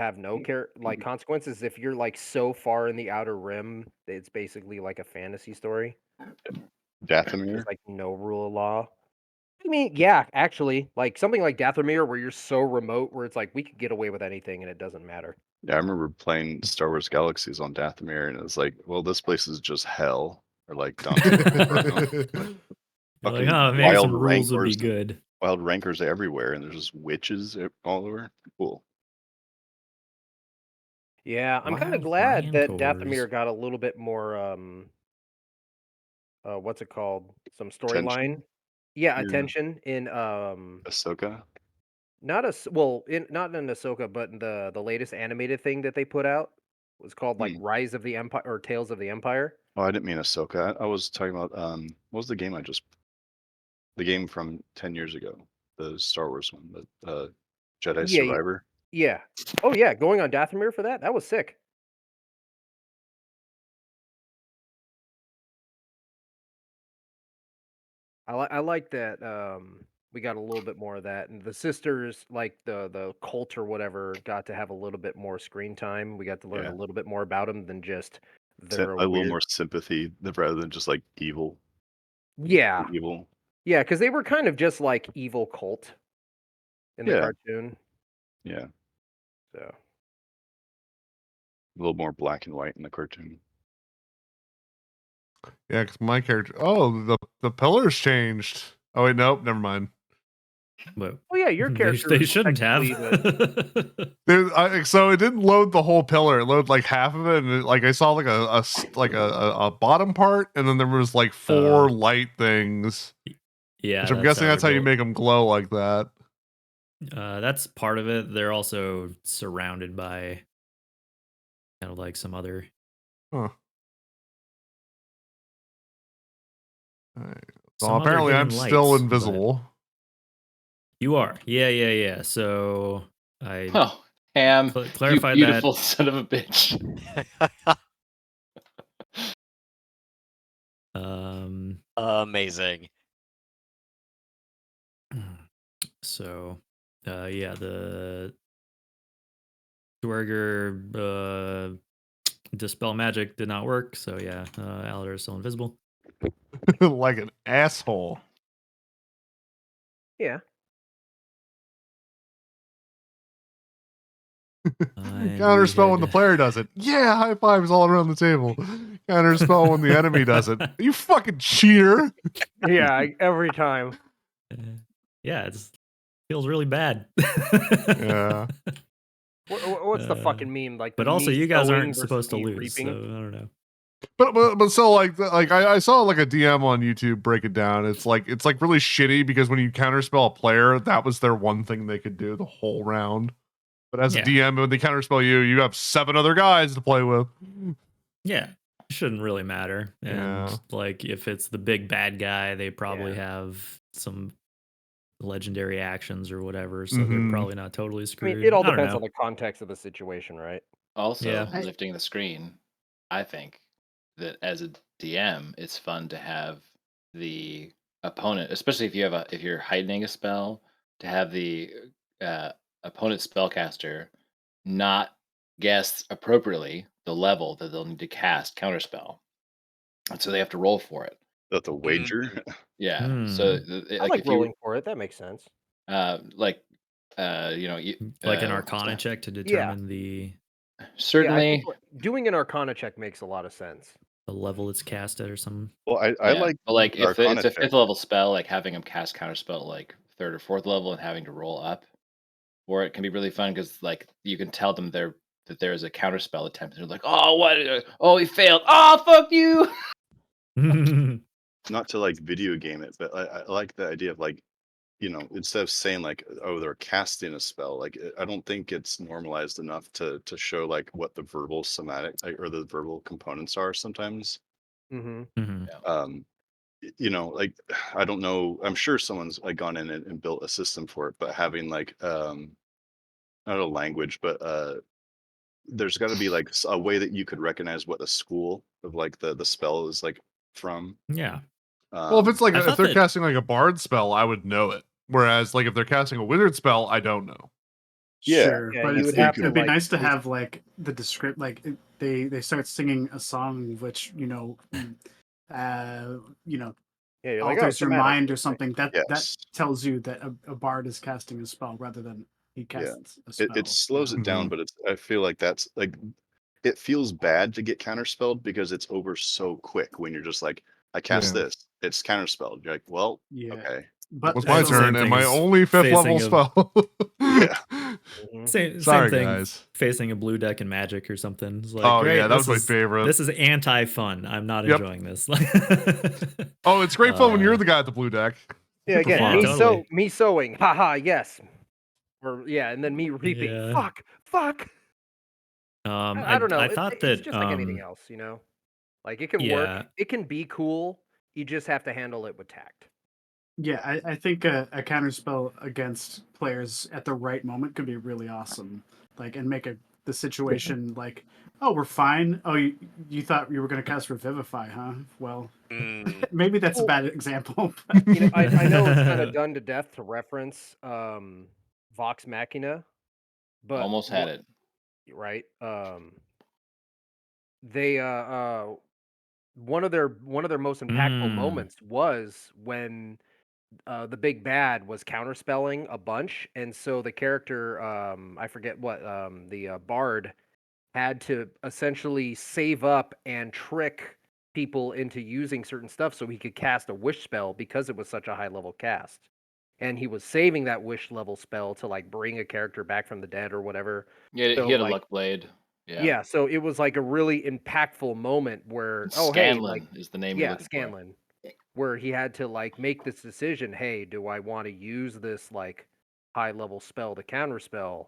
have no consequences. If you're like so far in the outer rim, it's basically like a fantasy story. There's Dathomir? like no rule of law. I mean, yeah, actually, like something like Dathomir, where you're so remote, where it's like we could get away with anything and it doesn't matter. Yeah, I remember playing Star Wars Galaxies on Dathomir, and it was like, well, this place is just hell, or like Dante's Inferno. You're like, Fucking oh, maybe some rules would be good. wild rankers everywhere, and there's just witches all over. Cool. Yeah, I'm kind of Wild glad that Rancors. Dathomir got a little bit more what's it called? Some storyline. Attention? Yeah, Yeah. attention in Ahsoka? not a well, in not in Ahsoka, but in the latest animated thing that they put out was called like Hmm. Rise of the Empire or Tales of the Empire. Oh, I didn't mean Ahsoka. I was talking about what was the game from 10 years ago, the Star Wars one, the Jedi Yeah, yeah, Survivor. yeah. Oh yeah, going on Dathomir for that? That was sick. I like that we got a little bit more of that, and the sisters, like the cult or whatever, got to have a little bit more screen time. We got to learn a Yeah, little bit more about them than just they're a a little weird. more sympathy rather than just like evil, Yeah, evil. yeah, because they were kind of just like evil cult in the Yeah, cartoon. yeah, So a little more black and white in the cartoon. Yeah, because my character. Oh, the pillars changed. Oh wait, nope, never mind. But oh yeah, your character they is shouldn't have. technically the So it didn't load the whole pillar. It loaded like half of it, and like I saw like a bottom part, and then there was like four light things, Yeah, which I'm that's guessing that's how you valuable. make them glow like that. That's part of it. They're also surrounded by kind of like some other. Huh. Alright. Well, Some other apparently I'm hidden still lights, but invisible. you are. Yeah. So I Oh, Ham, you clarified beautiful that. son of a bitch. Amazing. So, yeah, the Dwerger dispel magic did not work. So yeah, Aladar is still invisible. Like an asshole. yeah. Counterspell when the player does it. Yeah, high fives all around the table. Counterspell when the enemy does it. You fucking cheater. Yeah, every time. Yeah, it feels really bad. Yeah. What's the fucking meme? Like, but the also, me you guys sowing aren't versus supposed to me lose, so I reaping? don't know. But so like I saw like a DM on YouTube break it down. It's like really shitty because when you counterspell a player, that was their one thing they could do the whole round. But as a DM, when they counterspell you, you have 7 other guys to play with. Yeah, it shouldn't really matter. And like if it's the big bad guy, they probably have some legendary actions or whatever, so they're probably not totally I screwed. mean, it all I don't depends know. on the context of the situation, right? Also, lifting the screen, I think that as a DM, it's fun to have the opponent, especially if you're heightening a spell, to have the opponent spellcaster not guess appropriately the level that they'll need to cast counterspell, and so they have to roll for it. That's a wager. Yeah. So, I like, like if you rolling for it. That makes sense. like, you know, like an Arcana check to determine the Yeah, I think certainly doing an Arcana check makes a lot of sense. level it's cast at or something. Well, I Yeah, like but like the if it's Arcana a check. 5th level spell, like having them cast counterspell like 3rd or 4th level and having to roll up, or it can be really fun because like you can tell them that there is a counterspell attempt. And they're like, oh, what? Oh, he failed. Oh, fuck you. Not to like video game it, but I like the idea of like, instead of saying like, oh, they're casting a spell, like I don't think it's normalized enough to show like what the verbal somatic or the verbal components are sometimes. Um, like I don't know. I'm sure someone's like gone in and built a system for it, but having like not a language, but there's got to be like a way that you could recognize what the school of like the spell is like from. Yeah. Well, if it's like if they're that... casting like a bard spell, I would know it. Whereas like if they're casting a wizard spell, I don't know. Yeah. Sure, Yeah, but you it's, would have to it'd be like nice to at least have like the descript, like they start singing a song which uh, you know, yeah, you're like, oh, alters your thematic. mind or something. That Yes. tells you that a bard is casting a spell rather than he Yeah. casts a It spell. slows it down, Mhm. but I feel like that's like it feels bad to get counterspelled because it's over so quick when you're just like, I cast Yeah. this, it's counterspelled. You're like, well, Yeah, okay. but Was Yeah, my it's the so same turn and thing my as only 5th level facing a spell. Yeah. Mhm. same Sorry, thing guys. facing a blue deck in Magic or something. It's like, Oh great, yeah, that was my favorite. this is anti-fun. I'm not Yep. enjoying this. Oh, it's great fun when you're the guy at the blue deck. Yeah, What the again, Yeah, fuck? totally. me sewing, haha, yes. Or yeah, and then me reaping, Yeah. fuck. I don't know. I thought It's that just like anything else, you know. Like it can work, yeah, it can be cool. You just have to handle it with tact. yeah, I think a counter spell against players at the right moment could be really awesome. Like and make the situation like, oh, we're fine. Oh, you thought you were going to cast Revivify, huh? Well, maybe that's a Well, bad example. But you know, I know it's kind of done to death to reference Vox Machina, but Almost had it. right? They one of their most impactful Mm. moments was when the big bad was counterspelling a bunch, and so the character I forget what the bard had to essentially save up and trick people into using certain stuff so he could cast a wish spell because it was such a high level cast. And he was saving that wish level spell to like bring a character back from the dead or whatever. Yeah, So he had a like luck blade. Yeah. yeah, so it was like a really impactful moment where oh hey, like Scanlan is the name you're yeah, looking for. Scanlan, where he had to like make this decision, hey, do I want to use this like high level spell to counterspell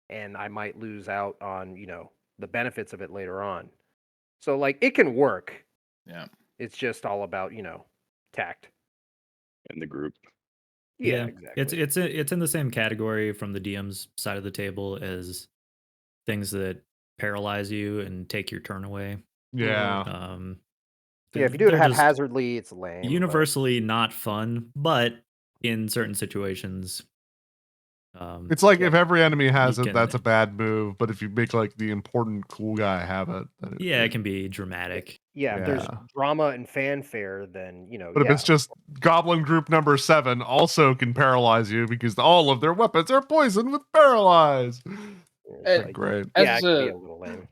and I might lose out on, you know, the benefits of it later on. So like it can work. Yeah. It's just all about, you know, tact. In the group. Yeah, Yeah, exactly. it's in the same category from the DM's side of the table as things that paralyze you and take your turn away. Yeah. Um, Yeah, if you do it they're just haphazardly, it's lame. universally not fun, but in certain situations, It's like Yeah. if every enemy has You it, that's can- a bad move. But if you make like the important cool guy have it, then yeah, it can be dramatic. Yeah, if there's Yeah. drama and fanfare, then you know, But if yeah. it's just Goblin Group number 7, also can paralyze you because all of their weapons are poisoned with paralyze. It's Uh, like, Great. yeah, it As can be a a little lame.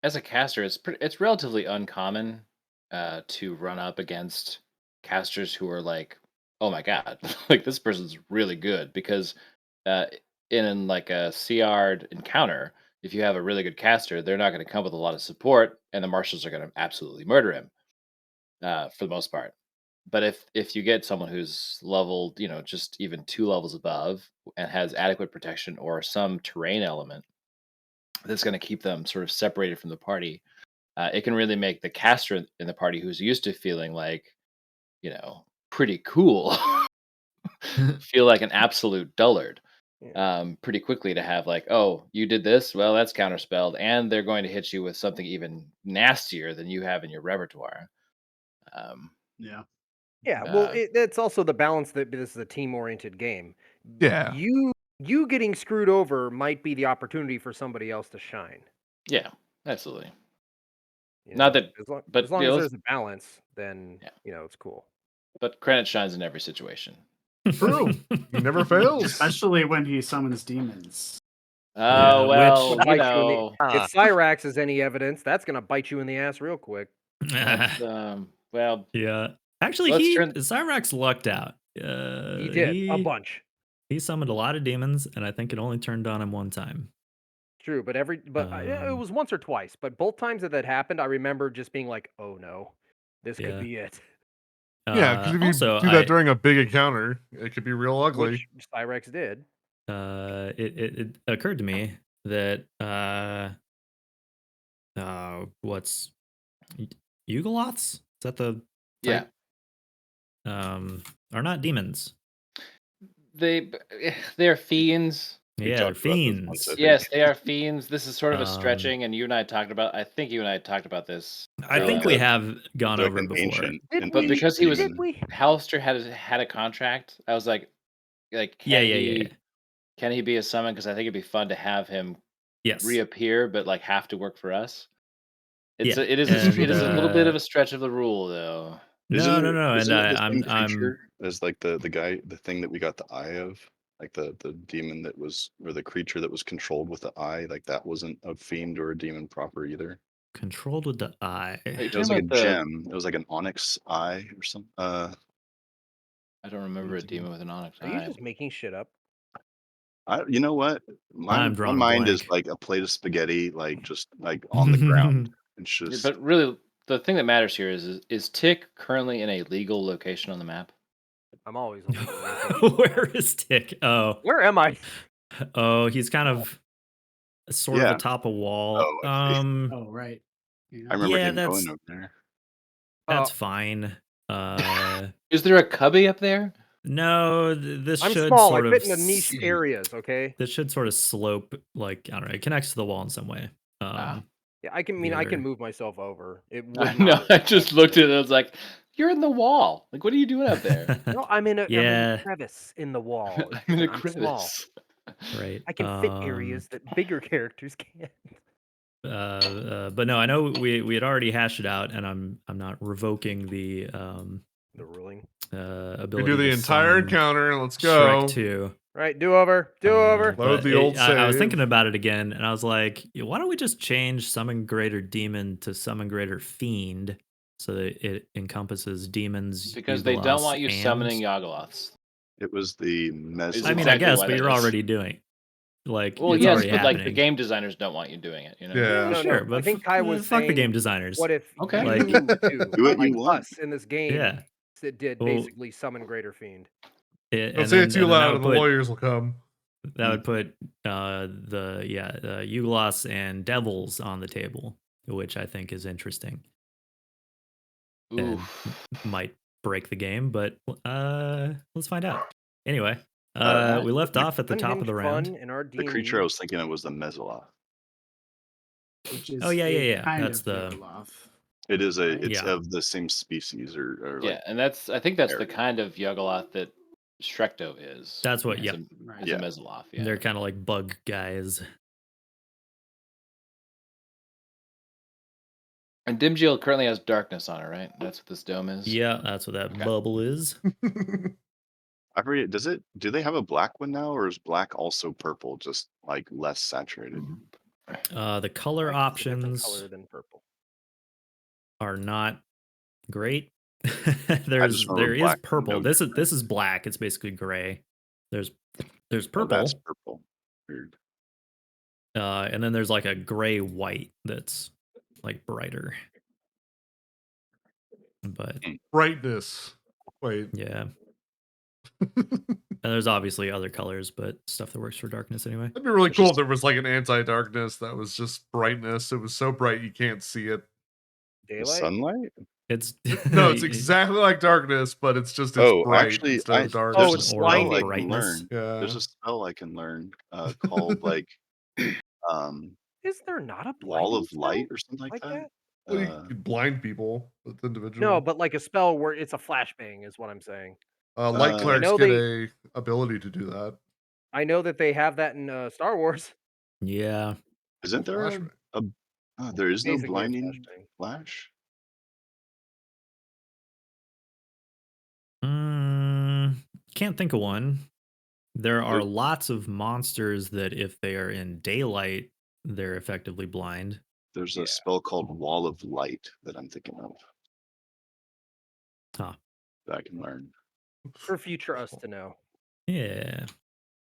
as a caster, it's relatively uncommon to run up against casters who are like, oh my god, like this person's really good because uh, in like a CR'd encounter, if you have a really good caster, they're not going to come with a lot of support, and the marshals are going to absolutely murder him for the most part. But if you get someone who's leveled, you know, just even 2 levels above and has adequate protection or some terrain element that's going to keep them sort of separated from the party, it can really make the caster in the party who's used to feeling like, you know, pretty cool feel like an absolute dullard Yeah. pretty quickly to have like, oh, you did this, well, that's counterspelled, and they're going to hit you with something even nastier than you have in your repertoire. Um, yeah, Yeah, well, uh, it's also the balance that this is a team-oriented game. Yeah. You getting screwed over might be the opportunity for somebody else to shine. yeah, absolutely. You Not know, that, as but long you as know, there's a balance, then yeah, you know it's cool. but credit shines in every situation. True. He never fails. especially when he summons demons. Yeah, Oh It'll well, you bite you in the know, if Cyrax is any evidence, that's gonna bite you in the ass real quick. that's well, yeah. Actually, let's turn. Cyrax lucked out. He did a bunch. He summoned a lot of demons, and I think it only turned on him one time. True, but yeah, it was once or twice. But both times that happened, I remember just being like, "Oh no, this could Yeah. be it." Yeah, because if you Also, do that during a big encounter, it could be real ugly. Which Cyrex did. it occurred to me that what's Yugoloths? Is that the Yeah, type? Are not demons. they're fiends. We Yeah, they're talked about this once, fiends. I think. Yes, they are fiends. This is sort of a Um, stretching, and you and I talked about. I think you and I talked about this I They're think like we earlier. have gone they're like over it an before. ancient. Did But we? because he was Did we? Halster had a contract, I was like, Yeah, can yeah, he yeah. Can he be a summon? Because I think it'd be fun to have him Yes. reappear, but like have to work for us. Yeah. It is And, a little bit of a stretch of the rule, though. No, no, no. And Isn't it the I'm same creature as like the guy, the thing that we got the eye of? Like the demon that was, or the creature that was controlled with the eye, like that wasn't a fiend or a demon proper either. controlled with the eye. Are you It was talking like a about the? gem. It was like an onyx eye or something. I don't remember a demon with an onyx Are you eye. just making shit up? You know what? I'm My drawing a mind is blank. like a plate of spaghetti, like just like on the ground. It's Yeah, just but really, the thing that matters here is Tick currently in a legal location on the map? I'm always a legal location. Where is Tick? Oh, Where am I? oh, he's kind of sort of yeah. atop a wall. Oh, I see. Oh, right. Yeah. I remember Yeah, him going over there. that's Oh, fine. Is there a cubby up there? No, this I'm should small. I sort of fit into niche areas. Okay. this should sort of slope, like, I don't know, it connects to the wall in some way. Yeah, I can The I can other- move myself over. It wouldn't No, hurt. I just looked at it. I was like, "You're in the wall. Like, what are you doing up there?" No, I'm in a Yeah, crevice in the wall. It's I'm in a different. I'm small. crevice. right. I can fit areas that bigger characters can't. But no, I know we had already hashed it out, and I'm not revoking the The ruling. We ability do the to entire summon encounter. Let's Shrek go. 2. Right, do over. Do over. Load But the old I was save. thinking about it again, and I was like, why don't we just change Summon Greater Demon to Summon Greater Fiend so that it encompasses demons, Because they don't want you Yugoloths, summoning and... Yogoloths. It was the Is meso. I mean, I exactly guess, why but that you're is. already doing, like, Well, it's yes, already but like the happening. game designers don't want you doing it. You know? Yeah. No, Sure, no. but I think Kai was fuck the saying, game designers. what if Okay. Like- you two, Do what like you want. us in this game, Yeah. that did Well- basically summon Greater Fiend? Don't say it too loud, and the lawyers will come. That would put the Yugoloths and Devils on the table, which I think is interesting. And Oof. might break the game, but let's find out. Anyway, we left off at the top of the round. Fun in our The creature I was thinking of was the Mesoloth. Which is Oh, yeah. kind That's of the- Yogoloth. It is a. Right? It's Yeah. of the same species, or Yeah, like and I think that's the area. kind of Yogoloth that Shrekto is. That's what. As Yeah, a, Right. as Yeah. a Mesoloth. Yeah. they're kind of like bug guys. And Dimgil currently has darkness on it, right? That's what this dome is. Yeah, that's what that Okay. bubble is. I forget. Does it? Do they have a black one now, or is black also purple, just like less saturated? The color Black is a different options color than purple. are not great. remember there is black, purple. no This is black. It's basically gray. There's Oh, purple. that's purple. Weird. And then there's like a gray white that's like brighter. But Brightness. Wait. yeah. And there's obviously other colors, but stuff that works for darkness anyway. That'd be really It's cool if just- there was like an anti-darkness that was just brightness. It was so bright you can't see it. The Daylight? sunlight? It's No, it's exactly like darkness, but it's just Oh, bright actually, instead of dark. Oh, there's a it's spell blinding. I can Brightness. learn. Yeah. There's a spell I can learn called like Is there not a Wall blinding of spell Light or something like like that. Well, you could blind people with individual. No, but like a spell where it's a flashbang is what I'm saying. light I clerics know get they- a ability to do that. I know that they have that in Star Wars. Yeah. Isn't there Flashbang. there is no Basically a blinding flashbang. flash? Can't think of one. There are There- lots of monsters that if they are in daylight, they're effectively blind. There's Yeah. a spell called Wall of Light that I'm thinking of. Huh. That I can learn. For future us to know. Yeah.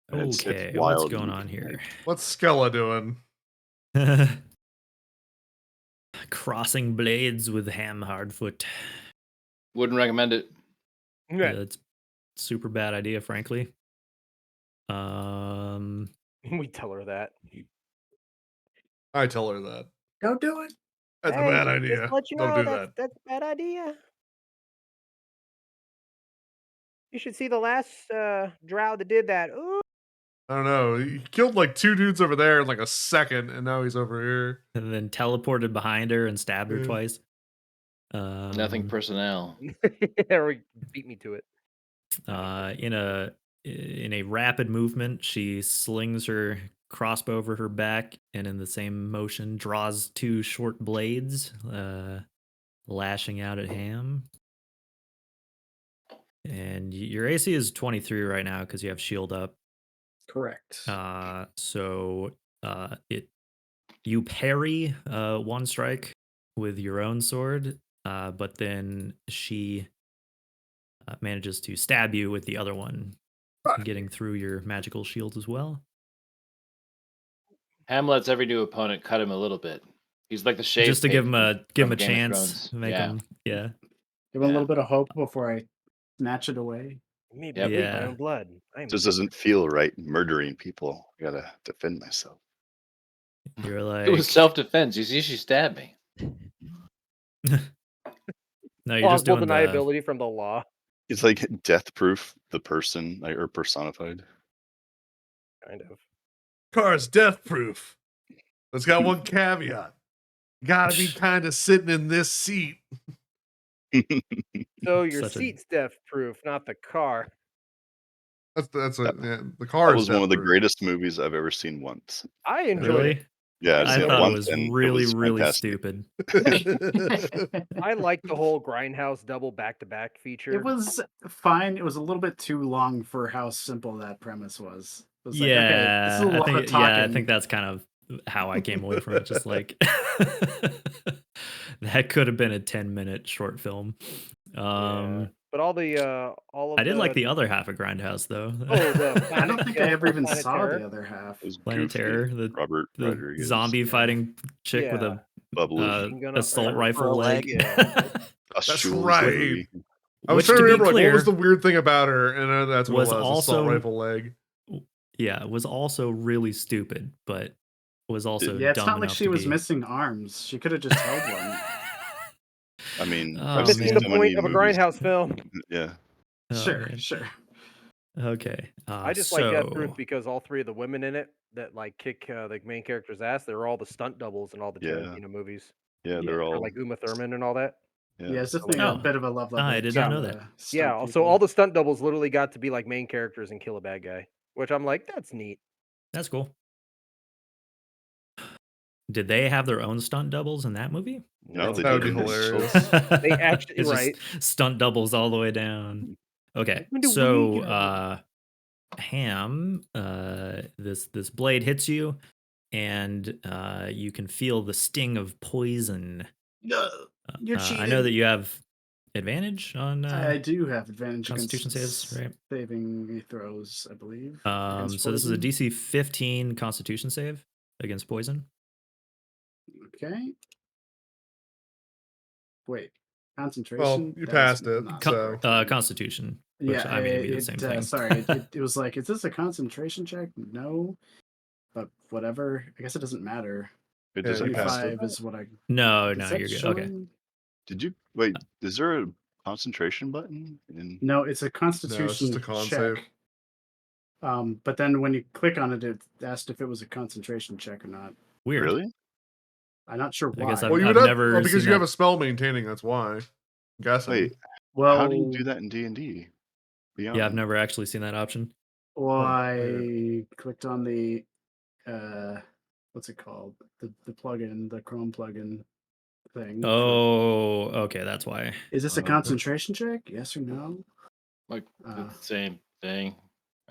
And it's Okay, what's wild going and on here? What's Skella doing? Crossing blades with Ham Hardfoot. Wouldn't recommend it. Yeah, it's super bad idea, frankly. Um, We tell her that. I tell her that. Don't do it. That's Hey, a bad just idea. to let you Don't know, do that. that's a bad idea. You should see the last drow that did that. Ooh. I don't know. He killed like 2 dudes over there in like a second, and now he's over here. and then teleported behind her and stabbed her Yeah. twice. Nothing personnel. or beat me to it. In a in a rapid movement, she slings her crossbow over her back, and in the same motion, draws 2 short blades, lashing out at Ham. And your AC is 23 right now because you have shield up. Correct. So you parry 1 strike with your own sword, but then she manages to stab you with the other one, getting through your magical shield as well. Ham lets every new opponent cut him a little bit. He's like the shave Just to give him a from Game of chance, Thrones. make him Give him a little bit of hope before I snatch it away. Maybe Yep. bleed my own blood. Just doesn't feel right murdering people. I gotta defend myself. You're like, It was self-defense. You see, she stabbed me. no, you're just Plausible doing the deniability from the law. It's like death proof, the person or personified. Kind of. Car's death proof. It's got one caveat. You gotta be kind of sitting in this seat. So your Such a- seat's death proof, not the car. That's what the car That is was one of the death-proof. greatest movies I've ever seen once. I enjoyed really. it. Yeah, I've I seen it thought it once was and really, it was really fantastic. stupid. I like the whole grindhouse double back-to-back feature. It was fine. It was a little bit too long for how simple that premise was. It was like, Yeah, okay, this is a lot of I talking. think that's kind of how I came away from it. Just like that could have been a 10-minute short film. Yeah. But all of I did like the other half of Grindhouse though. Oh, the I don't think I ever even Planet saw Terror? the other half. It was Planet goofy. Terror, Robert the Rodriguez. zombie fighting chick with a bubbly. Machine gun assault or- rifle or a leg. leg. Us That's Jules right. movie. I was Which, trying to to be remember like, what was the clear, weird thing about her, and that's what was it was. also- Assault rifle leg. Yeah, it was also really stupid, but was also Yeah, it's dumb not like enough she to was be... missing arms. She could have just held one. I mean, Oh, I've Missing seen the so point many of a movies. grindhouse film. Yeah. Oh, sure, man. sure. Okay. I just like Death Proof because all 3 of the women in it that like kick the main character's ass, they were all the stunt doubles in all the Yeah. Tarantino movies. Yeah, they're Or all like Uma Thurman and all that. Yeah, it's definitely Oh. a bit of a love level. I did not know that. Yeah, so all the stunt doubles literally got to be like main characters and kill a bad guy, which I'm like, that's neat. That's cool. Did they have their own stunt doubles in that movie? No, they That would be didn't. hilarious. They actually It's right. just stunt doubles all the way down. Okay, When do we so go? Ham, this blade hits you, and you can feel the sting of poison. No, you're I know cheating. that you have advantage on I do have advantage Constitution against saves, right? saving throws, I believe. So against this is a poison. DC 15 Constitution save against poison. Okay. Wait, Well, concentration. you That's passed it, not so correct. Constitution. Which, Yeah, I mean, it'd be the same thing. Sorry, it was like, is this a concentration check? No, but whatever. I guess it doesn't matter. It Yeah, doesn't you passed pass. 25 is what I. No, is that you're good. Okay. showing? Did you wait? Is there a concentration button? No, it's a no, constitution it's just a con check. save. But then when you click on it, it asked if it was a concentration check or not. Weird. Really? I'm not sure I why. guess Well, you I've would have never because seen you have that. a spell maintaining. That's why. I'm guessing. Wait, well, how do you do that in D&D? Beyond? Yeah, I've never actually seen that option. Well, Oh, I yeah. clicked on the what's it called? The plugin, the Chrome plugin thing. Oh, okay, that's why. Is this a Okay. concentration check? Yes or no? Like Uh, the same thing.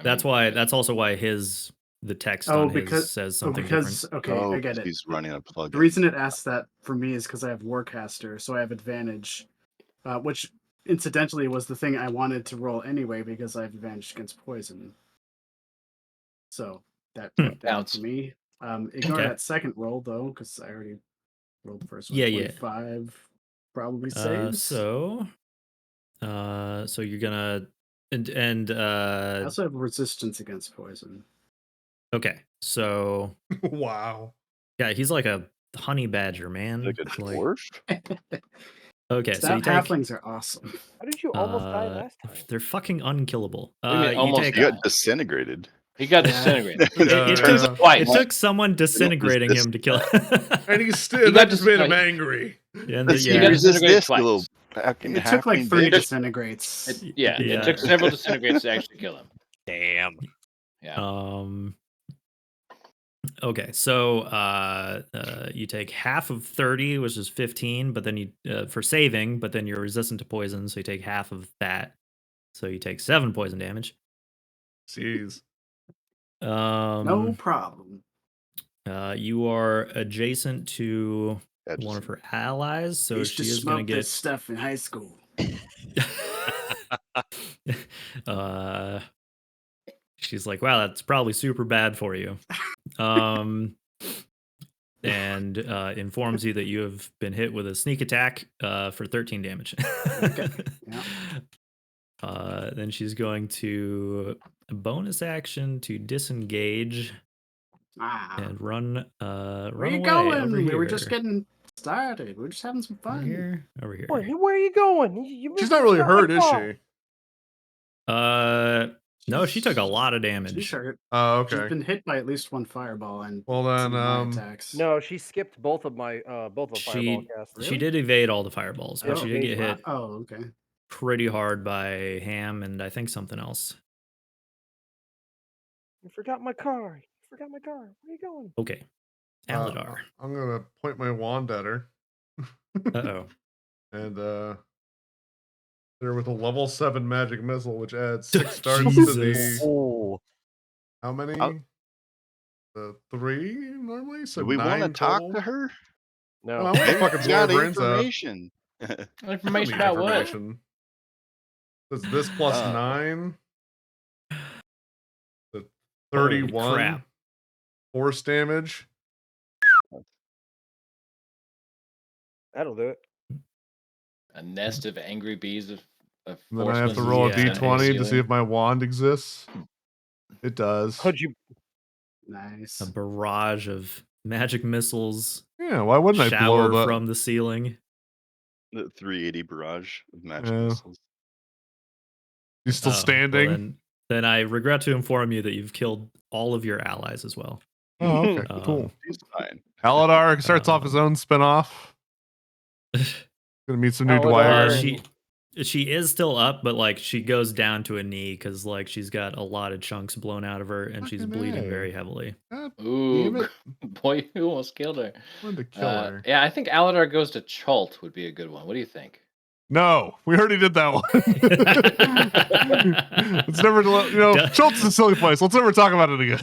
That's why. That's also why the text Oh, on his because- says Oh, something because different. okay, Oh, I get 'cause it. he's running a plugin. The reason it asks that for me is because I have Warcaster, so I have advantage, which incidentally was the thing I wanted to roll anyway because I have advantage against poison. So that worked out Counts. for me. Ignore Okay. that second roll though, because I already rolled the first one. Yeah, yeah. 25 probably saves. So you're gonna and I also have resistance against poison. okay. So Wow. yeah, he's like a honey badger, man. Like a dwarf? Okay, so Stout you take. halflings are awesome. How did you almost die last time? They're fucking unkillable. do you mean You almost take. He got disintegated. He got Yeah. disintegrated. Yeah, It turns took, out twice. it took someone disintegrating him to kill. And he's still He that got just made him dis- angry. Yeah, and Let's the- see, yeah. got resist disintegrated this twice. little fucking It took like halfling 3 bitch. disintegrates. Yeah, Yeah. it took several disintegrates to actually kill him. Damn. Yeah. Okay, so you take half of 30, which is 15, but then you for saving, but then you're resistant to poison, so you take half of that. So you take 7 poison damage. Jeez. No problem. You are adjacent to one Adjacent. of her allies, so Used to she is going smoke to this get. stuff in high school. She's like, wow, that's probably super bad for you. And informs you that you have been hit with a sneak attack for 13 damage. Okay. Yeah. Then she's going to bonus action to disengage and run Where you away going? over We here. were just getting started. We're just having some over fun. here, over here. Where are you going? She's not really hurt, is she? she? No, she took a lot of She's damage. hurt. Oh, She's okay. been hit by at least one fireball and Well some then, of my attacks. No, she skipped both of my fireball casts. She did evade all the fireballs, but Yeah, she did get hit Oh, okay. pretty hard by Ham and I think something else. You forgot my car. Where are you going? Okay. Aladar. I'm gonna point my wand at her. Uh-oh. And they're with a level 7 magic missile, which adds 6 darts to the Jesus. Oh, how many? The 3 normally, so Do we want to 9 talk total. to her? Oh, No. I want to Maybe fucking she's blow her got brains out. information. I don't Information need about what? information. Does this plus Oh. 9? The Holy 31 crap. force damage. That'll do it. A nest of angry bees of And then I have to force roll Yeah. a d20 to see if my wand exists. It does. Could you? Nice. A barrage of magic missiles Yeah, why wouldn't I blow shower that? from the ceiling. The 380 barrage of magic Yeah. missiles. You still Well, standing? then I regret to inform you that you've killed all of your allies as well. Oh, okay, Um, cool. He's fine. Aladar starts off his own spinoff. Gonna meet some new Aladar, Dwyer. She is still up, but like she goes down to a knee because like she's got a lot of chunks blown out of her and she's Fucking bleeding A. very heavily. God damn Ooh, it. boy, you almost killed her. I wanted to kill her. Yeah, I think Aladar goes to Chult would be a good one. What do you think? No, we already did that one. Let's never, Schultz is a silly place. Let's never talk about it again.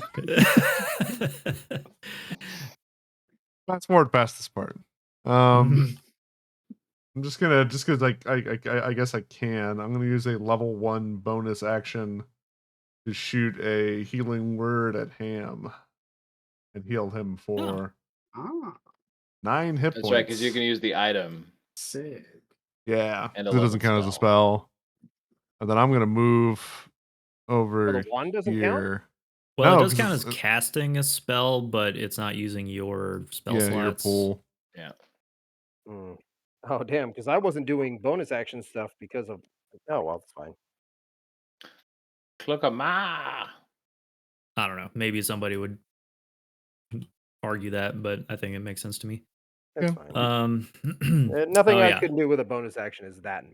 Fast forward past this part. I'm just gonna, like, I guess I can. I'm gonna use a level 1 bonus action to shoot a healing word at Ham and heal him for 9 hit That's points. right, because you can use the item. Sick. Yeah, And a 'cause it doesn't level count as a spell. And then I'm gonna move over the wand doesn't count? here. Well, No, it does 'cause count as it's- casting a spell, but it's not using your spell Your slots. pool. Yeah. Mm. Oh damn! Because I wasn't doing bonus action stuff because of. Oh well, it's fine. Cluckama. I don't know. Maybe somebody would argue that, but I think it makes sense to me. That's fine. oh, Nothing I yeah. couldn't do with a bonus action is that.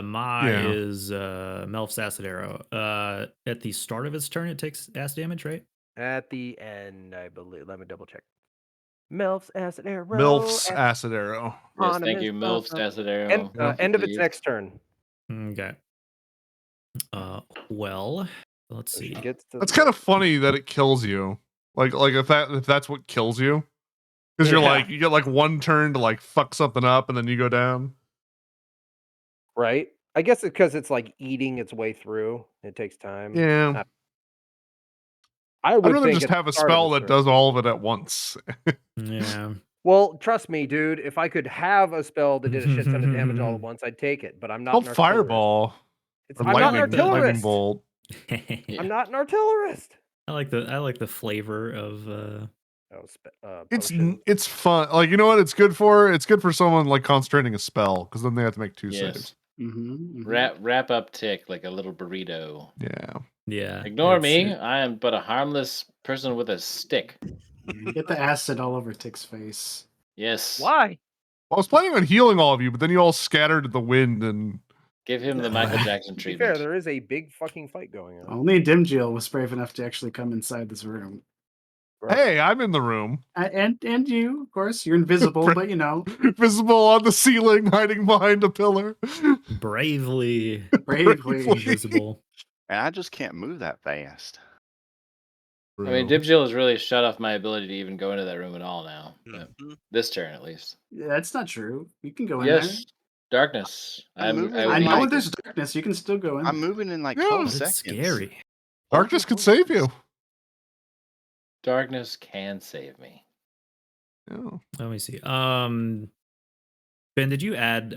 My Yeah. is Melf's acid arrow. At the start of its turn, it takes acid damage, right? At the end, I believe. Let me double check. Melf's acid arrow. Milf's acid arrow. Yes, thank you, Milf's acid arrow. End of its next turn. Okay. Well, let's see. That's kind of funny that it kills you. Like if that's what kills you, because you're Yeah. like you get like one turn to like fuck something up and then you go down. Right. I guess it's because it's like eating its way through. It takes time. Yeah. I I'd would rather think just at the have a start of spell its that turn. does all of it at once. Yeah. Well, trust me, dude. If I could have a spell that did a shit ton of damage all at once, I'd take it. But I'm not. Called an artillerist. fireball. It's, Or I'm not an lightning artillerist. bolt. I'm not an artillerist. I like the flavor of Potion. It's fun. Like, you know what it's good for? It's good for someone like concentrating a spell because then they have to make 2 saves. Wrap up tick like a little burrito. Yeah. Ignore me. I am but a harmless person with a stick. Get the acid all over Tick's face. Yes. Why? I was planning on healing all of you, but then you all scattered to the wind and Give him the Michael Jackson To be fair, treatment. there is a big fucking fight going on. Only Dimjill was brave enough to actually come inside this room. Hey, I'm in the room. And you, of course, you're invisible, but you know, Visible on the ceiling, hiding behind a pillar. Bravely bravely. invisible. And I just can't move that fast. I mean, Dimjill has really shut off my ability to even go into that room at all now. But Mhm. this turn, at least. Yeah, that's not true. You can go in Yes, darkness. I'm moving there. I I would know like when to- there's darkness, you can still go in. I'm there. moving in like Yeah. 12 But it's seconds. scary. Darkness could save you. Darkness can save me. Yeah. Let me see. Ben, did you add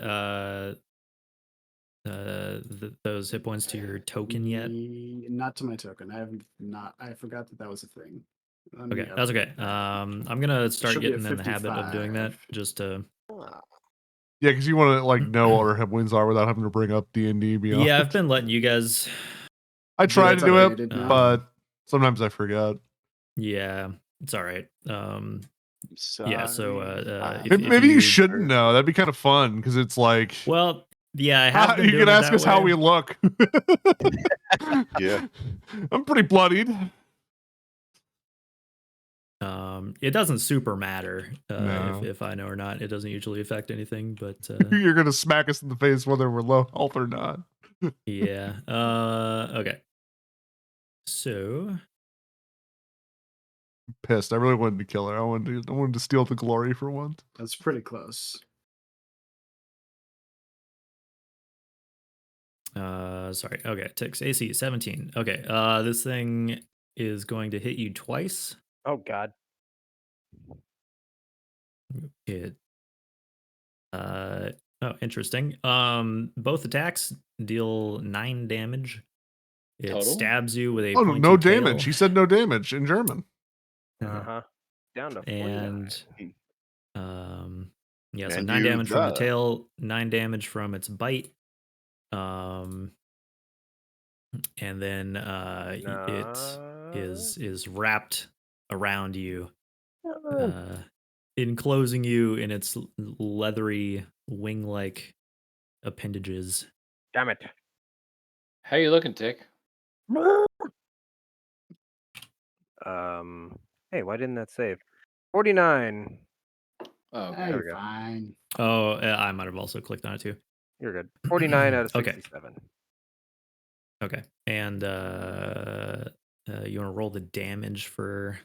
those hit points to your token yet? Not to my token. I haven't. Not. I forgot that was a thing. Let me Okay, that's okay. update that. I'm gonna start should be at getting in the habit of doing that 55. just to. Yeah, because you want to like know what our hit wins are without having to bring up D&D beyond. Yeah, I've been letting you guys. I try to It's do it, updated now. but sometimes I forget. Yeah, it's all right. Sorry. Yeah, so Maybe you shouldn't know. That'd be kind of fun because it's like Well, yeah, I have been you doing can it ask that us how way. we look. Yeah. I'm pretty bloodied. It doesn't super matter No. if I know or not. It doesn't usually affect anything, but You're gonna smack us in the face whether we're low health or not. yeah. Okay. So Pissed. I really wanted to kill her. I wanted to steal the glory for once. That's pretty close. sorry. Okay, ticks AC 17. Okay. This thing is going to hit you twice. Oh God. It oh, interesting. Both attacks deal 9 damage. It Total? stabs you with a Oh, pointy no tail. damage. He said no damage in German. Uh-huh. Down to 49. And yeah, so And 9 you damage from the the- tail, 9 damage from its bite. And then it is wrapped around you, enclosing you in its leathery wing-like appendages. Damn it. How you looking, Tick? Hey, why didn't that save? 49. Oh, okay. Hey, There we go. fine. Oh, I might have also clicked on it too. You're good. 49 out of Okay. 67. Okay, and you want to roll the damage for?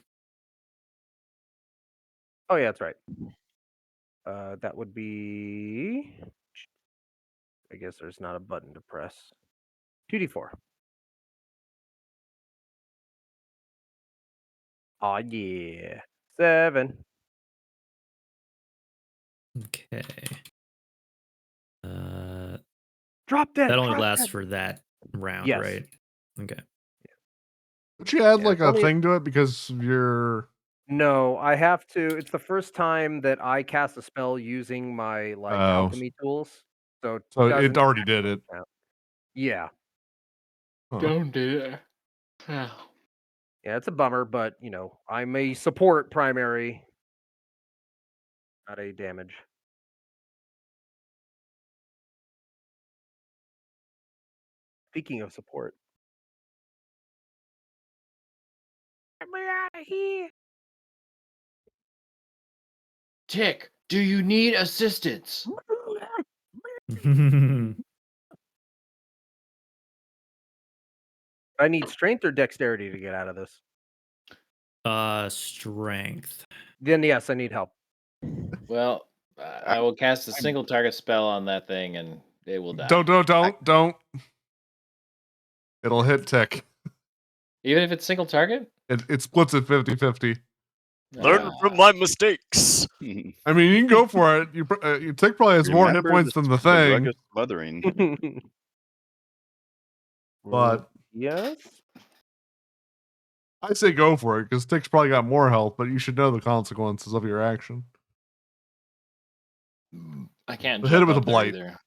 Oh yeah, that's right. That would be. I guess there's not a button to press. 2d4. Oh yeah. 7. Okay. Drop dead. That only drop lasts dead. for that round, Yes. right? Okay. Don't you add Yeah, like it's a only- thing to it because you're No, I have to. It's the first time that I cast a spell using my like Oh. alchemy tools. So so doesn't it already did it. count. Yeah. Huh. Don't do it. Yeah, it's a bummer, but you know, I'm a support primary, not a damage. Speaking of support. Get me out of here. Tick, do you need assistance? I need strength or dexterity to get out of this. Strength. Then yes, I need help. Well, I will cast a single target spell on that thing, and it will die. Don't. It'll hit Tick. Even if it's single target. It splits it 50-50. Learn from my mistakes. I mean, you can go for it. You Tick probably has more hit Remember points than the thing, rugged smothering. but yes. I say go for it because Tick's probably got more health, but you should know the consequences of your action. I can't Hit it jump with up a there blight. either.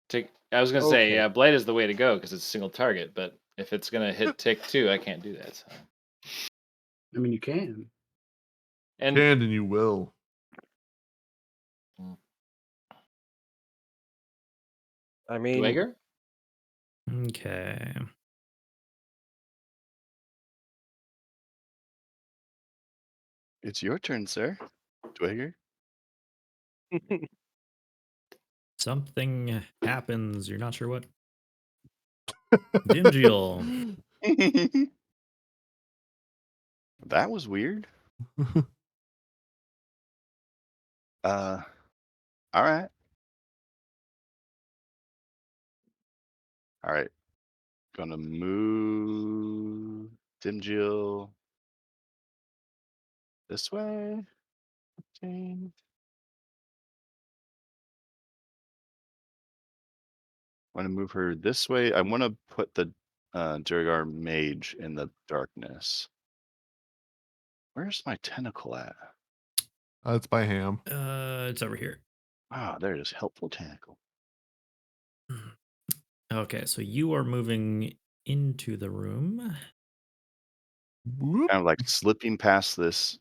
Tick. I was gonna say, Okay. yeah, blight is the way to go because it's a single target. But if it's gonna hit Tick too, I can't do that. So. I mean, you can. And Can and you will. I mean, Dweger? Okay. It's your turn, sir. Twigger. Something happens. You're not sure what. Dimjiel. That was weird. All right. All right. Gonna move Dimjill this way. Okay. Want to move her this way. I want to put the Durgar Mage in the darkness. Where's my tentacle at? It's by Ham. It's over here. Ah, there it is. Helpful tentacle. Okay, so you are moving into the room. Whoop. Kind of like slipping past this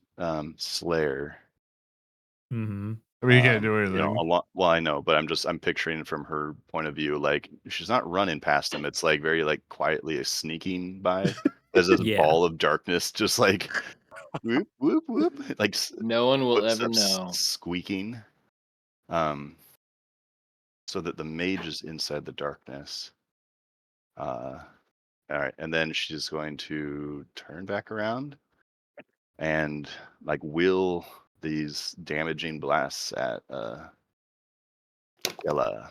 Slayer. Mm-hmm. I mean, you can't do You know, anything. a lot. Well, I know, but I'm picturing it from her point of view. Like she's not running past him. It's like very like quietly sneaking by. There's this Yeah. ball of darkness, just like whoop whoop whoop, like No one will ever footsteps know. squeaking. So that the mage is inside the darkness. All right, and then she's going to turn back around and like wheel these damaging blasts at Gela.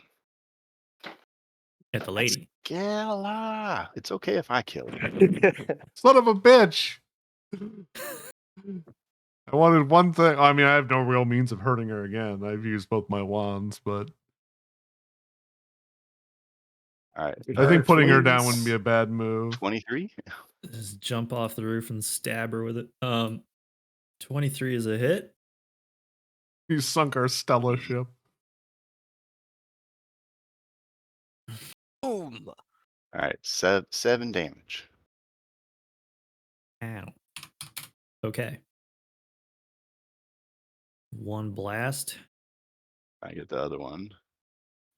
At the lady. Gela. It's okay if I kill her. Son of a bitch. I wanted one thing. I mean, I have no real means of hurting her again. I've used both my wands, but All right. I think putting her down Please. wouldn't be a bad move. 23. Just jump off the roof and stab her with it. 23 is a hit. You sunk our Stella ship. Boom. All right, 7 damage. Ow. Okay. One blast. I get the other one.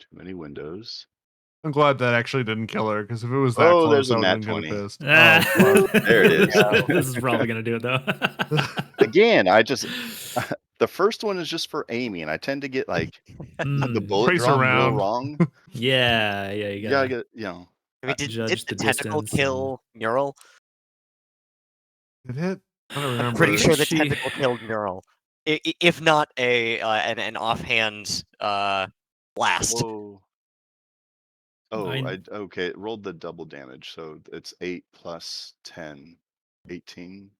Too many windows. I'm glad that actually didn't kill her, because if it was that Oh, there's close, a I would have nat been kind 20. of pissed. Ah. Oh, fuck. There it is. This is probably gonna do it though. Again, the first one is just for aiming. I tend to get like the bullet Trace drop real around. wrong. Yeah, you You gotta gotta get, you know. I mean, did judge the the tentacle distance kill Mural? It hit? I don't I'm remember. pretty sure the She- tentacle killed Mural. If not an offhand blast. Whoa. Oh, I- okay. It rolled the double damage, so it's 8 plus 10, 18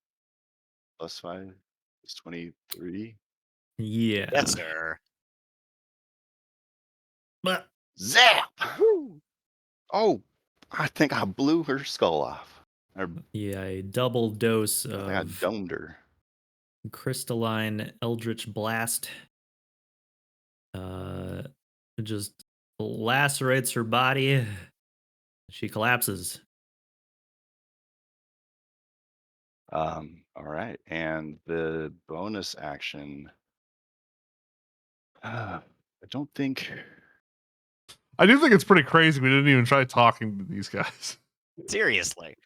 plus 5 is 23. Yeah. Yes, sir. But Zap! Oh, I think I blew her skull off. Or yeah, a double dose I think I of domed her. crystalline eldritch blast. Just lacerates her body. She collapses. All right, and the bonus action. I don't think. I do think it's pretty crazy we didn't even try talking to these guys. Seriously.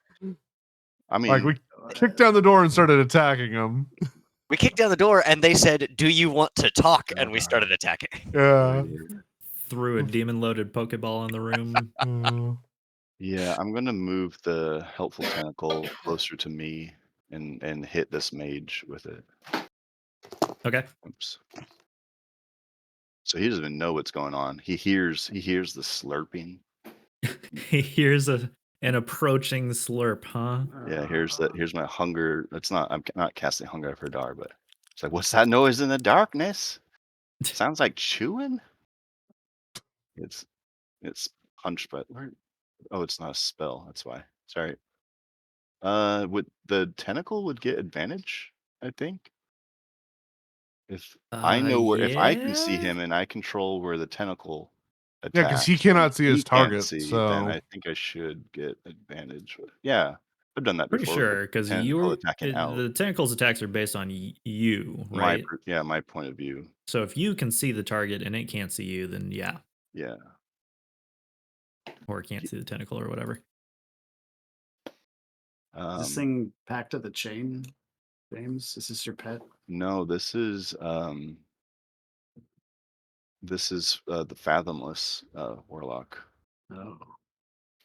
I mean, Like, we kicked down the door and started attacking them. We kicked down the door and they said, "Do you want to talk?" And we started attacking. Yeah. Threw a demon-loaded Pokeball in the room. yeah, I'm gonna move the helpful tentacle closer to me and hit this mage with it. Okay. Oops. So he doesn't even know what's going on. He hears the slurping. He hears an approaching slurp, huh? Yeah, here's my hunger. I'm not casting hunger of Herdar, but it's like, what's that noise in the darkness? Sounds like chewing. It's punched, but oh, it's not a spell. That's why. Sorry. Would the tentacle would get advantage? I think. If I know where, if I can see Yeah? him and I control where the tentacle attacks, Yeah, because he and cannot see his he can't target. see, So then I think I should get advantage. Yeah, I've done that Pretty before. sure, because tentacle attacking out. the tentacle's attacks are based on you, My right? my point of view. So if you can see the target and it can't see you, then yeah. Yeah. or can't see the tentacle or whatever. Is this Um, thing Pact of the Chain, James? Is this your pet? no, this is the Fathomless Warlock. Oh.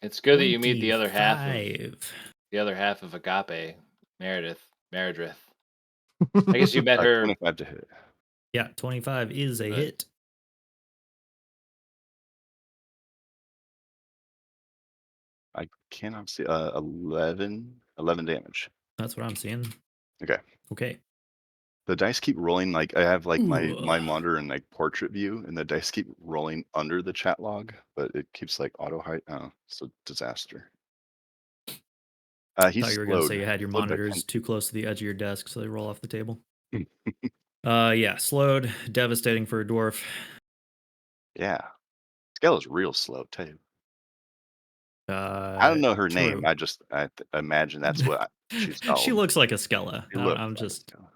It's good that you meet the other half of 25. Agape, Meredith. I guess you met her. 25 to hit. Yeah, 25 is a Good. hit. I cannot see 11 damage. That's what I'm seeing. Okay. Okay. The dice keep rolling, like I have like my Ooh. monitor in like portrait view, and the dice keep rolling under the chat log, but it keeps like auto height. Oh, it's a disaster. He's Thought you were going to say slowed. you had your Slowed by monitors too close to the edge of your desk, so they roll off the table. 10. Yeah, slowed, devastating for a dwarf. Yeah. Scale is real slow too. I Uh, don't know her true. name. I imagine that's what she's called. She looks like a Skella. She looks I'm like just Scala.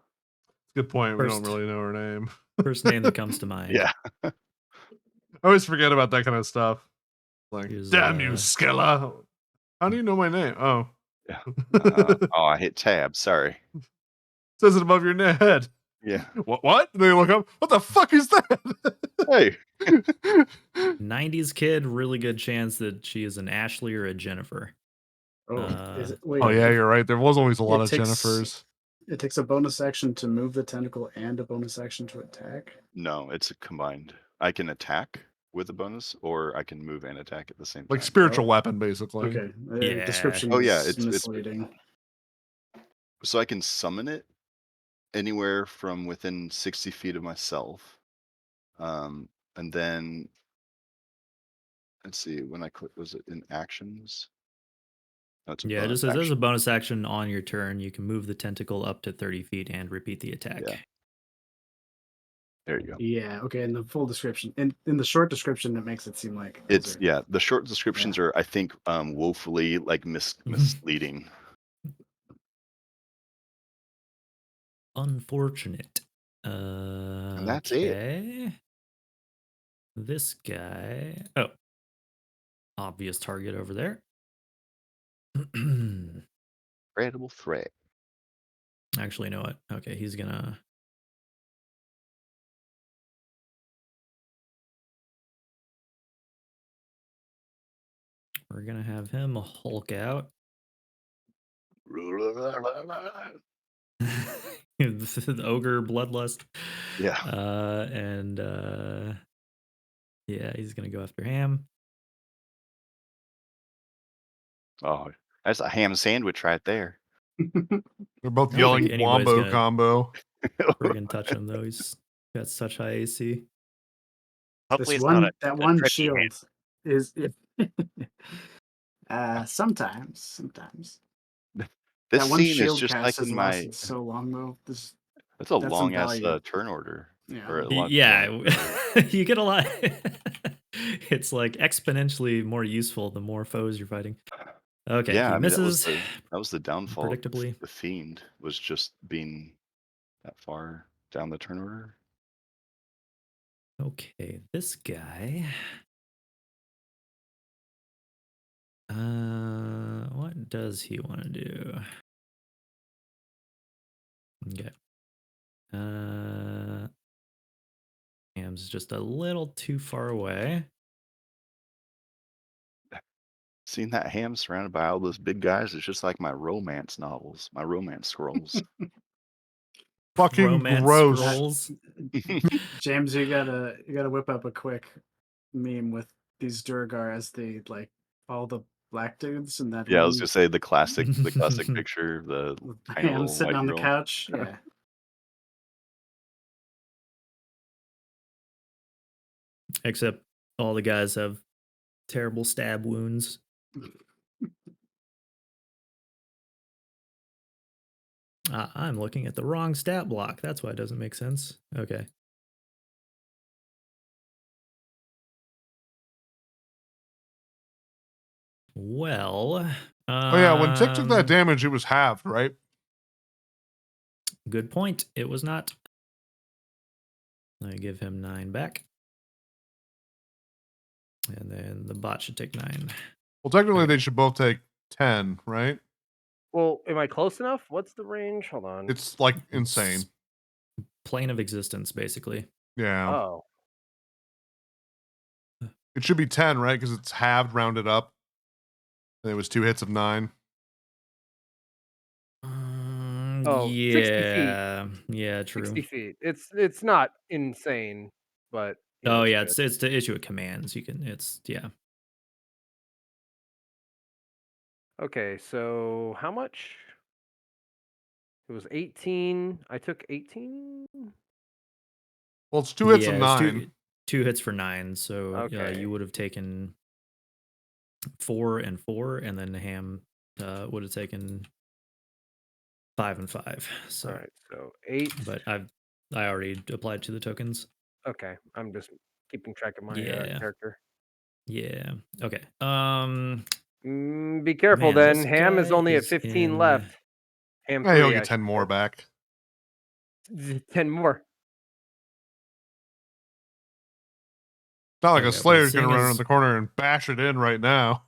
Good point. We don't First- really know her name. first name that comes to mind. Yeah. I always forget about that kind of stuff. Like, She was, damn you, Skella. How do you know my name? Oh. Yeah. Oh, I hit tab. Sorry. Says it above your head. Yeah. What? And they look up. What the fuck is that? Hey. 90s kid, really good chance that she is an Ashley or a Jennifer. Oh, is it, wait, Oh yeah, if you're right. There was always a lot it of takes- Jennifers. it takes a bonus action to move the tentacle and a bonus action to attack? No, it's a combined. I can attack with a bonus, or I can move and attack at the same Like time. spiritual weapon, basically. Okay, the Yeah. description Oh, yeah, is it's- misleading. So I can summon it anywhere from within 60 feet of myself. And then let's see, when I click, was it in actions? No, it's a Yeah, it bonus just says there's a action. bonus action on your turn. You can move the tentacle up to 30 feet and repeat the attack. Yeah. There you go. Yeah, okay, in the full description. In the short description, it makes it seem like those It's are- yeah. The short descriptions are, I think, woefully like misleading. Unfortunate. And that's it. Okay. This guy. Oh. Obvious target over there. Incredible threat. Actually, you know what? Okay, he's gonna. We're gonna have him Hulk out. The ogre bloodlust. Yeah. Yeah, he's gonna go after Ham. Oh, that's a ham sandwich right there. They're both I don't yelling think anybody's wombo gonna- combo. Friggin' touch him though. He's got such high AC. Hopefully, this it's not one that a one tricky shield hand. is sometimes. This That one scene is shield just cast like has in my. lasted so long though. This That's a that's some long ass value. turn order. Yeah. Or a lot Yeah, long- you get a lot. It's like exponentially more useful the more foes you're fighting. Okay, Yeah, he I mean misses. that was the downfall. Of predictably. the fiend was just being that far down the turn order. Okay, this guy. What does he want to do? Okay. Ham's just a little too far away. Seeing that ham surrounded by all those big guys is just like my romance novels, my romance scrolls. Fucking Romance gross. scrolls. James, you gotta whip up a quick meme with these Durgar as the like all the black dudes and that Yeah, I one was gonna say the classic picture of the with tiny Ham little sitting white on the girl. couch. Yeah. Except all the guys have terrible stab wounds. I'm looking at the wrong stat block. That's why it doesn't make sense. Okay. Well, Oh yeah, when Tick took that damage, it was halved, right? Good point. It was not. I give him 9 back. And then the bot should take 9. Well, technically, Okay. they should both take 10, right? Well, am I close enough? What's the range? Hold on. It's like It's insane. plane of existence, basically. Yeah. Oh, It should be 10, right? Because it's halved, rounded up. And it was 2 hits of 9. Oh, 60 feet. Yeah, true. 60 feet. It's not insane, but Oh it's yeah, good. it's to issue a commands. You can yeah. Okay, so how much? It was 18. I took 18. Well, it's 2 hits of Yeah, it's 9. two hits for 9. So Okay. you would have taken 4 and 4, and then Ham would have taken 5 and 5. So, All right, so 8. but I already applied to the tokens. Okay, I'm just keeping track of my Yeah. character. Yeah. Okay. Be careful Man, then. this Ham is guy only at is 15 in- left. Ham Yeah, he'll 3, get I 10 should more say. back. 10 more. Not like Okay, a well, Slayer's going to seeing run as- around the corner and bash it in right now.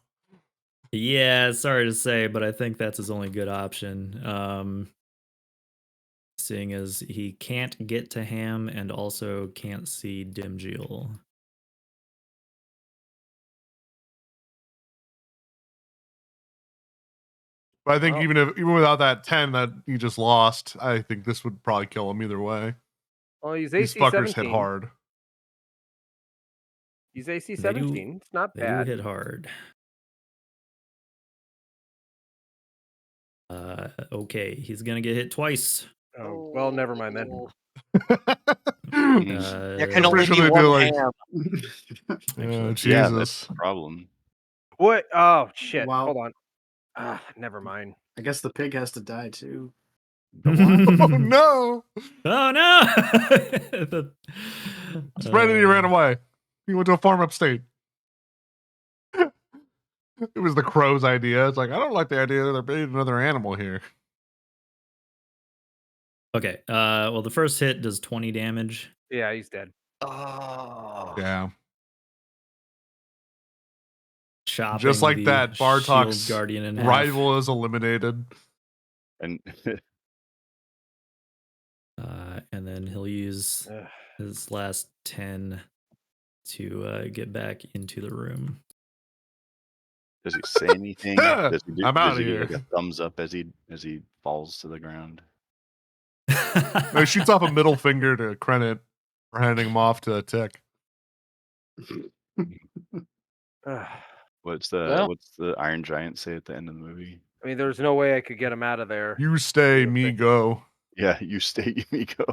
Yeah, sorry to say, but I think that's his only good option. Seeing as he can't get to Ham and also can't see Dimjeel. But I think Well- even without that 10 that he just lost, I think this would probably kill him either way. Well, he's These AC fuckers 17. hit hard. He's AC They do- 17. It's not They bad. do hit hard. Okay, he's gonna get hit twice. Oh, well, never mind then. There can I'm only pretty be sure they one do, like- Ham. Oh, Yeah, that's Jesus. the problem. What? Oh, shit. Wow. Hold on. Never mind. I guess the pig has to die too. Oh, no. Oh no! Serenity ran away. He went to a farm upstate. It was the crow's idea. It's like, I don't like the idea that they're baiting another animal here. Okay. Well, the first hit does 20 damage. Yeah, he's dead. Oh. Yeah. Chopping Just like the that, Bartok's shield guardian in half. rival is eliminated. And And then he'll use Ugh. his last 10 to get back into the room. does he say anything? Does he do, I'm does outta he do like here. a thumbs up as he falls to the ground? No, he shoots off a middle finger to Krenit for handing him off to Tick. Ugh. What's Well- the Iron Giant say at the end of the movie? I mean, there's no way I could get him out of there. You stay, me go. Yeah, you stay, you go.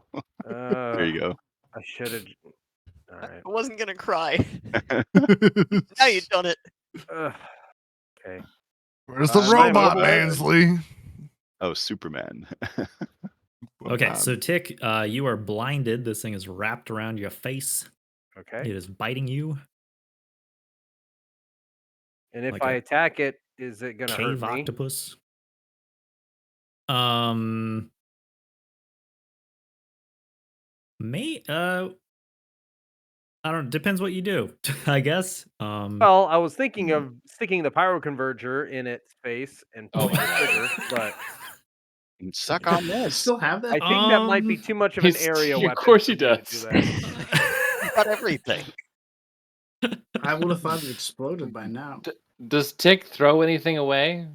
There you go. I should have. All I right. wasn't gonna cry. Now you've done it. Okay. Where's the I'm robot, over it. Mansley? Oh, Superman. Okay, so Tick, you are blinded. This thing is wrapped around your face. Okay. It is biting you. And if like I a attack it, is it gonna Cave hurt me? octopus. I don't. Depends what you do, I guess. Well, I was thinking of sticking the pyro converger in its face and Oh pulling my the trigger, but And suck on I this. still have I that. think that might be too much of an He's- area of weapon. course he for me to does. do that. You got everything. I would have thought it exploded by now. Does Tick throw anything away?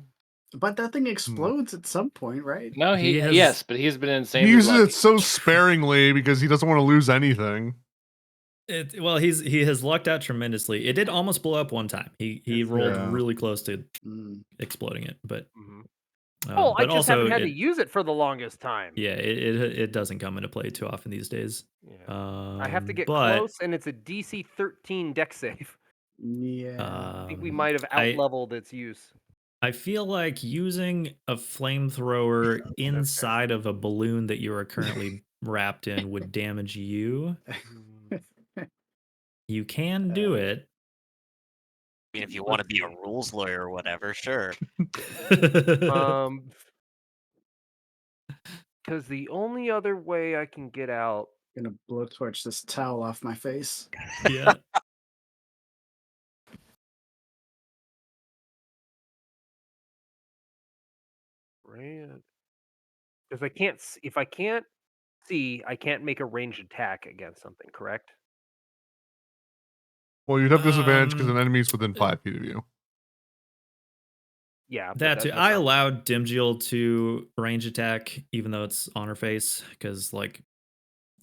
But that thing explodes at some point, right? No, He has- yes, but he's been He insanely uses lucky. it so sparingly because he doesn't want to lose anything. Well, he has lucked out tremendously. It did almost blow up one time. He rolled Yeah. really close to Mm. exploding it, but Mhm. Oh, I but just also haven't had to it- use it for the longest time. yeah, it doesn't come into play too often these days. Yeah. I have to get but, close, and it's a DC 13 deck save. Yeah. I think we might have I- out-leveled its use. I feel like using a flamethrower inside of a balloon that you are currently wrapped in would damage you. You can do it. I mean, if you want to be a rules lawyer or whatever, sure. Because the only other way I can get out. Gonna blowtorch this towel off my face. Yeah. Because if I can't see, I can't make a ranged attack against something. Correct? Well, you'd have disadvantage because an Um, enemy's within 5 feet of you. Yeah, but That too. that's I not- allowed Dimjil to range attack, even though it's on her face, because like,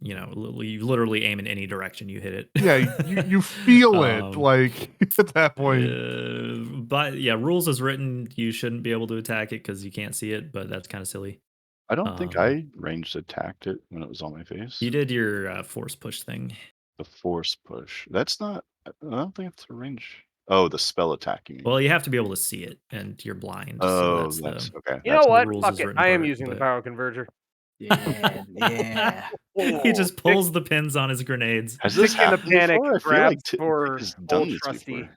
you know, you literally aim in any direction, you hit it. Yeah, you feel it like at that point. But yeah, rules as written, you shouldn't be able to attack it because you can't see it. But that's kind of silly. I don't think I ranged attacked it when it was on my face. You did your force push thing. The force push. That's not. I don't think it's a range. Oh, the spell attack. You mean? Well, you have to be able to see it, and you're blind. Oh, so that's the, okay. You That's know what? rules Fuck as it. written I am part, using the but- power converger. Yeah. he just pulls the pins on his grenades. Has this Stick in a happened panic, before? I feel grabs like for has done old this trusty, before.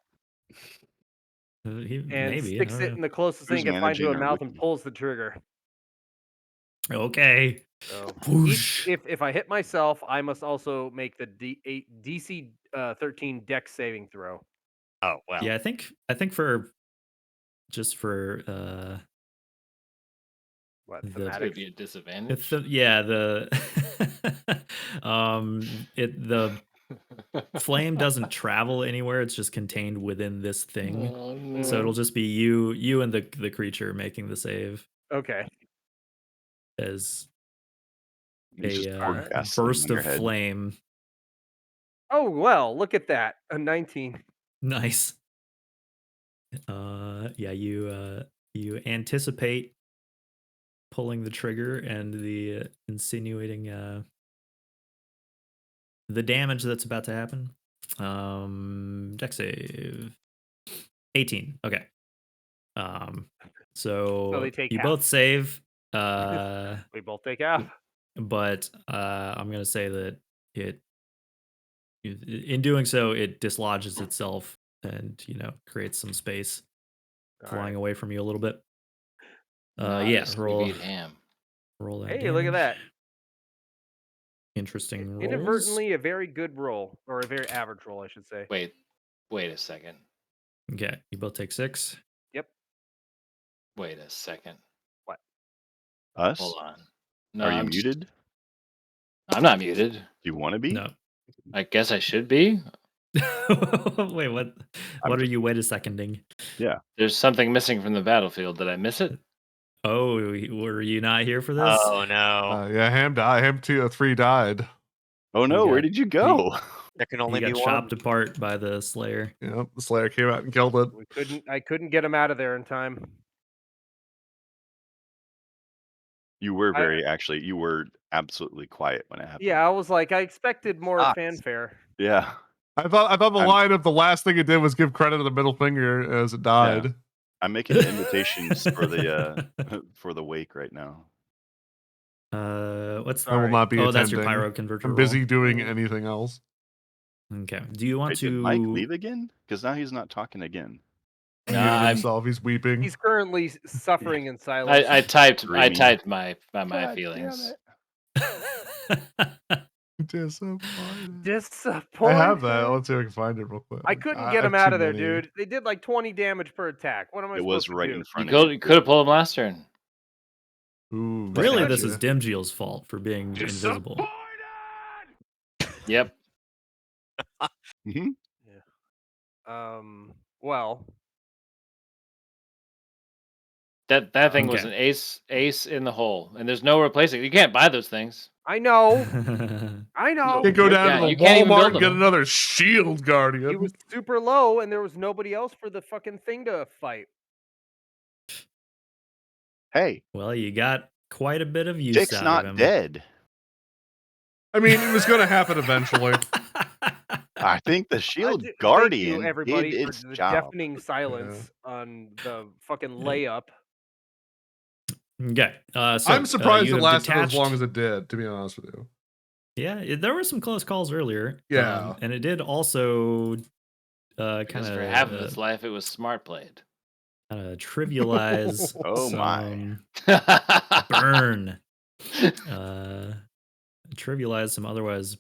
and Maybe sticks I it don't in the closest Who's thing it can find to managing a our mouth and wiki? pulls the trigger. know. Okay. So Whoosh. if I hit myself, I must also make the DC 13 Dex saving throw. Oh wow. Yeah, I think for just for What The- It's going to thematic? be a disadvantage. the the flame doesn't travel anywhere, it's just contained within this thing. Oh, no. So it'll just be you and the creature making the save Okay. as He's just a poured gasoline burst on your of head. flame. Oh well, look at that. A 19. Nice. Yeah, you anticipate pulling the trigger and the insinuating the damage that's about to happen. Dex save 18. Okay. So they take you half. both save. We both take half. But I'm gonna say that in doing so, it dislodges itself and creates some space, All flying right. away from you a little bit. Not Yeah, as roll beat ham. that. Hey, look at that. Interesting rolls. Inadvertently, a very good roll, or a very average roll, I should say. Wait a second. Okay, you both take 6. Yep. Wait a second. Us? Hold on. No, Are you I'm just- muted? I'm not muted. Do you want to be? No. I guess I should be. Wait, what? What are you wait a seconding? Yeah. There's something missing from the battlefield. Did I miss it? Oh, were you not here for this? Oh no. Yeah, Ham died. Ham 3 died. Oh no, where got- did you go? There can You only be got one. chopped apart by the Slayer. Yep, the Slayer came out and killed it. I couldn't get him out of there in time. You were I- you were absolutely quiet when it happened. Yeah, I was like, I expected more Sucks. fanfare. Yeah. I thought the I'm- line of the last thing it did was give credit to the middle finger as it died. I'm making invitations for the for the wake right now. What's I will not be Oh, that's your attending. pyro converter. I'm busy roll. doing anything else. Okay. Do you want Wait, to did Mike leave again? Because now he's not talking again. He Nah, muted I'm- himself. He's weeping. He's currently suffering in silence. I typed Screaming. my God feelings. Disappointed. Disappointed. I have that. Let's see if I can find it real quick. I couldn't I get have him out too of there, many. dude. They did like 20 damage per attack. What am I It supposed was to right do? in You front of you. could have pulled him last turn. Ooh, Really, gotcha. this is Dimjil's fault for being invisible. Yep. Mhm. Well, That thing was Okay. an ace in the hole, and there's no replacing it. You can't buy those things. I know. I know. Can't go down Yeah, to the you can't even Walmart build and get them. another shield guardian. He was super low, and there was nobody else for the fucking thing to fight. Hey, Well, you got quite a bit of use Dick's out not of him. dead. I mean, it was going to happen eventually. I think the shield Thank guardian you, everybody, did for its the job. deafening silence on the fucking layup. Okay. So I'm surprised you it have lasted as detached- long as it did, to be honest with you. Yeah, there were some close calls earlier. Yeah. And it did also kind Because for of half of its life, it was smart played. trivialize Oh my. some burn. Trivialize some otherwise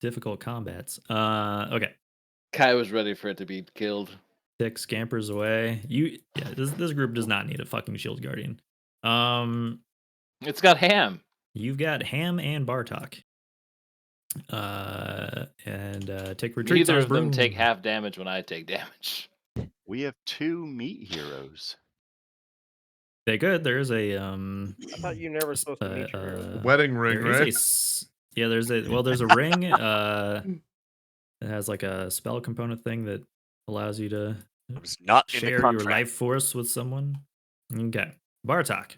difficult combats. Okay. Kai was ready for it to be killed. Tick scampers away. This group does not need a fucking shield guardian. It's got ham. You've got Ham and Bartok. And take retreats Neither on his of them broom. take half damage when I take damage. We have 2 meat heroes. They could. There's a I thought you never supposed to meet your heroes. Wedding ring, there is right? there's a ring. It has like a spell component thing that allows you to I was not in the share your contract. life force with someone. Okay, Bartok.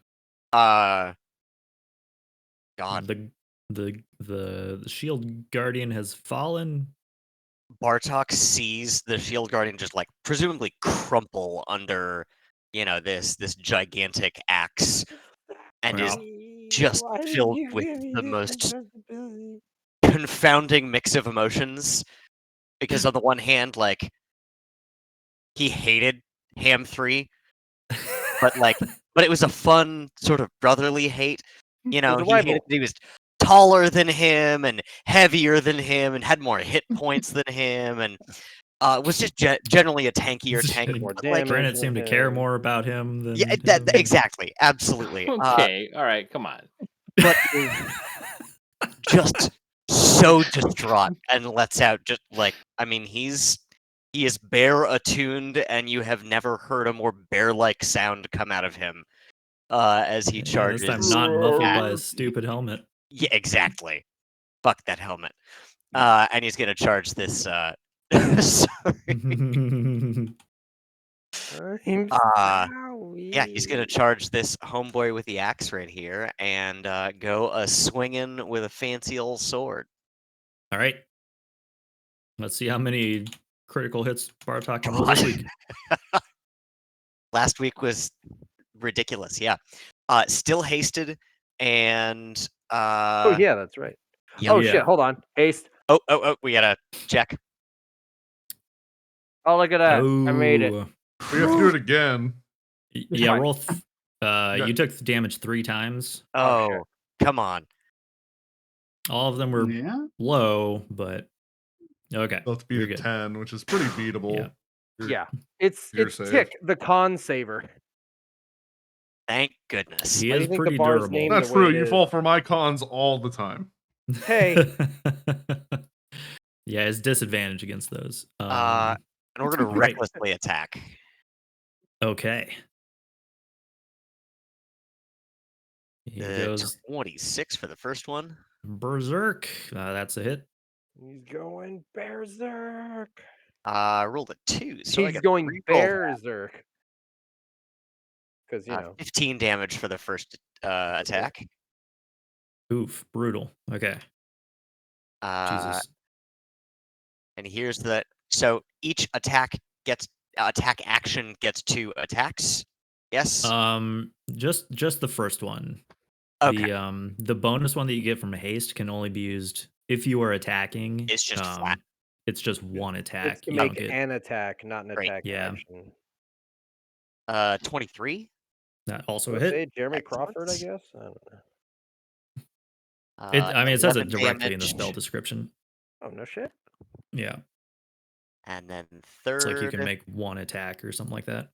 God. The shield guardian has fallen. Bartok sees the shield guardian just like presumably crumple under, this gigantic axe, and is just filled with the most confounding mix of emotions. Because on the one hand, like, he hated Ham 3, but it was a fun sort of brotherly hate. He hated that he was taller than him and heavier than him and had more hit points than him and was just generally a tankier tank. More But, like, damage Granite than seemed to care him. more about him than yeah, him. exactly, absolutely. Okay, all right, come on. But is just so distraught and lets out just like, I mean, he is bear attuned, and you have never heard a more bear-like sound come out of him as he charges. This time not muffled at- by a stupid helmet. Yeah, exactly. Fuck that helmet. And he's gonna charge this. Sorry. Yeah, he's gonna charge this homeboy with the axe right here and go a swinging with a fancy old sword. All right. Let's see how many critical hits Bartok can roll this week. Last week was ridiculous. Yeah. Still hasted and Oh yeah, that's right. Yep. Oh Yeah. shit! Hold on. Haste. Oh, we gotta check. Oh look at that! I made it. Oh. We have to do it again. Yeah, fine. roll. You took the damage 3 times. Oh, shit. Oh, come on. All of them were Yeah. low, but okay. They'll have to beat You're a good. 10, which is pretty beatable. Yeah. You're- Yeah, it's you're it's safe. Tick, the con saver. Thank goodness. He Why do is you think the pretty bar's durable. named That's the way true. it You is? fall for my cons all the time. Hey. Yeah, it's disadvantage against those. And we're gonna right. recklessly attack. Okay. Here goes 26 for the first one. Berserk. That's a hit. He's going berserk. Rolled a 2, so I He's got going re-roll that. berserk. Because 15 damage for the first attack. Oof, brutal. Okay. Jesus. And here's the so each attack action gets 2 attacks. Yes. Just the first one. Okay. The bonus one that you get from haste can only be used if you are attacking. It's just flat. It's just one attack. It's to You don't make get an attack, not an Great. attack Yeah. action. 23. that also a Let's hit. say Jeremy Crawford, I Excellent. guess. I don't know. It says it 11 directly in the damage. spell description. Oh no shit. Yeah. And then It's like you third. can make one attack or something like that.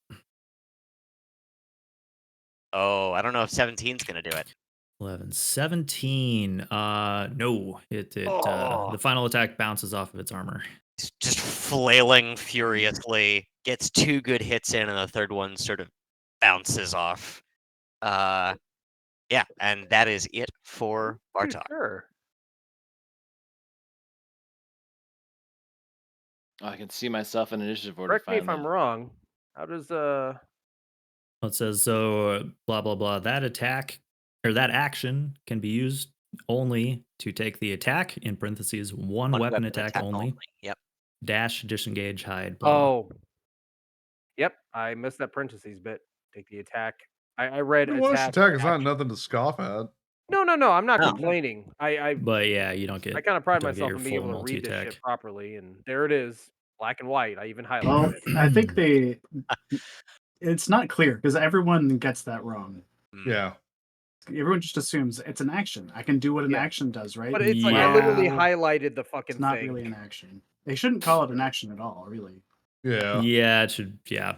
Oh, I don't know if 17's gonna do it. 11, 17. No. The final attack bounces off of its armor. It's just flailing furiously. Gets 2 good hits in, and the third one sort of bounces off. Yeah, and that is it for Bartok. Sure. I can see myself in initiative order. Correct me if I'm finally. wrong. How does It says so. Blah blah blah. That attack or that action can be used only to take the attack in parentheses one weapon attack only. Yep. Dash, disengage, hide. Blah, blah. Oh. Yep, I missed that parentheses bit. Take the attack. I read Attack is not nothing to scoff at. No, I'm not No. complaining. I But yeah, you don't get. kind of pride don't get myself your in being full able to read this multi-attack. shit properly, and there it is, black and white. I even highlighted Well, it. I think it's not clear because everyone gets that wrong. Yeah. Everyone just assumes it's an action. I can do what an Yeah. action does, right? But it's like I literally Yeah. highlighted the fucking It's not thing. really an action. They shouldn't call it an action at all, really. Yeah. Yeah, it should. Yeah.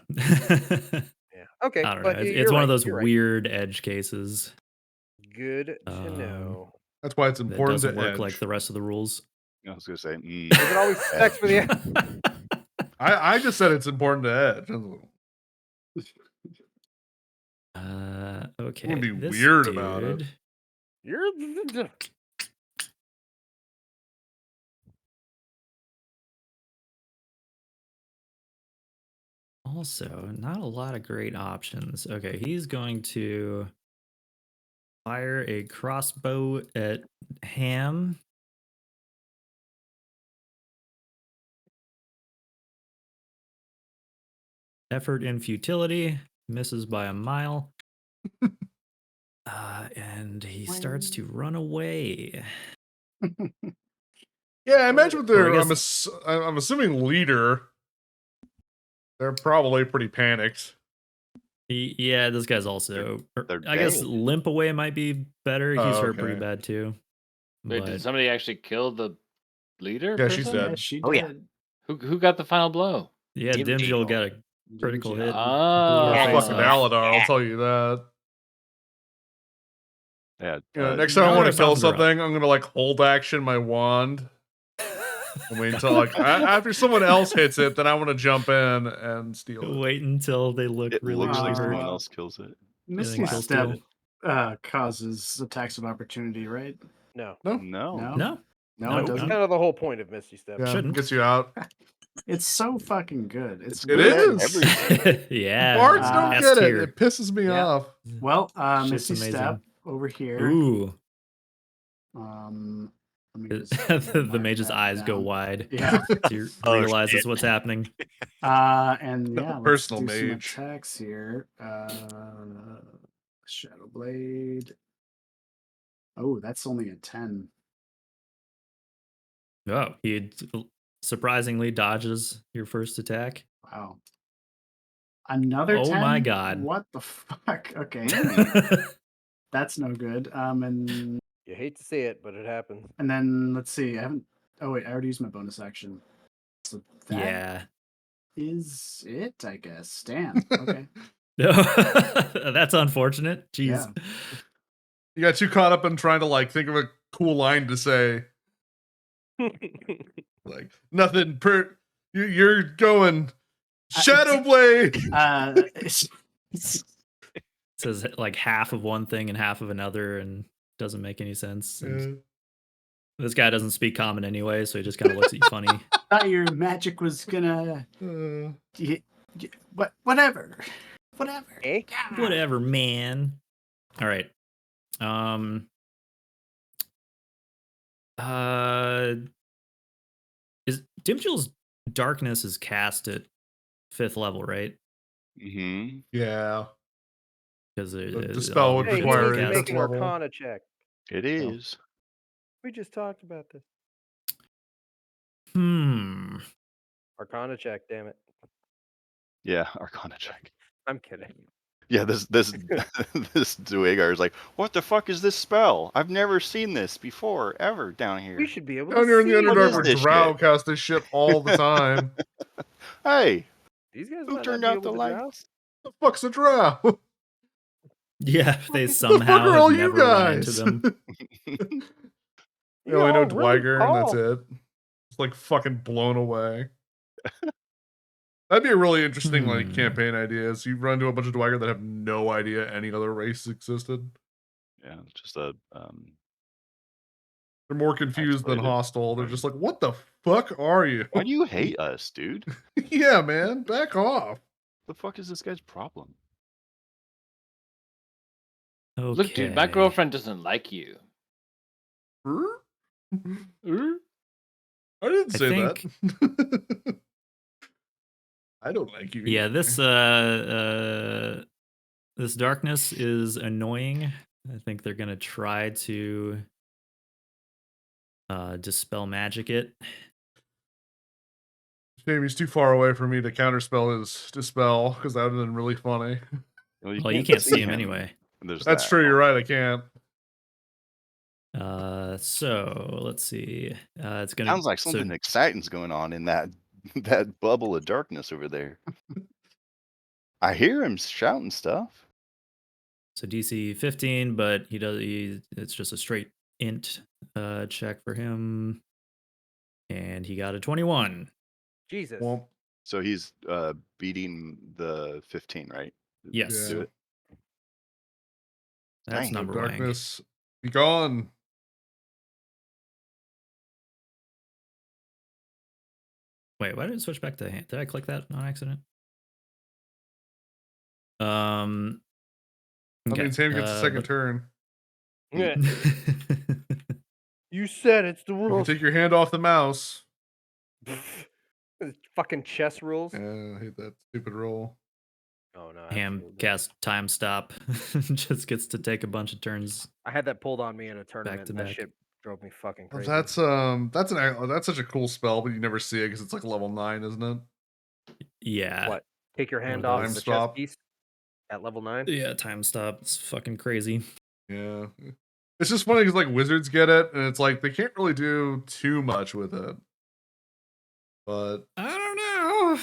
Yeah. Okay. I don't know. but It's you're one of right, those you're right. weird edge cases. Good to know. That's why it's That important doesn't to work edge. like the rest of the rules. I was gonna say, Is it always sex for the I just said it's important to edge. Okay. I'm gonna be this weird about it. dude- You're Also, not a lot of great options. Okay, he's going to fire a crossbow at Ham. Effort and futility misses by a mile. And he starts to run away. Yeah, I imagine with Well, I their. guess- I'm assuming leader. They're probably pretty panicked. Yeah, this guy's also. They're I guess dead. limp away might be better. He's hurt pretty Okay. bad too. Wait, But did somebody actually kill the leader? Yeah, she's person? dead. Yeah, she Oh, yeah. did. Who got the final blow? yeah, Dim Dimgil Deal. got a critical hit. Oh, Blew her face Fucking off. Aladar, I'll tell you that. Yeah. Next time I now want they're to kill softened her up. something, I'm gonna like hold action my wand and wait until like after someone else hits it, then I want to jump in and steal it. Wait until they look It really, looks really like hurt. someone else kills it. Misty then kill Step steal. causes attacks of opportunity, right? No. No. No, No, no, No, it That's doesn't. kind of the whole point of Misty Step. Yeah, Shouldn't. gets you out. It's so fucking good. It's It weird. is. yeah. Bards Uh, don't S get it. tier. It pisses me Yeah. off. Well, Shit's Misty amazing. Step over here. Ooh. Let me just the mark mage's that eyes go down. wide. Yeah. He Oh, realizes shit. what's happening. And yeah, let's Personal do some mage. attacks here. Shadow Blade. Oh, that's only a 10. Oh, he surprisingly dodges your first attack. Wow. Another Oh 10? my God. What the fuck? Okay. That's no good. And You hate to see it, but it happens. then let's see. I haven't. Oh wait, I already used my bonus action. So that Yeah. is it, I guess. Damn. Okay. That's unfortunate. Jeez. Yeah. You got too caught up in trying to like think of a cool line to say. Like nothing you're going Shadow Blade. It's- Says like half of one thing and half of another and doesn't make any sense. And this guy doesn't speak common anyway, so he just kind of looks at you funny. thought your magic was gonna. Whatever. Eh? Whatever, man. All right. Is Dimjil's darkness is cast at 5th level, right? Mm-hmm. Yeah. Because The spell would Hey, he require needs to a make fifth an level. Arcana check. It is. We just talked about this. Arcana check, damn it. Yeah, Arcana check. I'm kidding. Yeah, this this Dwegar is like, what the fuck is this spell? I've never seen this before, ever down here. We should be able Down to here in the see What Underdark is where this Drow shit? cast this shit all the time. Hey, These guys who might turned not be out the able to drow. lights? The fuck's a Drow? Yeah, they The fuck The fuck somehow are all have you never run into guys? them. You only know You're all really Dweger, and that's tall. it. It's like fucking blown away. That'd be a really interesting like campaign idea. Is you run into a bunch of Dweger that have no idea any other race existed. Yeah, just a They're more confused than Isolated. hostile. They're just like, what the fuck are you? Why do you hate us, dude? Yeah, man, back off. The fuck is this guy's problem? Okay. Look, dude, my girlfriend doesn't like you. I didn't I say think- that. I don't like you. Yeah, either. this darkness is annoying. I think they're gonna try to dispel magic it. Jamie's too far away for me to counterspell his dispel because that would have been really funny. Well, Well, you can't see him anyway. There's That's that. true. You're right. I can't. So let's see. It's gonna Sounds like something exciting's going on in that that bubble of darkness over there. I hear him shouting stuff. So DC 15, but it's just a straight int check for him. And he got a 21. Jesus. Well, So he's beating the 15, right? Yes. Do yeah. it. That's Dang. number one. Darkness, be gone. Wait, why did it switch back to hand? Did I click that on accident? That Okay, means Ham gets a second but- turn. Yeah. You said it's the If you rules. take your hand off the mouse. Fucking chess rules. Yeah, I hate that stupid roll. Oh no. Ham absolutely. cast time stop. Just gets to take a bunch of turns. I had that pulled on me in a tournament, to and that back. shit drove me fucking Well, crazy. that's such a cool spell, but you never see it because it's like level 9, isn't it? Yeah. What? Take your hand of off those. of the chess Stop. piece at level 9? Yeah, time stop. It's fucking crazy. Yeah. It's just funny because like wizards get it, and it's like they can't really do too much with it. But I don't know.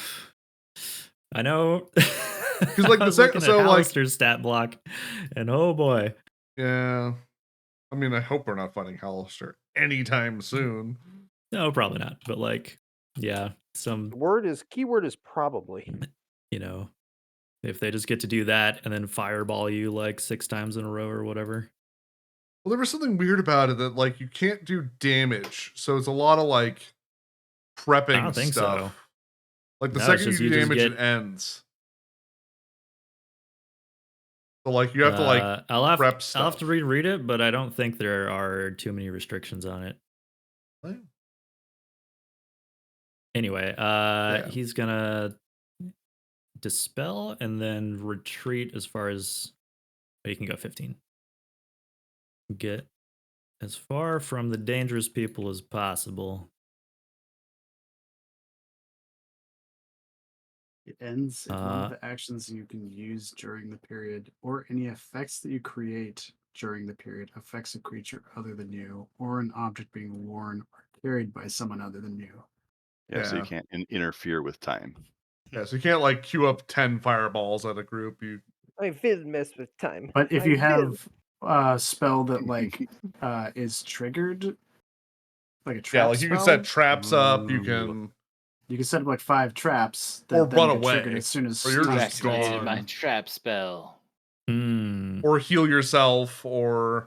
I know. Because like, I was the looking at Halaster's stat block, and oh boy. yeah. I mean, I hope we're not fighting Halaster anytime soon. No, probably not. But like, yeah, some Keyword is probably. if they just get to do that and then fireball you like 6 times in a row or whatever. Well, there was something weird about it that like you can't do damage, so it's a lot of like prepping I don't think stuff. so. Like the No, it's second just you you do just damage, get- it ends. So like you have to like I'll have prep I'll stuff. have to reread it, but I don't think there are too many restrictions on it. What? Anyway, he's gonna dispel and then retreat as far as you can go 15. Get as far from the dangerous people as possible. It ends if one of the actions you can use during the period or any effects that you create during the period affects a creature other than you or an object being worn or carried by someone other than you. Yeah, so you Yeah. can't interfere with time. Yeah, so you can't like queue up 10 fireballs at a group. You I will mess with time. But if I you will. have a spell that like is triggered, like a trap like you can spell, set traps up. You can you can set up like 5 traps that Or then run get away, triggered as soon as or you're time just starts. Activated my gone. trap spell. Or heal yourself, and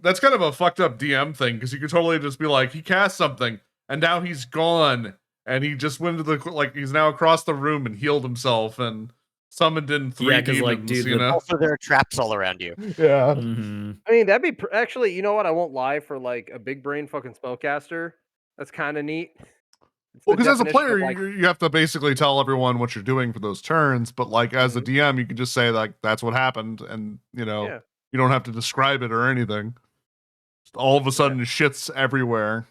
that's kind of a fucked up DM thing because you could totally just be like, he cast something and now he's gone, and he just went to the like he's now across the room and healed himself and summoned in 3 'cause, demons. like, dude, you know, Also, there are traps all around you. yeah. I mean, that'd be actually. You know what? I won't lie. For like a big brain fucking spellcaster, that's kind of neat. It's Well, the because as a definition player, of, like, you have to basically tell everyone what you're doing for those turns. But like as a DM, you can just say like that's what happened, and you yeah, don't have to describe it or anything. Just all of a sudden, shit's everywhere.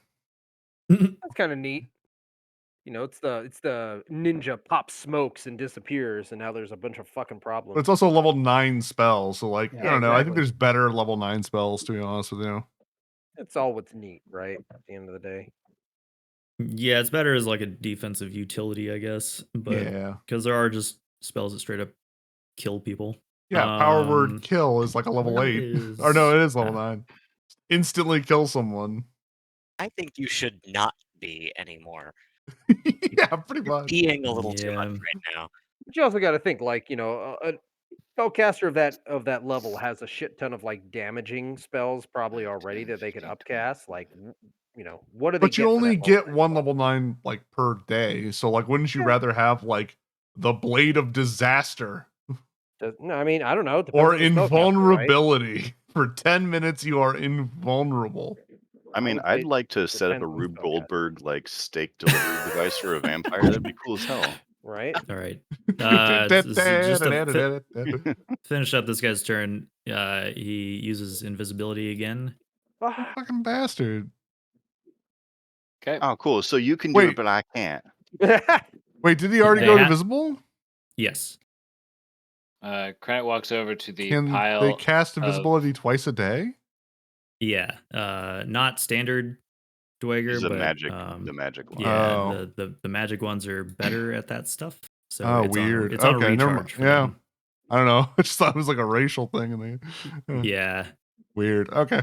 that's kind of neat. You know, it's the ninja pops smokes and disappears, and now there's a bunch of fucking But problems. it's also a level 9 spell, so like I Yeah, don't know. I think exactly. there's better level 9 spells, to be honest with you. It's all what's neat, right? At the end of the day. Yeah, it's better as like a defensive utility, I guess. But Yeah. because there are just spells that straight up kill people. Yeah, power word kill is like a level where 8. is Or no, it is level that? 9. Instantly kill someone. I think you should not be anymore. Yeah, pretty You're much. being a little too Yeah. much right now. But you also got to think, like, a spellcaster of that level has a shit ton of like damaging spells probably already that they can upcast. Like, what do they But you get for only that get level 9 one spell? level 9 like per day. So like wouldn't you Yeah. rather have like the blade of disaster No, I mean, I don't know. It depends or on the spellcaster, right? invulnerability? For 10 minutes you are invulnerable. I mean, would I'd say like to set up a depends on the Rube spellcaster. Goldberg like steak delivery device for a vampire. That'd be cool as hell. Right? All right. Just to finish up this guy's turn, he uses invisibility again. Ah, Fucking bastard. Okay. Oh, cool. So you can do Wait. it, but I can't. Wait, did he already They go ha- invisible? Yes. Krennic walks over to the Can pile. they cast invisibility twice a day? Yeah. Not standard Dweger, He's a but the magic one. yeah, Oh. the magic ones are better at that stuff. So Oh, it's weird. on a Okay, never mind. recharge for Yeah. them. I don't know. I just thought it was like a racial thing, and they Yeah. weird. Okay.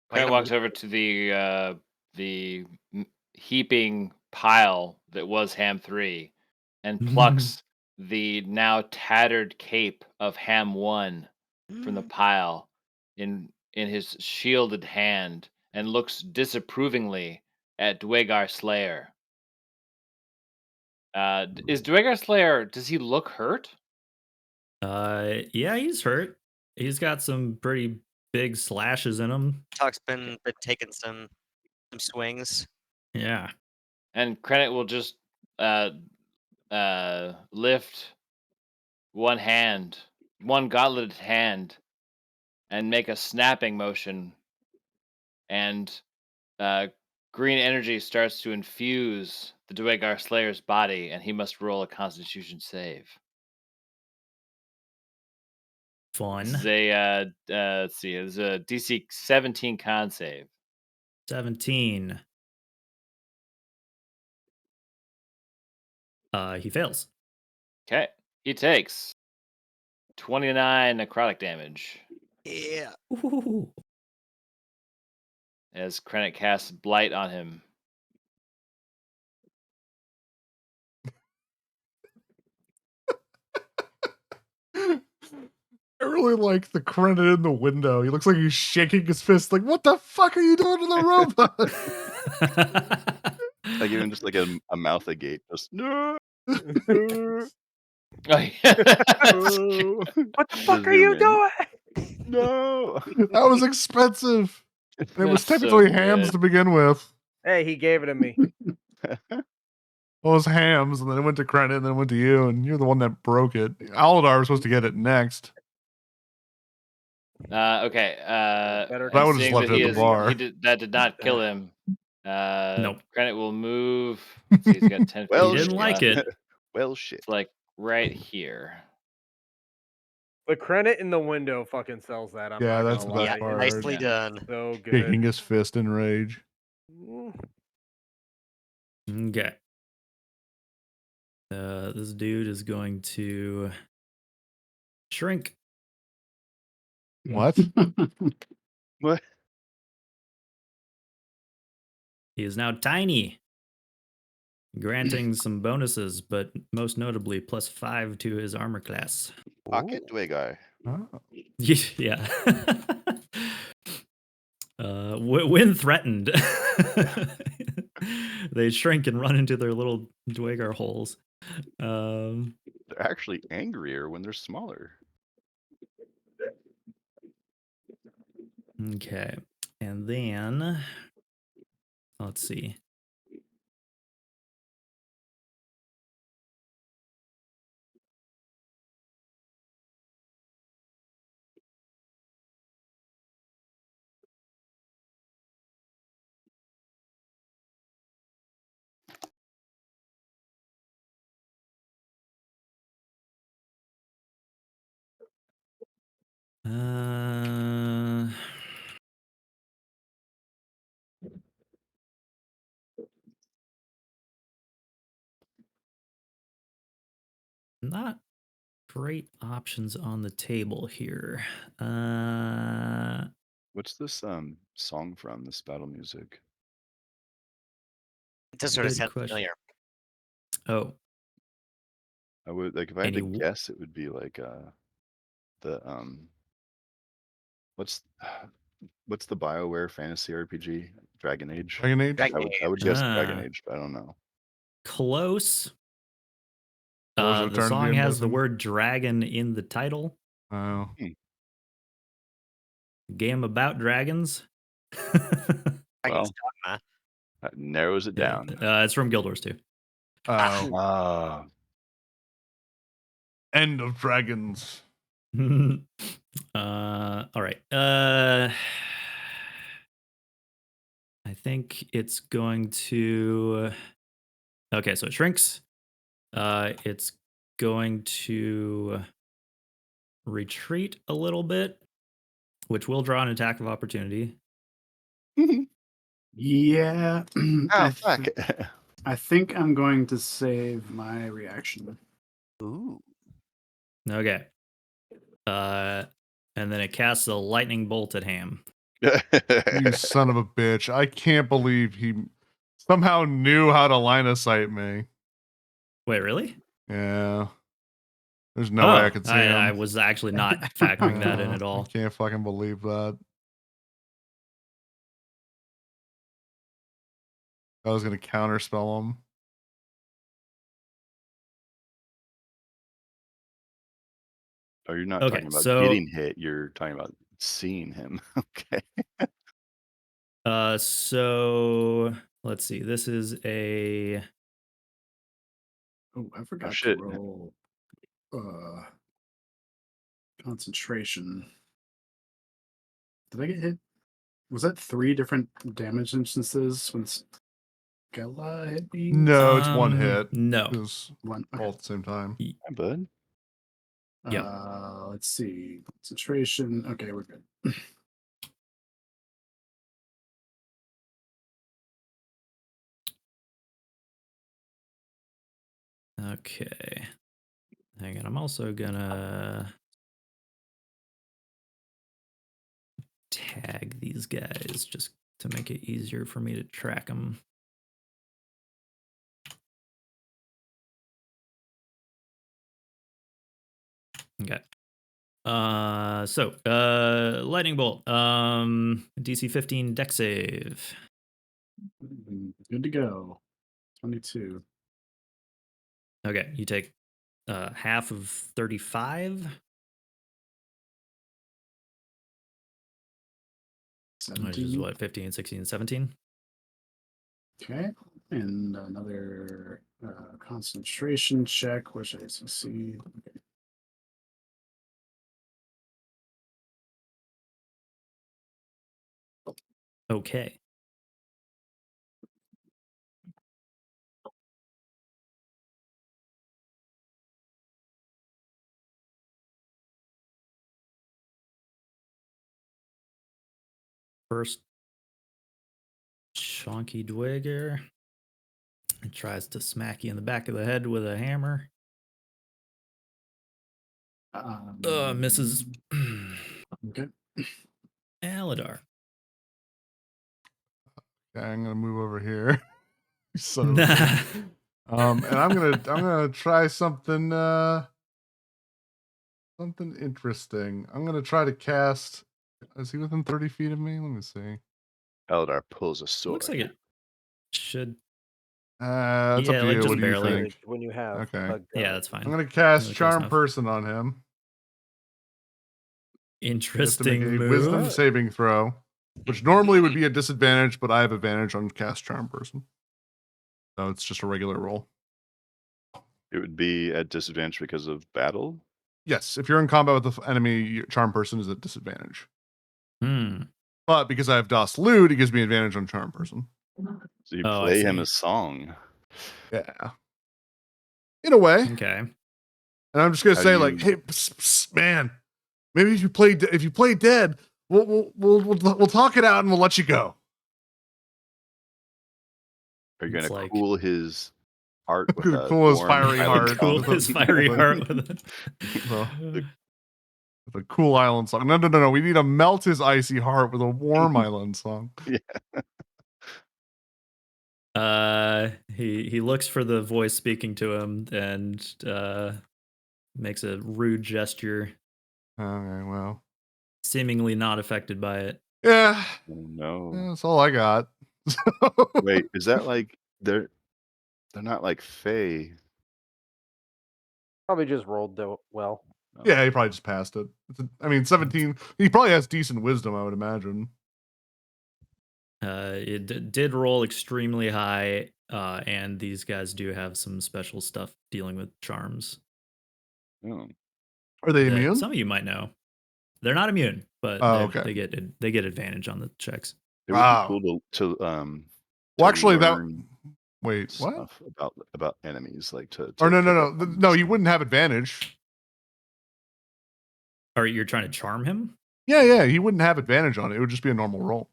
Grant walks over to the heaping pile that was Ham 3 and plucks the now tattered cape of Ham 1 from the pile in his shielded hand and looks disapprovingly at Dwegar Slayer. Is Dwegar Slayer, does he look hurt? Yeah, he's hurt. He's got some pretty big slashes in him. Talk's been taking some swings. Yeah. And Krennic will just lift one hand, one gauntleted hand, and make a snapping motion, and green energy starts to infuse the Dwegar Slayer's body, and he must roll a Constitution save. Fun. This is a let's see, it's a DC 17 con save. 17. He fails. Okay, he takes 29 necrotic damage Yeah. Ooh. as Krennic casts Blight on him. I really like the credit in the window. He looks like he's shaking his fist, like, "What the fuck are you doing to the robot?" Like even just like a mouth agape, just no. Oh, yeah, that's good. What the Just fuck are zoom you in. doing? No. That was expensive. And it was That's so technically hams good. to begin with. Hey, he gave it to me. Well, it was hams, and then it went to credit, and then it went to you, and you're the one that broke it. Aladar was supposed to get it next. Okay. Better I And would've just seeing left that it at the bar. that did not kill him. Nope. Krennic will move. Let's see, he's got 10 Well, He feet didn't left. like it. Well, shit. It's like right here. The credit in the window fucking sells that. I'm Yeah, not that's gonna the lie. best part. Nicely Yeah. done. So Shaking good. his fist in rage. Okay. This dude is going to shrink. What? What? He is now tiny, granting some bonuses, but most notably +5 to his armor class. Pocket Dwegar. Oh. Yeah. When threatened, they shrink and run into their little Dwegar holes. They're actually angrier when they're smaller. Okay. And then, let's see. Not great options on the table here. What's this song from? This battle music. It does sort of Good sound question. familiar. Oh, I would like if I had Any to w- guess, it would be like the what's what's the BioWare fantasy RPG? Dragon Age. Dragon Age? Dragon I would guess Dragon Ah. Age, but I don't know. close. Wars The of Eternity, song I'm has the guessing? word dragon in the title. Oh. Game about dragons. Dragon's Well, Dogma. that narrows it Yeah, down. it's from Guild Wars 2. Oh. Ah, End of Dragons. All right. I think it's going to. Okay, so it shrinks. It's going to retreat a little bit, which will draw an attack of opportunity. Yeah. oh fuck. I think I'm going to save my reaction. Ooh. Okay. And then it casts a lightning bolt at Ham. You son of a bitch. I can't believe he somehow knew how to line of sight me. Wait, really? Yeah. There's no way I could see I him. was actually not factoring that in at I all. can't fucking believe that. I was going to counterspell him. Oh, you're not Okay, talking about so getting hit. You're talking about seeing him. Okay. so let's see. This is a Oh, I forgot to shit. roll concentration. Did I get hit? Was that 3 different damage instances when Skella hit me? No, it's one hit. No. It was One. all at the same time. Hi, bud. Yep. Let's see. Concentration. Okay, we're good. Okay. Hang on. I'm also gonna tag these guys just to make it easier for me to track them. Okay. Lightning bolt. DC 15 deck save. Good to go. 22. Okay, you take half of 35. Which is 17. what, 15, 16, 17? Okay. And another concentration check, which I succeed. Okay. Okay. First, Chonky Dwigger. It tries to smack you in the back of the head with a hammer. Misses. Okay. Aladar. Okay, I'm gonna move over here. You son of a bitch. And I'm gonna try something something interesting. I'm gonna try to cast. Is he within 30 feet of me? Let me see. Eldar pulls a sword. Looks like it should. It's up Yeah, to like you. just What do you barely. think? When you have Okay. a gun. Yeah, that's fine. I'm gonna cast Really close Charm enough. Person on him. He has to make Interesting a move. Wisdom saving throw, which normally would be a disadvantage, but I have advantage on cast Charm Person. So it's just a regular roll. It would be at disadvantage because of battle. Yes, if you're in combat with the enemy, your Charm Person is at disadvantage. But because I have Das Lute, it gives me advantage on Charm Person. So you Oh, I play him see. a song. Yeah. In a way. Okay. And I'm just gonna How say, do like, you- hey, man, maybe if you play dead, we'll talk it out and we'll let you go. Are you It's going to like- cool his heart with a Cool his warm fiery island heart. Cool song? his fiery heart with it. With a cool island song. No. We need to melt his icy heart with a warm island song. He looks for the voice speaking to him and makes a rude gesture, Okay, well. seemingly not affected by it. Yeah. Oh, no. That's all I got. Wait, is that like they're not like Fae? Probably just rolled well. Yeah, he probably just passed it. 17. He probably has decent wisdom, I would imagine. It did roll extremely high, and these guys do have some special stuff dealing with charms. Oh. Are they that immune? Some of you might know. They're not immune, but okay. they get advantage on the checks. It would be cool to well, actually, learn wait, what? stuff about enemies, like to Or no, pick up on he stuff. wouldn't have advantage. Or you're trying to charm him? Yeah, he wouldn't have advantage on it. It would just be a normal roll.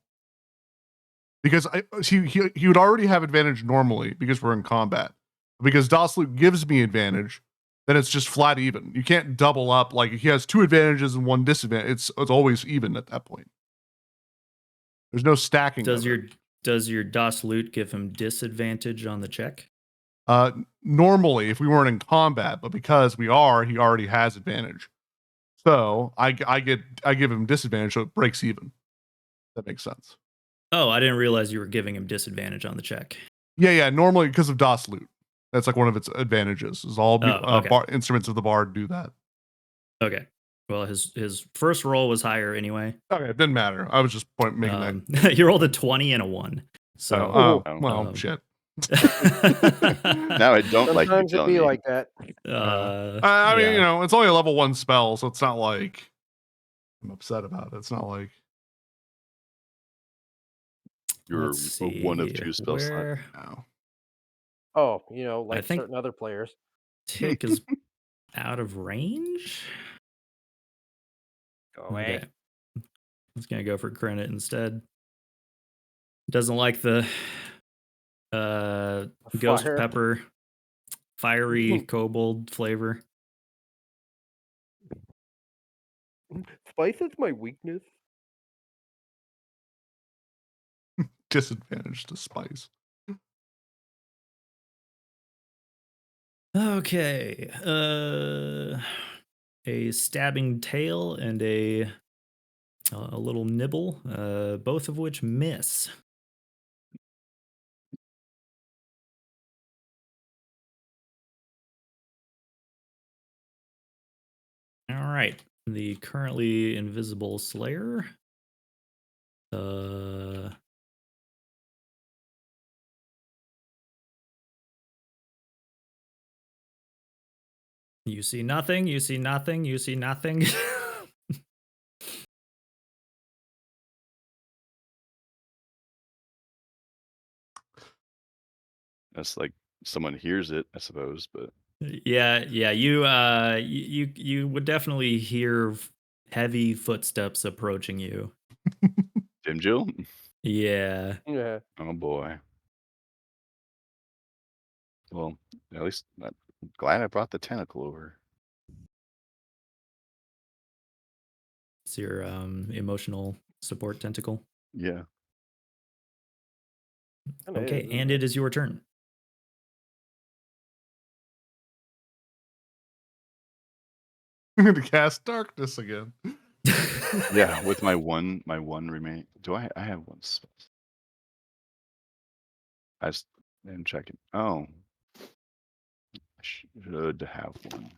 Because he would already have advantage normally because we're in combat. Because Das Lute gives me advantage then it's just flat even. You can't double up. Like, if he has 2 advantages and 1 disadvantage, it's always even at that point. There's no stacking. Does your DOS loot give him disadvantage on the check? Normally, if we weren't in combat, but because we are, he already has advantage. So I give him disadvantage, so it breaks even. That makes sense. Oh, I didn't realize you were giving him disadvantage on the check. Yeah. Normally, because of DOS loot, that's like one of its advantages. Is all instruments of the bard do that. Okay. Well, his first roll was higher anyway. Okay, it didn't matter. I was just making that. You rolled a 20 and a 1. So shit. Now I don't like you Sometimes it telling be me. like that. I mean, it's only a level 1 spell, so it's not like I'm upset about it. It's not like You're a 1 of 2 spell slot. no. Oh, like I think certain other players. Tick is out of range. Go away. Okay. It's gonna go for Credit instead. Doesn't like the ghost Fire. pepper, fiery kobold flavor. Spice is my weakness. Disadvantage to spice. Okay. A stabbing tail and a little nibble, both of which miss. All right. The currently invisible Slayer. You see nothing, you see nothing, you see nothing. That's like someone hears it, I suppose, but Yeah, you would definitely hear heavy footsteps approaching you. Jim Jill? Yeah. Yeah. Oh boy. Well, at least I'm glad I brought the tentacle over. It's your emotional support tentacle. Yeah. Okay, and it is your turn. I'm going to cast darkness again. Yeah, with my one remaining. Do I have 1 spell? I just am checking. Oh. I should have 1.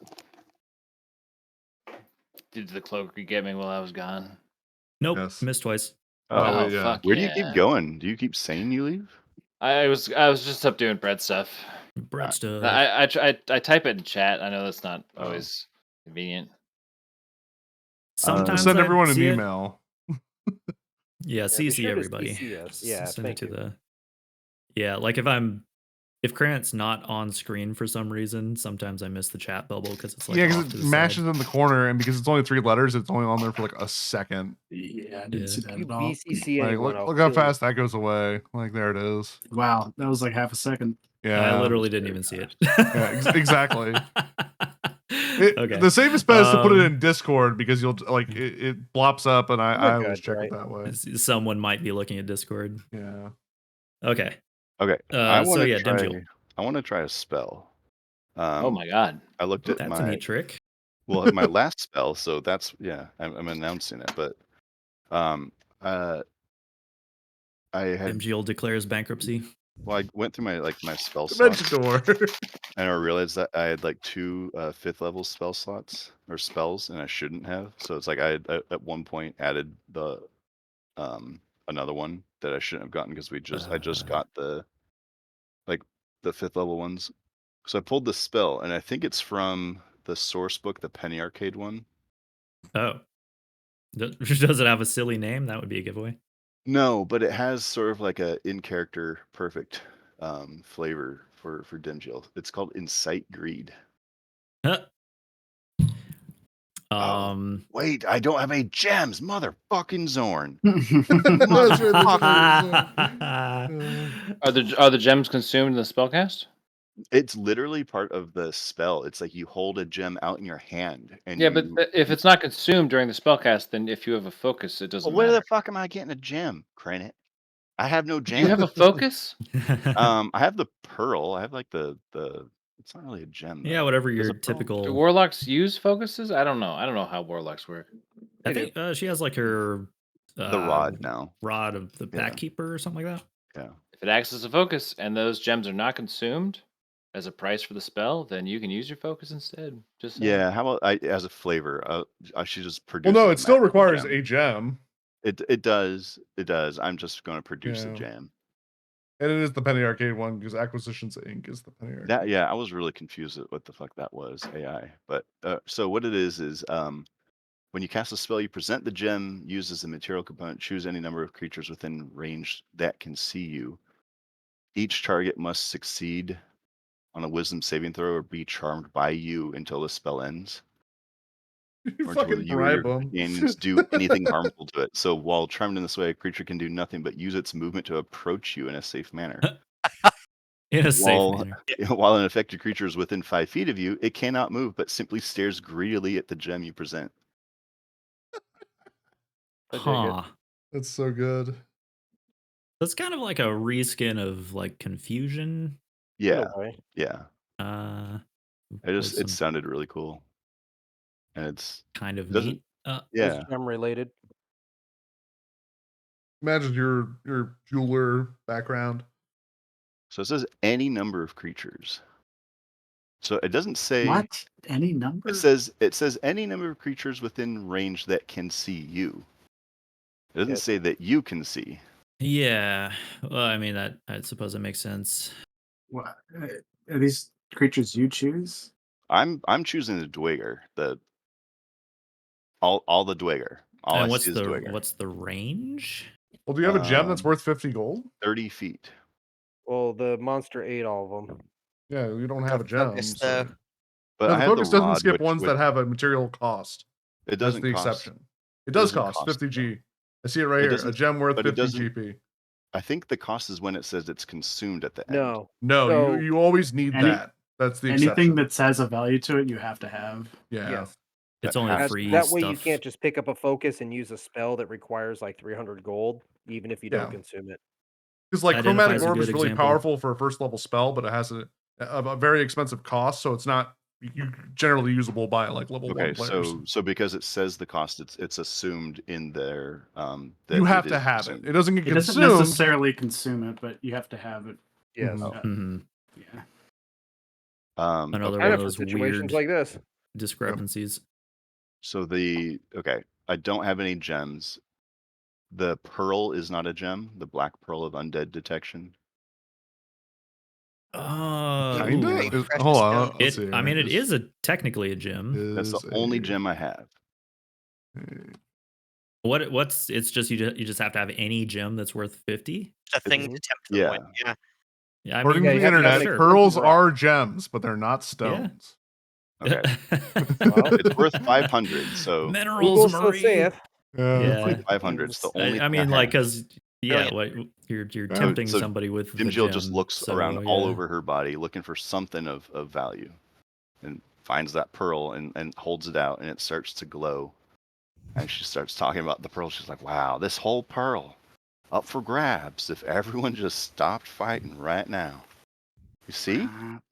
Did the cloak get me while I was gone? Nope, Yes. missed twice. Oh, yeah. Fuck where do you yeah. keep going? Do you keep saying you leave? I was just up doing bread stuff. Bread stuff. I type it in chat. I know that's not Oh. always convenient. Sometimes Send I everyone an see it. email. Yeah, be CC sure to everybody. CC us. Yeah, Send it thank to you. Yeah, like if Krant's not on screen for some reason, sometimes I miss the chat bubble because it's like Yeah, off because to it the mashes side. in the corner, and because it's only 3 letters, it's only on there for like a second. Yeah, I didn't Yeah. see that You at all. BCC Like, anyone, look how fast that goes away. Like, there it is. Wow, that was like half a second. Yeah, I literally didn't even see it. Yeah, exactly. Okay. The safest bet is to put it in Discord because you'll like it blops up, and I always check it that way. Someone might be looking at Discord. Yeah. Okay. Okay. I want to try. Dimjil. I want to try a spell. Oh my god. I looked at That's a neat trick. Well, my last spell. So that's I'm announcing it, but I had Dimjil declares bankruptcy. Well, I went through my spell Dimension slots, door. and I realized that I had like 2 5th level spell slots or spells, and I shouldn't have. So it's like I had, at one point added the another one that I shouldn't have gotten because I just got the 5th level ones. So I pulled the spell, and I think it's from the source book, the Penny Arcade one. Oh. Does it have a silly name? That would be a giveaway. No, but it has sort of like a in-character perfect flavor for Dimjil. It's called Incite Greed. Huh. Wait, I don't have any gems, motherfucking Zorn. Are the gems consumed in the spellcast? It's literally part of the spell. It's like you hold a gem out in your hand, and Yeah, but if it's not consumed during the spellcast, then if you have a focus, it Well, doesn't where the matter. fuck am I getting a gem, Cranit? I have no Do you have gem. a focus? I have the pearl. I have like the. It's not really a gem Yeah, though. whatever Is your a pearl? Do typical. warlocks use focuses? I don't know. I don't know how warlocks work. I They do. think she has like her The rod now. rod of the Yeah. backkeeper or something like that. Yeah. If it acts as a focus and those gems are not consumed as a price for the spell, then you can use your focus instead. Just saying. Yeah. How about as a flavor? I should just Well, produce. no, a it still magical requires gem. a gem. It does. It does. I'm just going to produce a Yeah. jam. And it is the Penny Arcade one because Acquisitions Inc. is the Penny Arcade. That I was really confused at what the fuck that was AI. But so what it is when you cast a spell, you present the gem used as a material component. Choose any number of creatures within range that can see you. Each target must succeed on a Wisdom saving throw or be charmed by you until the spell ends. You Or until fucking you or your bribe them. companions do anything harmful to it. So while charmed in this way, a creature can do nothing but use its movement to approach you in a safe manner. In a safe manner. While an affected creature is within 5 feet of you, it cannot move but simply stares greedily at the gem you present. I dig it. Huh. That's so good. That's kind of like a reskin of like Confusion. In Yeah, a way. yeah. With It some sounded really cool, and it's kind of doesn't neat. It's yeah. gem related. Imagine your jeweler background. So it says any number of creatures. So it doesn't say What? Any number? It says any number of creatures within range that can see you. It doesn't Yes. say that you can see. Yeah. Well, I mean that I suppose that makes sense. What? Are these creatures you choose? I'm choosing the Dweger, all the Dweger. All I And what's see is Dweger. what's the range? Well, do you have a gem that's Um, worth 50 gold? 30 feet. Well, the monster ate all of them. Yeah, you don't have a The gem. focus, So. though. But No, I the have the focus doesn't rod, skip which ones that have a material cost. it That's doesn't the cost. exception. It does doesn't cost cost, 50 though. G. I see it right It here. A doesn't- gem worth but it 50 doesn't- GP. I think the cost is when it says it's consumed at the end. No. No, So- you always need Any- that. That's the Anything exception. that has a value to it, you have to have. Yeah. Yes. It's That only has- free That stuff. way you can't just pick up a focus and use a spell that requires like 300 gold, even if you don't Yeah. consume it. Because like Identifies Chromatic a Orb good is really example. powerful for a first level spell, but it has a very expensive cost, so it's not generally usable by like level Okay, 1 players. so because it says the cost, it's assumed in there that You have it to is have it. consumed. It doesn't get It doesn't consumed. necessarily consume it, but you have to have it. Yes. Mhm. Mhm. Yeah. Another Okay, one Kind of of for those situations weird like this. discrepancies. so I don't have any gems. The pearl is not a gem. The black pearl of undead detection. Kinda. Ooh. Precious Hold on. stone. Let's see. I mean, it is technically a gem. That's the only gem I have. What's it's just you just have to have any gem that's worth 50. It's a thing to Mhm. tempt them Yeah. with. Yeah. Yeah, I According mean, to you the have to have internet, an sure. pearls rock. are gems, but they're not stones. Okay. Well, It's worth 500, so minerals, Google so Marie. saith. it's Yeah. like 500. It's the only I thing mean, I like, have. cause yeah, what you're tempting so somebody with the Jim Jill gem. just looks so, around all yeah. over her body looking for something of value and finds that pearl and holds it out and it starts to glow. And she starts talking about the pearl. She's like, wow, this whole pearl up for grabs if everyone just stopped fighting right now. You see?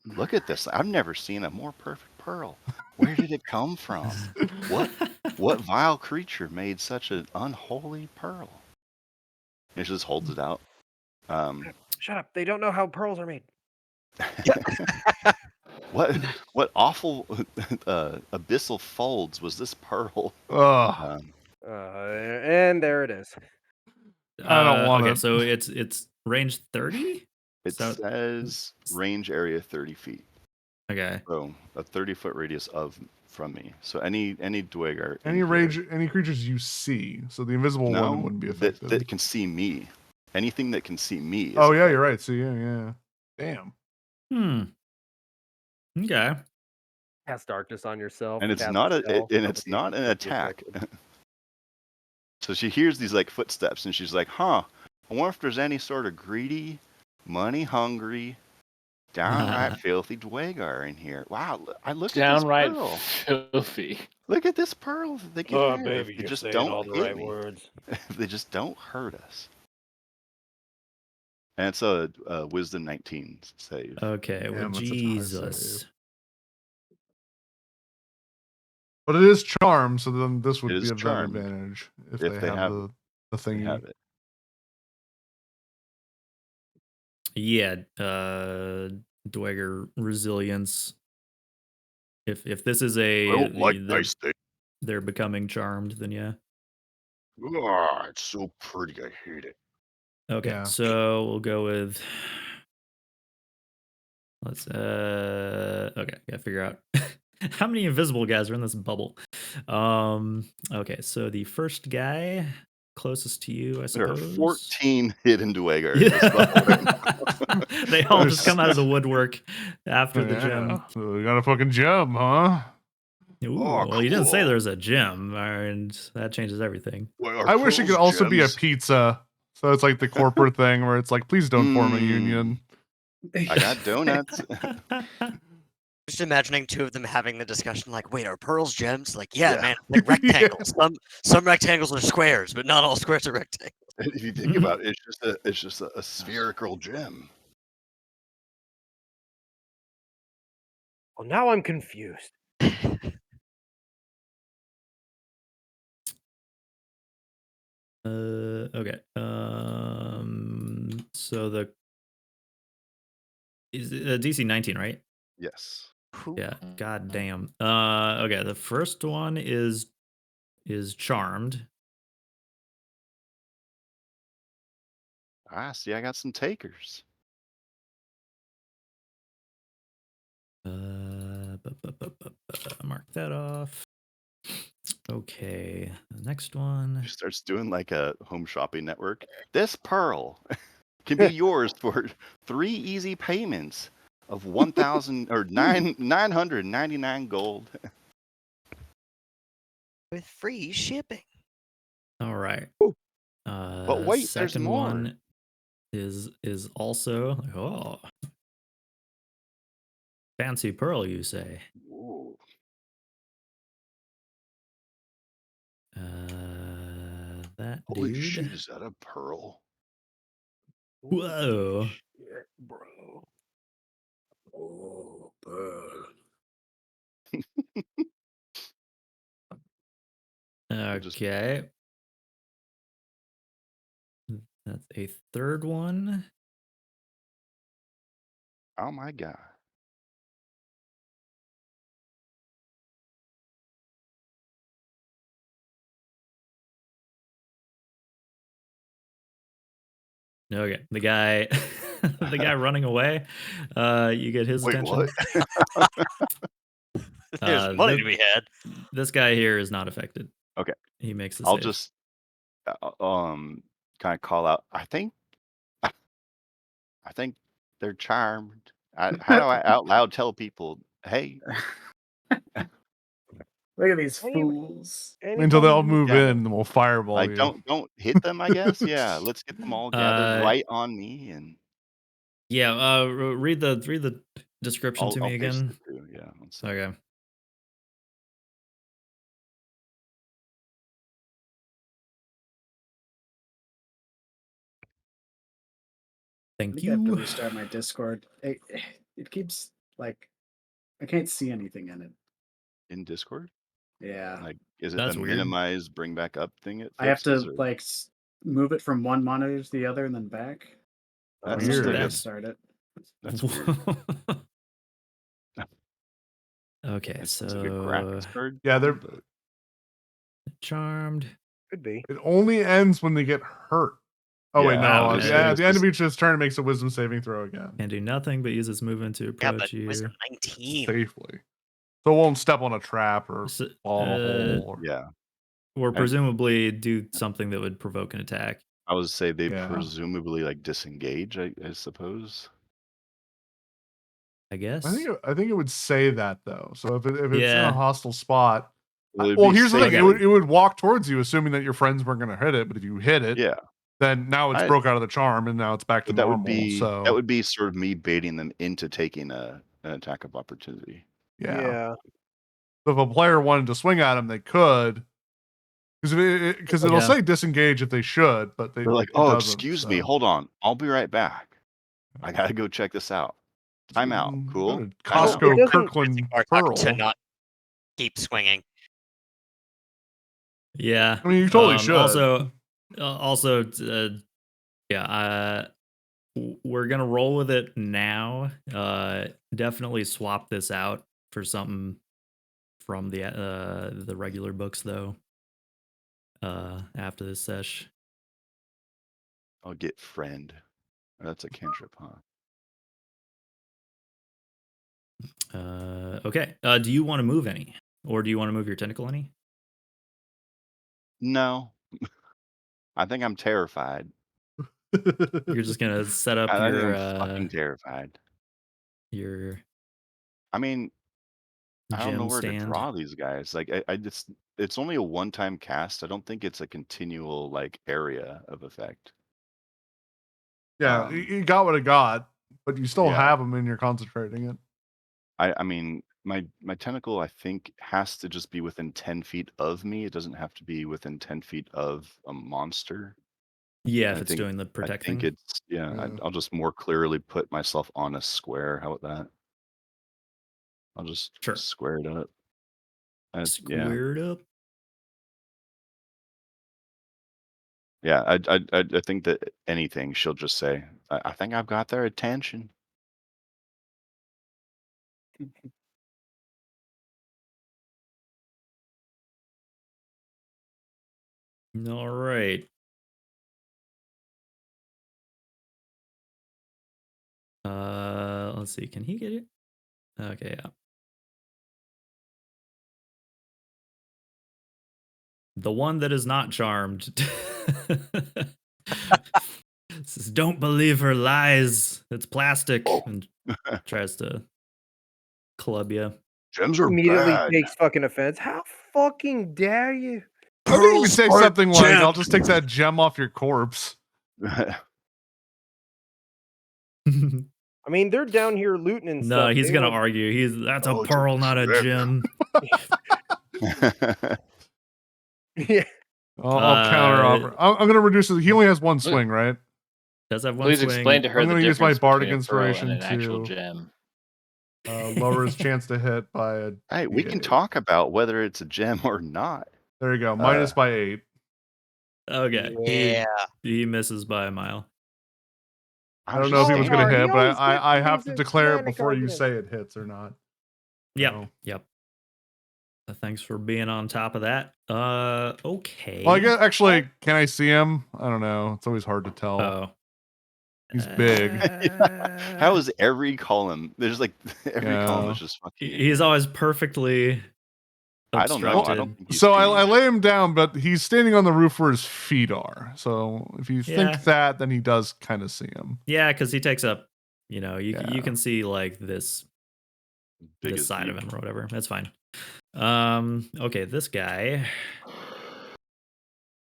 Look at this. I've never seen a more perfect pearl. Where did it come from? What vile creature made such an unholy pearl? And she just holds it out. Shut up. They don't know how pearls are made. What awful abyssal folds was this pearl? Ugh. And there it is. I don't want okay, it. so it's range 30. It So- says range area 30 feet. Okay. So a 30-foot radius from me. So any Dweger. Any creatures you see. So the invisible one wouldn't be affected. that can see me. Anything that can see me. Is Oh yeah, you're right. So yeah. Damn. Okay. Cast darkness on yourself. And it's cast not a spell, it's not an attack. So she hears these like footsteps and she's like, huh, I wonder if there's any sort of greedy, money hungry, Downright filthy Dwagar in here. Wow, I look Downright at this pearl. filthy. Look at this pearl that they can Oh, have. baby, They you're just saying don't all the hit right me. words. They just don't hurt us. And it's a wisdom 19 save. Okay, well, Damn, that's such a high Jesus. save. But it is charm, so then this It would be is a them charmed advantage if if they have the they thingy. have it. Yeah, Dweger resilience. If this is nice things. they're becoming charmed, then yeah. Ah, it's so pretty. I hate it. Okay, Yeah. so we'll go with let's okay, gotta figure out how many invisible guys are in this bubble. Okay, so the first guy closest to you, I There are suppose. 14 hidden Dwagar in this bubble right now. They all just come out of the woodwork after the gym. Yeah. So we got a fucking gem, huh? Ooh, Oh, well, you didn't say cool. there's a gym, and that changes everything. Well, I wish it could also be a pizza. So it's like the corporate thing where it's like, please don't form a union. I got donuts. Just imagining two of them having the discussion, like, "Wait, are pearls gems?" Like, yeah, Yeah. man, like rectangles. Some rectangles are squares, but not all squares are rectangles. If you think about it, it's just a spherical gem. Well, now I'm confused. Okay. So the is it, DC 19, right? Yes. Yeah. God damn. Okay. The first one is charmed. Ah, see, I got some takers. Mark that off. Okay. The next one. She starts doing like a home shopping network. This pearl can be yours for 3 easy payments of 1,000 or 999 gold. With free shipping. All right. But wait, there's second more. one is also fancy pearl, you say? Whoa. That Holy dude. shit, is that a pearl? Whoa. Shit, bro. Oh, bro. Okay. That's a third one. Oh my god. Okay. The guy the guy running away. You get his Wait, attention. what? There's money to be had. This guy here is not affected. Okay. He makes the I'll save. just kind of call out. I think they're charmed. How do I out loud tell people, hey, Look at these Any- fools. Until they all Anybody- move Yeah. in, and then we'll fireball like you. don't hit them, I guess. Yeah, let's get them all gathered right on me, and Yeah, read the description to I'll me paste again. it too. Yeah, one sec. Okay. I Thank think I have to you. restart my Discord. It keeps like I can't see anything in it. In Discord, Yeah, like, is it That's a weird. minimize, bring back up thing? It I have to fixes, or like move it from one monitor to the other and then back. that's I'm just gonna weird. restart it. that's weird. Okay, It so sounds like a graphics card. Yeah, they're but charmed. Could be. it only ends when they get hurt. Oh wait, Yeah, no. wow, Yeah, okay. at the end of each turn, it makes a wisdom saving throw again. Can do nothing but use its movement to Yeah, approach but you. wisdom 19. Safely. So it won't step on a trap or So, fall in a hole. Or, yeah, or presumably do something that would provoke an attack. I would say they Yeah. presumably like disengage. I suppose. I guess. I think it would say that though. So if it's in Yeah. a hostile spot, Well, it'd well, be here's the thing: safe. it would walk towards you, assuming that your friends weren't going to hit it. But if you hit it, Yeah, then now it's I- broke out of the charm and now it's back to But that normal. would be sort of me baiting them into taking an attack of opportunity. Yeah. So if a player wanted to swing at him, they could. Because it'll say disengage if they should, but They're like, it oh, doesn't, excuse so. me, hold on, I'll be right back. I gotta go check this out. Time out. Cool. Go to Time out. Costco doesn't- Kirkland Bartok to Pearl. not keep swinging. Yeah. I mean, you totally should. Yeah. We're gonna roll with it now. Definitely swap this out for something from the regular books though. After this sesh. I'll get friend. That's a cantrip, huh? Okay. Do you want to move any, or do you want to move your tentacle any? No. I think I'm terrified. You're just gonna set up I think your I'm fucking terrified. your I mean, I don't know gem where to stand. draw these guys. Like, I just, it's only a one-time cast. I don't think it's a continual like area of effect. Yeah, you got what it got, but you still Yeah. have them and you're concentrating it. I mean, my tentacle, I think, has to just be within 10 feet of me. It doesn't have to be within 10 feet of a monster. Yeah, if I it's think- doing the I protect think thing. it's, yeah, Yeah. I'll just more clearly put myself on a square. How about that? I'll just Sure. square it up. Yeah. Squared up. Yeah, I think that anything she'll just say, I think I've got their attention. All right. Let's see. Can he get it? Okay, yeah. The one that is not charmed. Says, don't believe her lies. It's plastic. Oh. And tries to club you. Gems are Immediately bad. takes fucking offense. How fucking dare you? I think you could say Pearls are something like, I'll gems. just take that gem off your corpse. I mean, they're down here looting and stuff. No, he's They gonna want- argue. That's Oh, a it's a pearl, not a trick. gem. Yeah. I'll counter offer. I'm going to reduce it. He only has one swing, right? Does have one Please swing. explain to her I'm the gonna use my difference bardic between a pearl inspiration and an actual to- gem. Lower his chance to hit by a. Hey, we can D8. talk about whether it's a gem or not. There you go. Minus by 8. Okay. Yeah. He misses by a mile. I don't know if he was going to hit, but always I gets have to these declare it Atlantic before you arguments. say it hits or not. Yep. So- Yep. Thanks for being on top of that. Okay. Well, I guess actually, can I see him? I don't know. It's always hard to tell. Oh. He's big. How is every column? There's like every column Yeah. is just fucking. He's always perfectly I don't know. I obstructed. don't think he's So seeing I lay him down, but he's standing on the roof where his feet are. So if you Yeah. think that, then he does kind of see him. Yeah, because he takes up, you Yeah. can see like this big this as side deep. of him or whatever. That's fine. Okay, this guy. I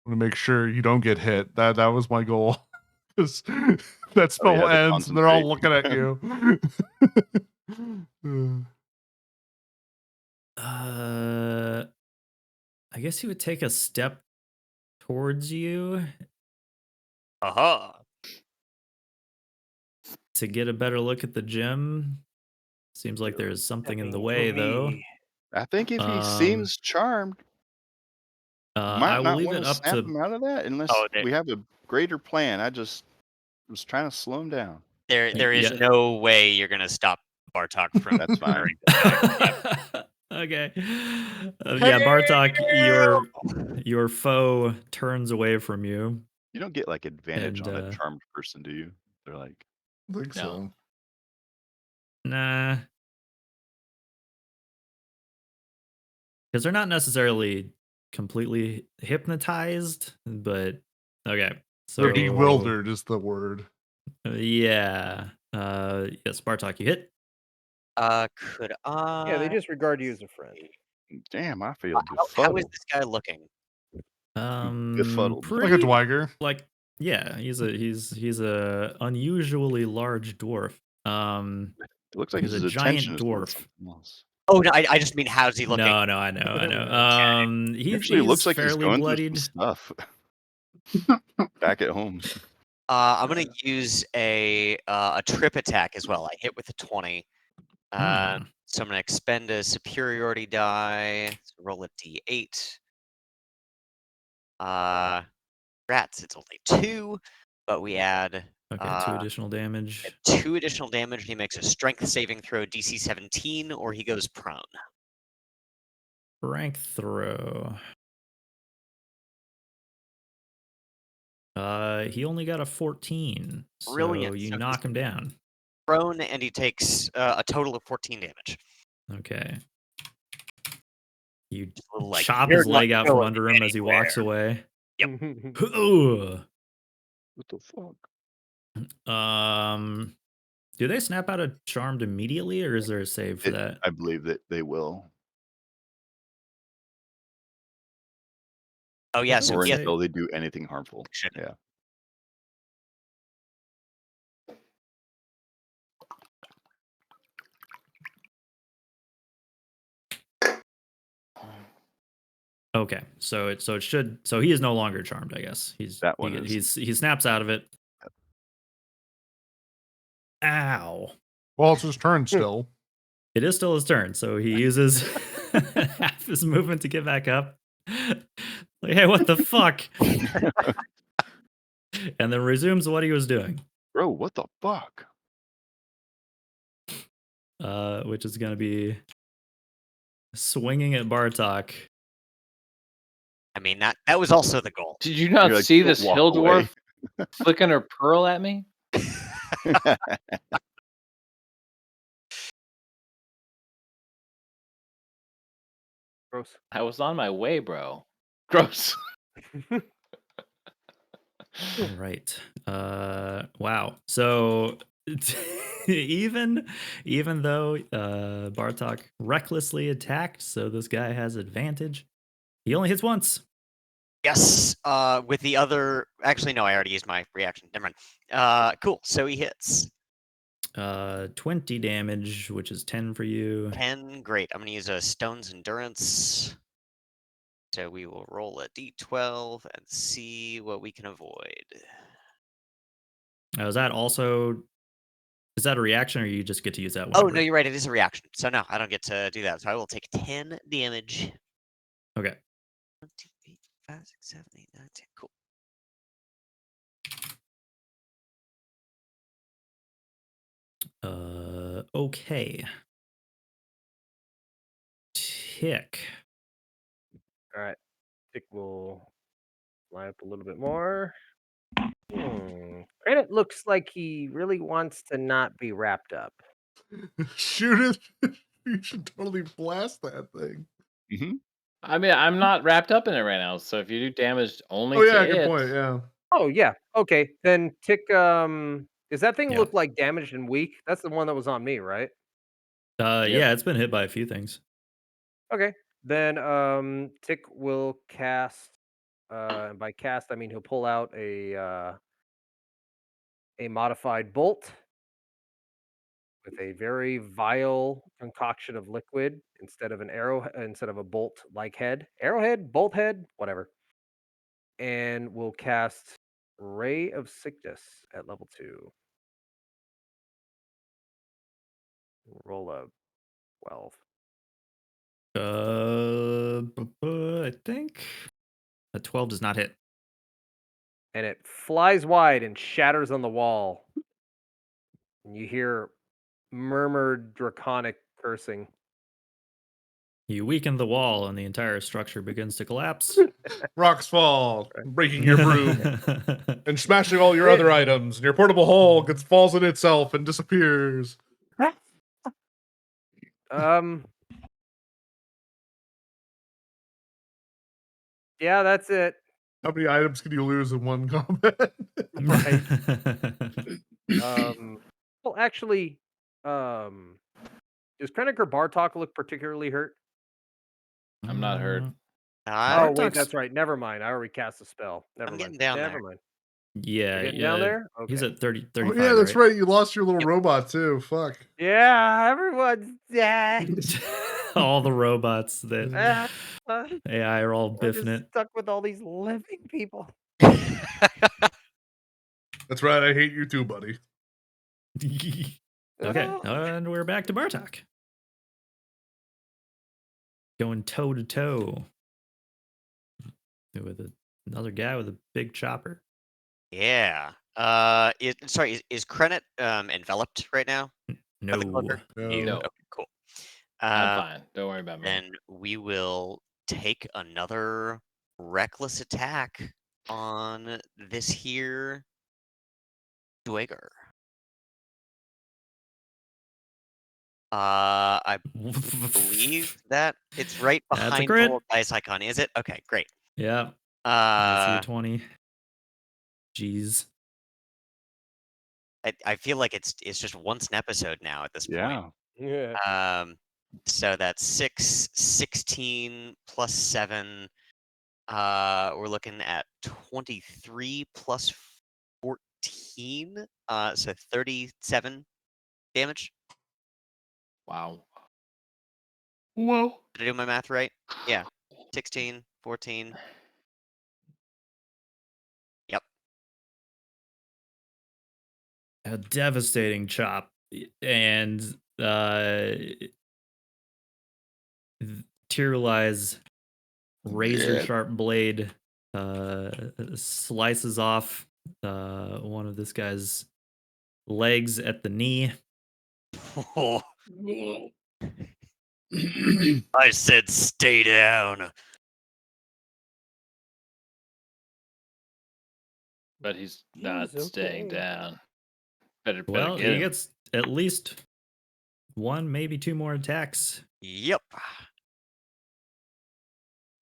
want to make sure you don't get hit. That was my goal. 'Cause that spell yeah, to ends and they're all concentrate. looking at you. I guess he would take a step towards you Aha. to get a better look at the gem. Seems like there's something in the Stepping way for though. me. I think if he Um, seems charmed, I might will not leave want it to up snap to him out of that unless Oh, they- we have a greater plan. I just was trying to slow him down. There is Yeah. no way you're gonna stop Bartok from. That's fine. Okay. Yeah, Bartok, your foe turns away from you. You don't get like advantage And, on a charmed person, do you? They're like, I think so. No. Nah. Because they're not necessarily completely hypnotized, but okay. So They're bewildered is the word. Yeah. Yes, Bartok, you hit. Could I? Yeah, they just regard you as a friend. damn, I feel How is befuddled. this guy looking? Befuddled. Pretty, Like a Dwiger. like Yeah, he's a unusually large dwarf. It looks like He's a his attention giant is on dwarf. something else. Oh no, I just mean how's he looking? No, I know. Actually, it looks He's like he's fairly going through bloodied. some stuff back at home. I'm gonna use a trip attack as well. I hit with a 20. So I'm gonna expend a superiority die. So roll a d8. Rats, it's only 2, but we add Okay, 2 additional damage. 2 additional damage. He makes a strength saving throw DC 17, or he goes prone. Rank throw. He only got a 14, so Brilliant. you So he's knock him down. prone, and he takes a total of 14 damage. Okay. You Just a little, like, chop "You're his not leg out from going under him as he walks away. Yep. Ugh. What the fuck? Do they snap out of charmed immediately, or is there a save for that? I believe that they will, Oh, yeah, thought so it or would he has say- until they do anything harmful. action. Yeah. Okay, so it should, so he is no longer charmed, I guess. That one is. he snaps out of it. Ow. Well, it's his turn still. It is still his turn, so he uses half his movement to get back up. Like, hey, what the fuck? And then resumes what he was doing. Bro, what the fuck? Which is going to be swinging at Bartok. I mean, that was also the goal. Did you not You're like, see "Don't this walk hill away." dwarf flicking her pearl at me? Gross. I was on my way, bro. Gross. All right. Wow. So even though Bartok recklessly attacked, so this guy has advantage. He only hits once. Yes, with the other... Actually, no, I already used my reaction. Never mind. Cool, so he hits. 20 damage, which is 10 for you. 10, great. I'm gonna use a Stone's Endurance. So we will roll a d12 and see what we can avoid. Is that also... Is that a reaction, or you just get to use that one? Oh, no, you're right. It is a reaction. So no, I don't get to do that. So I will take 10 damage. Okay. 1, 2, 8, 5, 6, 7, 8, 9, 10. Cool. Okay. Tick. All right. Tick will line up a little bit more. Granite looks like he really wants to not be wrapped up. Shoot it. You should totally blast that thing. Hmm. I mean, I'm not wrapped up in it right now, so if you do damage only Oh to yeah, it, good point. Yeah. Oh yeah. Okay. Then Tick does that thing Yeah. look like damaged and weak? That's the one that was on me, right? Yeah, it's been hit by a few things. Okay. Then Tick will cast and by cast I mean he'll pull out a modified bolt with a very vile concoction of liquid instead of an arrow instead of a bolt like head. Arrowhead, bolt head, whatever. And we'll cast Ray of Sickness at level 2. Roll a 12. I think a 12 does not hit. And it flies wide and shatters on the wall. And you hear murmured draconic cursing. You weaken the wall, and the entire structure begins to collapse. Rocks fall, breaking your broom and smashing all your other items, and your portable hole falls in itself and disappears. Yeah, that's it. How many items can you lose in one combat? Right. Well, actually, does Krennic Bartok look particularly hurt? I'm not hurt. Oh, wait, Bartok's- that's right. Never mind. I already cast a spell. Never I'm mind. getting down Never there. mind. Yeah, Getting down there? he's Okay. at 30, Oh 35, yeah, that's right? right. You lost your little robot too. Fuck. Yeah, everyone's dead. All the robots that Ah, AI are all we're biffing just it. stuck with all these living people. That's right. I hate you too, buddy. Okay, Ah. and we're back to Bartok. Going toe to toe with another guy with a big chopper. Yeah. Sorry, is Krennet enveloped right now by the No. cloaker? No. No. Okay, cool. I'm fine. Don't worry about me. Then we will take another reckless attack on this here Dweger. I believe that it's right That's a behind the crit. little dice icon. Is it? Okay, great. Yeah. I see a Uh, 20. Jeez. I feel like it's just once an episode now at this point. Yeah. Yeah. So that's 6, 16 plus 7. We're looking at 23 plus 14. So 37 damage. Wow. Whoa. Did I do my math right? Yeah. 16, 14. Yep. A devastating chop. And Tyrli's razor sharp blade slices off one of this guy's legs at the knee. I said stay down. But he's not He's staying okay. down. Better Well, get he him. gets at least one, maybe two more attacks. Yep.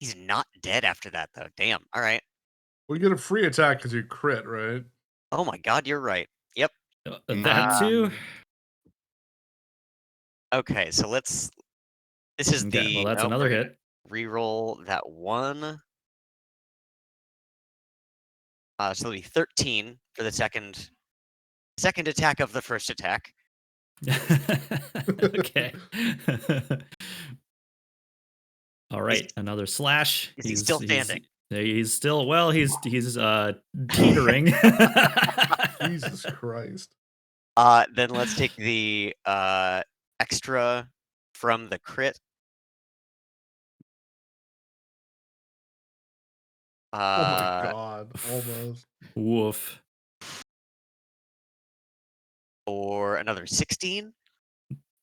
He's not dead after that, though. Damn. All right. Well, you get a free attack because you crit, right? Oh my god, you're right. Yep. That too. Okay, so let's. This is Okay, the. well, that's oh, another we're gonna hit. Reroll that one. So it'll be 13 for the second attack of the first attack. Okay. All right, another slash. Is he still standing? He's still he's teetering. Jesus Christ. Then let's take the extra from the crit. Oh my god. Almost. Woof. For another 16.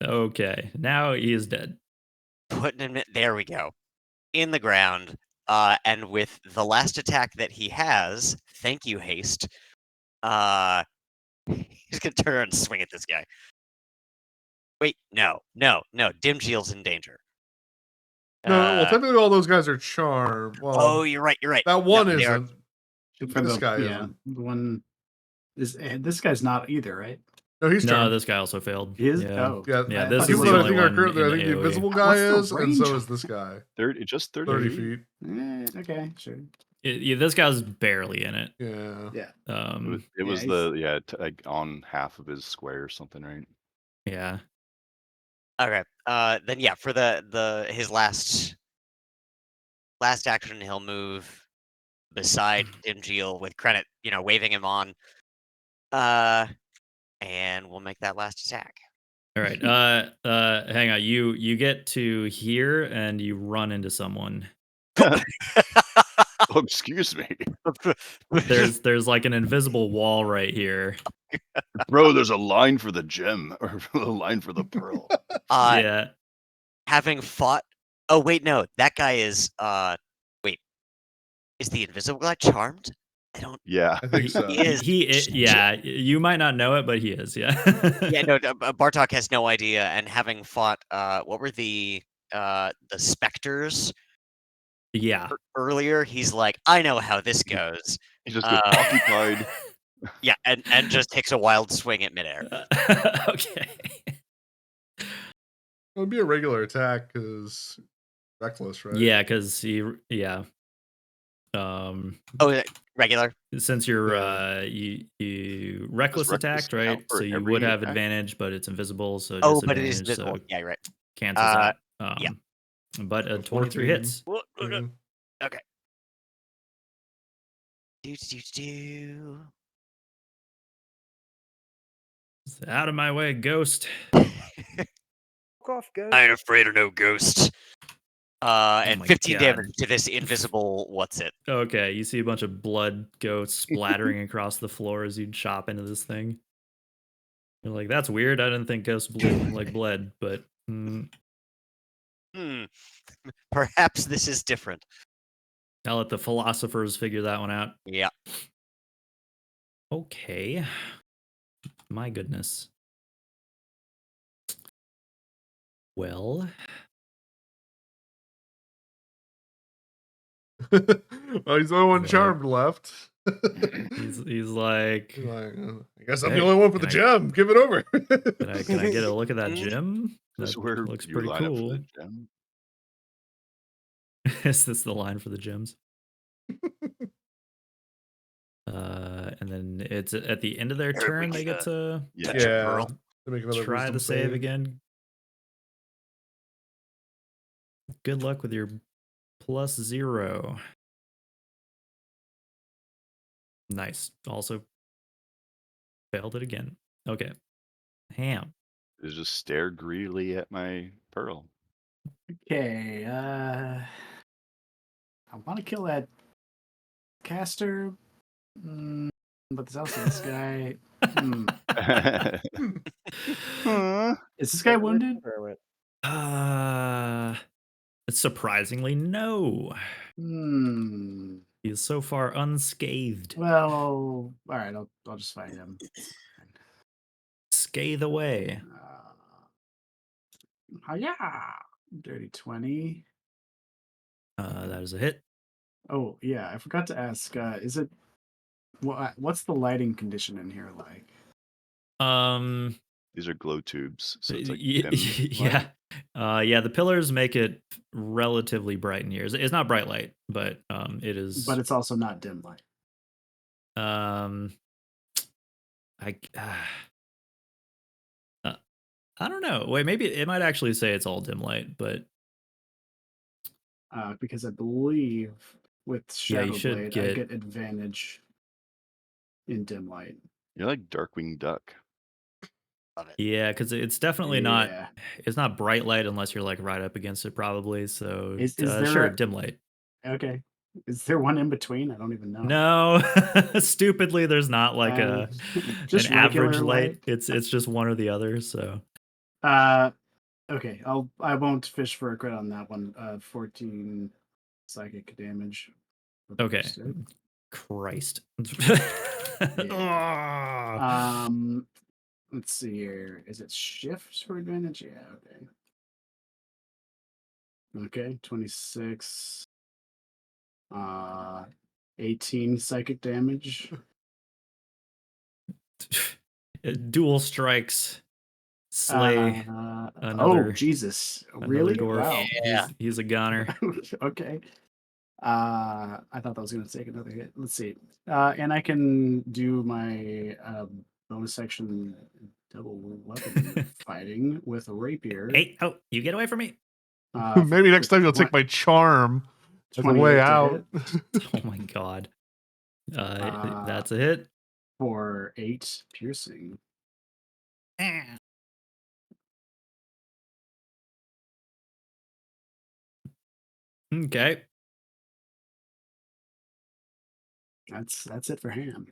Okay, now he is dead. Putting him. There we go. In the ground. And with the last attack that he has, thank you, haste. He's gonna turn around and swing at this guy. Wait, no. Dimjil's in danger. No, well, technically all those guys are charmed. Well, Oh, you're right. that one they are- isn't. This guy isn't. The one is this guy's not either, right? No, he's No, charmed. this guy also failed. He is. Yeah. Oh, Yeah, I this thought he is People the that I only think are one currently, I in think the AoE. invisible What's guy the is, and so range? is this guy. 30, just 30. 30 feet. Okay, sure. Yeah, this guy's barely in it. Yeah. Yeah. It was he's- like on half of his square or something, right? Yeah. Okay. Then yeah, for his last action, he'll move beside Dimjil with credit, waving him on. And we'll make that last attack. All right. Hang on. You get to here and you run into someone. Oh, excuse me. There's like an invisible wall right here. Bro, there's a line for the gem or a line for the pearl. Yeah. Having fought. Oh wait, no, that guy is. Wait, is the invisible guy charmed? I don't. Yeah. I think so. He is. Yeah. You might not know it, but he is. Yeah. Yeah, no, Bartok has no idea. And having fought, what were the specters Yeah. earlier? He's like, I know how this goes. He just gets occupied. Yeah, and just takes a wild swing at midair. Okay. It would be a regular attack because reckless, right? Yeah, because he. Yeah. Oh, regular. Since you're Yeah. you reckless reckless attacked, count right? for So you would every have attack? advantage, but it's invisible, so Oh, but it is disadvantage. visible. So Yeah, you're right. cancels out. Yeah. But So 23 14. hits. Yeah. Okay. Do. Out of my way, ghost. Fuck off, ghost. I ain't afraid of no ghost. And my 15 God. damage to this invisible. What's it? Okay, you see a bunch of blood go splattering across the floor as you chop into this thing. You're like, that's weird. I didn't think ghosts bleed like blood, but Perhaps this is different. I'll let the philosophers figure that one out. Yeah. Okay. My goodness. Well, Well, he's the only one Like- charmed left. he's like, He's like, I guess I'm Hey, the only one with the can I- gem. Give it over. can I get a look at that gem? This is That where looks you pretty line up for cool. the gem. Is this the line for the gems? And then it's at the end of their Here we turn. They go. get to Yeah. Touch a Yeah. pearl. To make another try wisdom the save again. Good luck with your +0. Nice. Also failed it again. Okay. Ham. Just stare greedily at my pearl. Okay, I want to kill that caster, but there's also this guy. Is this guy wounded? It's surprisingly no. He is so far unscathed. Well, all right, I'll just fight him. Scathe away. Yeah, dirty 20. That is a hit. Oh yeah, I forgot to ask. Is it what's the lighting condition in here like? These are glow tubes, so it's like yeah, dim yeah. The pillars make it relatively bright in here. It's not bright light, but it is. But it's also not dim light. I I don't know. Wait, maybe it might actually say it's all dim light, but Because I believe with Yeah, you Shadow should Blade, I get advantage in dim light. You're like Darkwing Duck. Love it. yeah, because it's definitely not. Yeah. It's not bright light unless you're like right up against it, probably. So Is there sure, a- dim light. Okay. Is there one in between? I don't even know. No, stupidly, there's not like a just an average regular light. It's just one or the other. So Okay, I won't fish for a crit on that one. 14 psychic damage. okay, Boosted. Christ. Let's see here. Is it shift for advantage? Yeah, okay. Okay, 26. 18 psychic damage. Dual strikes. Slay another. Oh Jesus! another Really? dwarf. Wow. Yeah. He's a goner. Okay. I thought that was going to take another hit. Let's see. And I can do my bonus action double weapon fighting with a rapier. Hey, oh, you get away from me. Maybe next time you'll take my charm as a 28 way to out. Oh my god. That's a hit. for 8 piercing. Okay. That's it for Ham.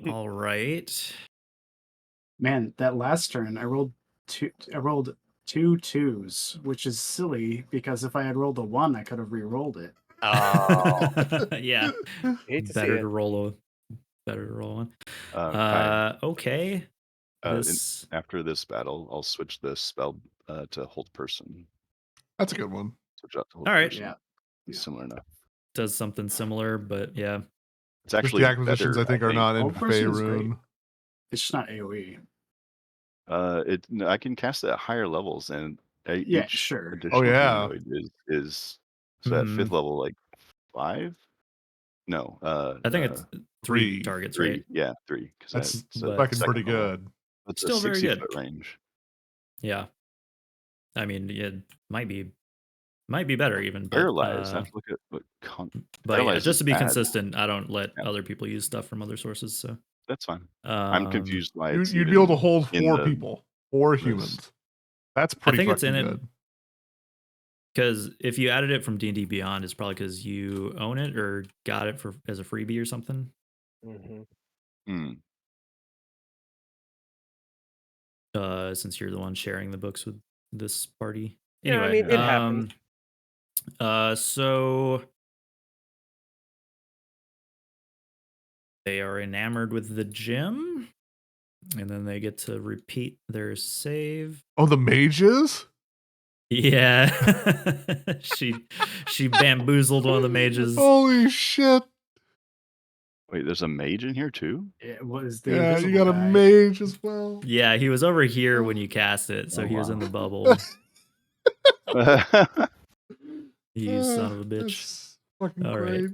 All right. Man, that last turn I rolled two twos, which is silly because if I had rolled a 1, I could have re-rolled it. Oh. Yeah. Hate to see Better it. to roll one. Kai, Okay. in- This after this battle, I'll switch this spell to hold person. That's a good one. Switch out to hold All right. person. Yeah. Similar enough. does something similar, but yeah. It's Just actually the acquisitions, better, I think, are not in Old person is great. Faerun. It's just not AoE. I can cast it at higher levels, and Yeah, each sure. Oh additional yeah, humanoid is so at fifth Mhm. level like 5. No, I think it's 3 3. targets, 3. right? Yeah, 3 because That's that's a But fucking pretty second level. good. It's a still very 60 good. foot range. Yeah. I mean, it might be better even, Paralyzed. I have to look at what but yeah, paralyzed just is to be bad. consistent, I don't let Yeah. other people use stuff from other sources. So That's fine. I'm confused why it's You'd be able to even hold in 4 the people, 4 list. humans. That's I pretty think it's in fucking it good. because if you added it from D&D Beyond, it's probably because you own it or got it as a freebie or something. Hmm. Since you're the one sharing the books with this party. Yeah, I Anyway, mean, it happens. so they are enamored with the gym, and then they get to repeat their save. Oh, the mages? Yeah, she bamboozled one of the mages. Holy shit! Wait, there's a mage in here too? It was the Yeah, you invisible got a guy. mage as well. Yeah, he was over here when you cast it, so Oh, he was wow. in the bubble. You son of a bitch. That's fucking All right.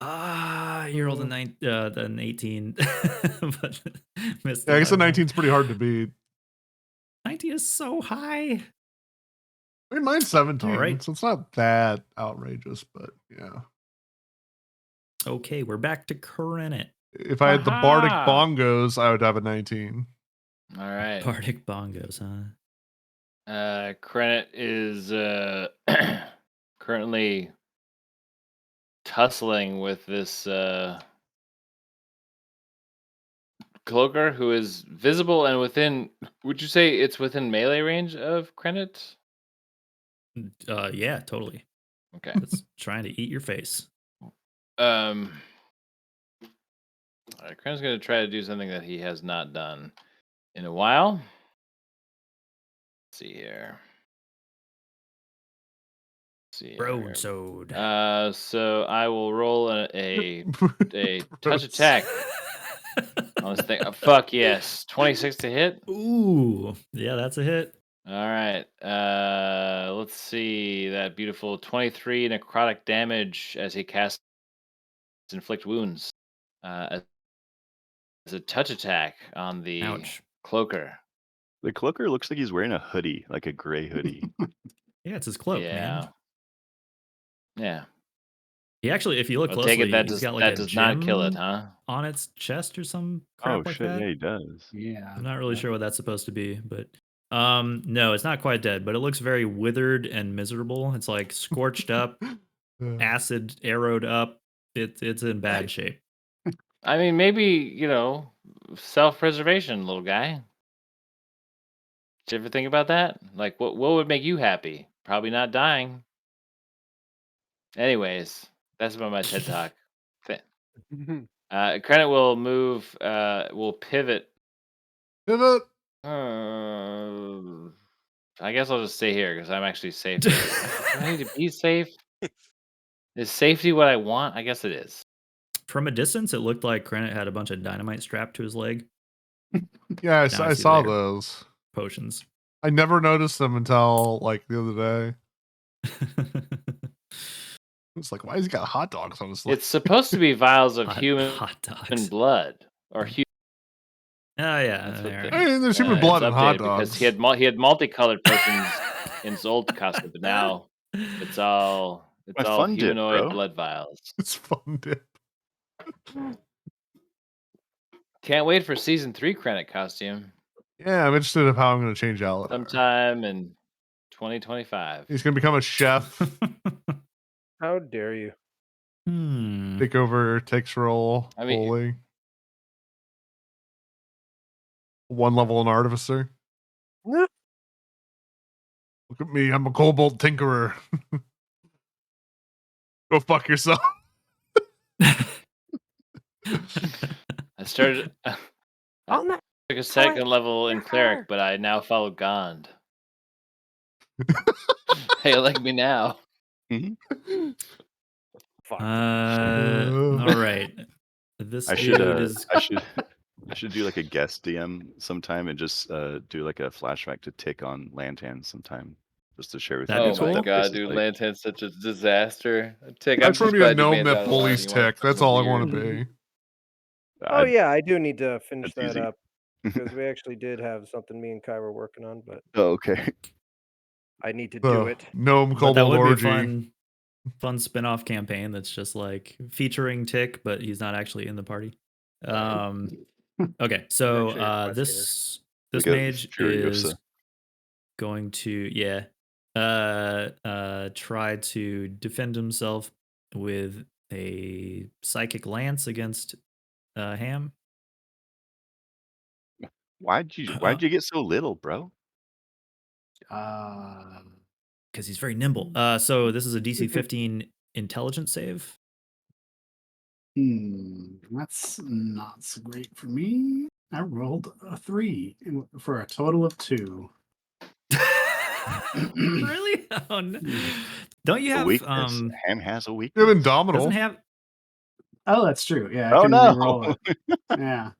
great. You rolled an 18, but missed. Yeah, I it guess by the one. 19's pretty hard to beat. 19 is so high. I mean, mine's 17, All right. so it's not that outrageous, but yeah. Okay, we're back to Krenit. If I had the bardic Aha! bongos, I would have a 19. All right. Bardic bongos, huh? Krenit is currently tussling with this cloaker who is visible and within. Would you say it's within melee range of Krenit? Yeah, totally. Okay. It's trying to eat your face. All right, Krenit's going to try to do something that he has not done in a while. Let's see here. Broadsword. So I will roll a touch attack on this thing. Fuck yes, 26 to hit. Ooh, yeah, that's a hit. All right. Let's see that beautiful 23 necrotic damage as he casts inflict wounds. As a touch attack on the Ouch. cloaker. The cloaker looks like he's wearing a hoodie, like a gray hoodie. Yeah, it's his cloak, man. Yeah. He actually, if you look I'll closely, take it he's got like that a does not kill it, gem huh? on its chest or some Oh crap like shit, that. yeah, he does. Yeah. I'm not really sure what that's supposed to be, but no, it's not quite dead, but it looks very withered and miserable. It's like scorched up, acid arrowed up. It's in bad shape. I mean, maybe, self-preservation, little guy. Did you ever think about that? Like, what would make you happy? Probably not dying. Anyways, that's about my TED Talk. Credit will move, will pivot. Pivot. I guess I'll just stay here because I'm actually safe. Do I need to be safe? Is safety what I want? I guess it is. From a distance, it looked like Krenit had a bunch of dynamite strapped to his leg. Yeah, I see saw there. those. Potions. I never noticed them until like the other day. It's like, why has he got hot dogs on his leg? It's supposed to be vials of hot human dogs. blood or human. Oh yeah, That's what all right. I mean, there's human blood it's in hot updated dogs. because he had multicolored potions in his old costume, but now it's all fun dip, humanoid bro. blood vials. It's fun dip. Can't wait for season 3 Krennic costume Yeah, I'm interested of how I'm going to change Alatar. sometime in 2025. He's going to become a chef. How dare you? Take over Tick's role. I mean- fully. One level an artificer. Look Look at me, I'm a kobold tinkerer. Go fuck yourself. I started. on that. Took a second level in cleric, but I now follow Gond. Hey, you like me now? Fuck. All right. This I should dude is. I should do like a guest DM sometime and just do like a flashback to Tick on Lantan sometime, just to share with That'd you be Oh guys what my cool. that place god, is dude, like. Lantan's such a disaster. Tick, I I'm just want just to be a glad you gnome made it that out alive. bullies You wanna Tick. fuck That's with all I weird. want to be. Oh I, yeah, I do need to finish that's that easy. up because we actually did have something me and Kai were working on, but Oh, okay. I need to do The it. gnome But that kobold would be a orgy. fun spin-off campaign that's just like featuring Tick, but he's not actually in the party. Okay, so actually a quest this Like a mage is Furiosa. going to try to defend himself with a psychic lance against Ham. Why'd you get so little, bro? Because he's very nimble. So this is a DC 15 intelligence save. That's not so great for me. I rolled a 3 for a total of 2. Really? Oh, no. Don't you A have weakness. Ham has a You have weakness. doesn't Indomitable. have Oh, that's true. Yeah, I Oh can no! re-roll it. Yeah,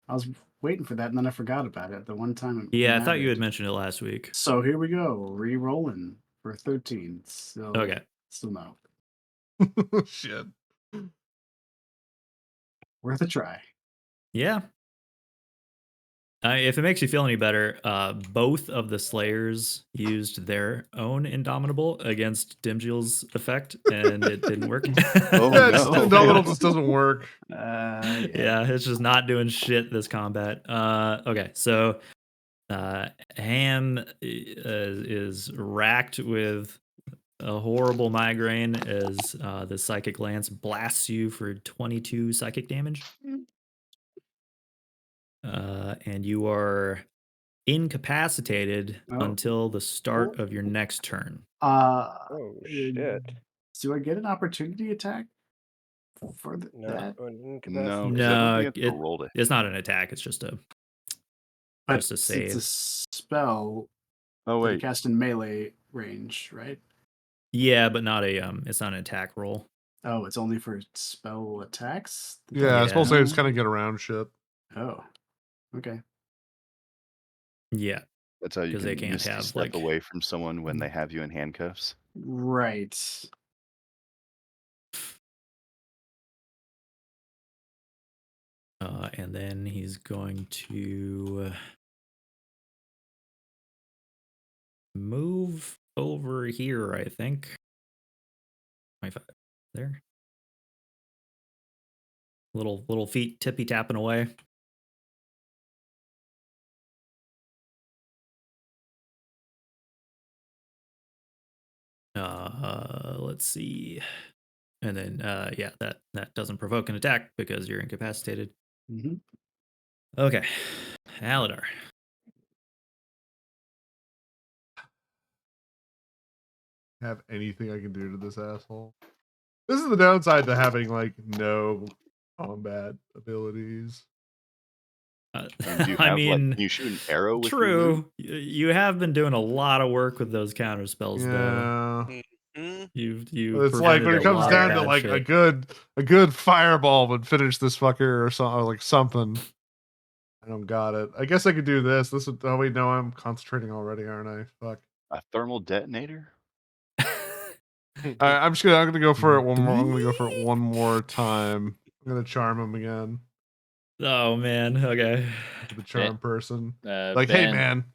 I was waiting for that, and then I forgot about it the one time. Yeah, I thought you mattered. had mentioned it last week. So here we go, re-rolling for 13. Still, Okay. still no. Shit. Worth a try. Yeah. If it makes you feel any better, both of the Slayers used their own Indomitable against Dimjil's effect, and it didn't work. Oh, Yeah, no. Indomitable just doesn't work. Yeah, it's just not doing shit this combat. Okay, so Ham is racked with a horrible migraine as the psychic lance blasts you for 22 psychic damage. And you are incapacitated until the start of your next turn. Oh shit! Do I get an opportunity attack for No, that? No, because I don't No, think it's a roll to it's not an attack. It's just a But just a it's save. a spell Oh that I wait. cast in melee range, right? Yeah, but not a it's not an attack roll. Oh, it's only for spell attacks? Yeah, Yeah. spell saves kind of get around shit. Oh, okay. Yeah, That's how you 'cause they can can't misty have, step like- away from someone when they have you in handcuffs. Right. And then he's going to move over here, I think. 25 there. Little feet tippy tapping away. Let's see. And then yeah, that doesn't provoke an attack because you're incapacitated. Mm-hmm. Okay. Aladar. Have anything I can do to this asshole? This is the downside to having like no combat abilities. Do you I have mean, can you shoot an arrow with your true. You have been doing a lot of work with those counter spells, though. Yeah. Mhm. You've It's like prevented when a it comes lot of down to bad like shit. a good fireball would finish this fucker or something, or like something. I don't got it. I guess I could do this. This would. Oh wait, no, I'm concentrating already, aren't I? Fuck. A thermal detonator? I'm gonna go for it one more. I'm gonna go for it one more time. I'm gonna charm him again. Oh man. Okay. To the charm person. Ben, Hey man.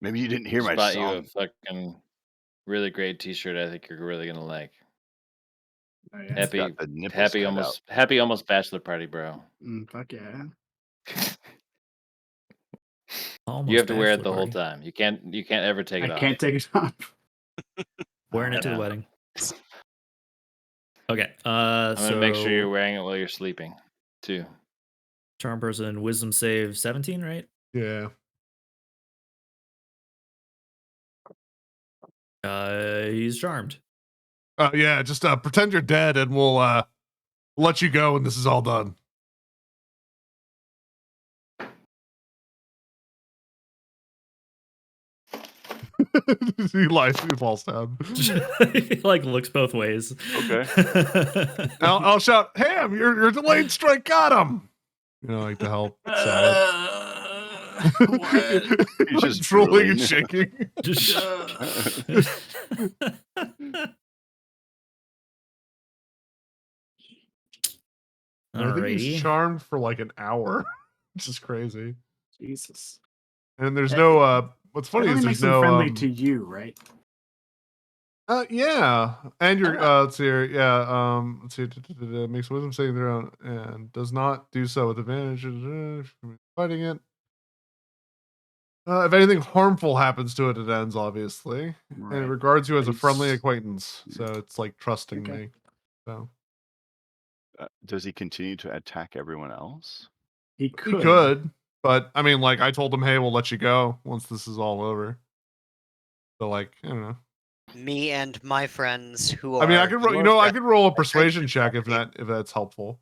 Maybe you didn't hear my bought you a song. fucking really great T-shirt. I think you're really gonna like. Oh, yeah. It's got the nipples cut out. Happy almost bachelor party, bro. Fuck yeah. Almost You have to wear it bachelor the whole party. time. You can't ever take it I off. can't take it off. Wearing it to the Yeah. wedding. Okay. I'm gonna make sure you're So wearing it while you're sleeping, too. charm person wisdom save 17, right? Yeah. He's charmed. Yeah. Just pretend you're dead, and we'll let you go when this is all done. He falls down. He like looks both ways. Okay. I'll shout, Ham, your delayed strike got him. Like to help sell it. He's just drooling and drooling. shaking. I think he's Alrighty. charmed for like an hour, which is crazy. Jesus. And there's no what's That funny only is makes there's them no friendly to you, right? yeah, and you're let's see here, yeah, let's see, makes wisdom saving throw and does not do so with advantage fighting it. If anything harmful happens to it, it ends, obviously. And it regards you as a friendly acquaintance, so it's like trusting me. So Does he continue to attack everyone else? He he could, but I mean, like I told him, hey, we'll let you go once this is all over. So like, I don't know. Me and my friends who are. I mean, I could roll. your I could roll a friends, persuasion check if property. that's helpful.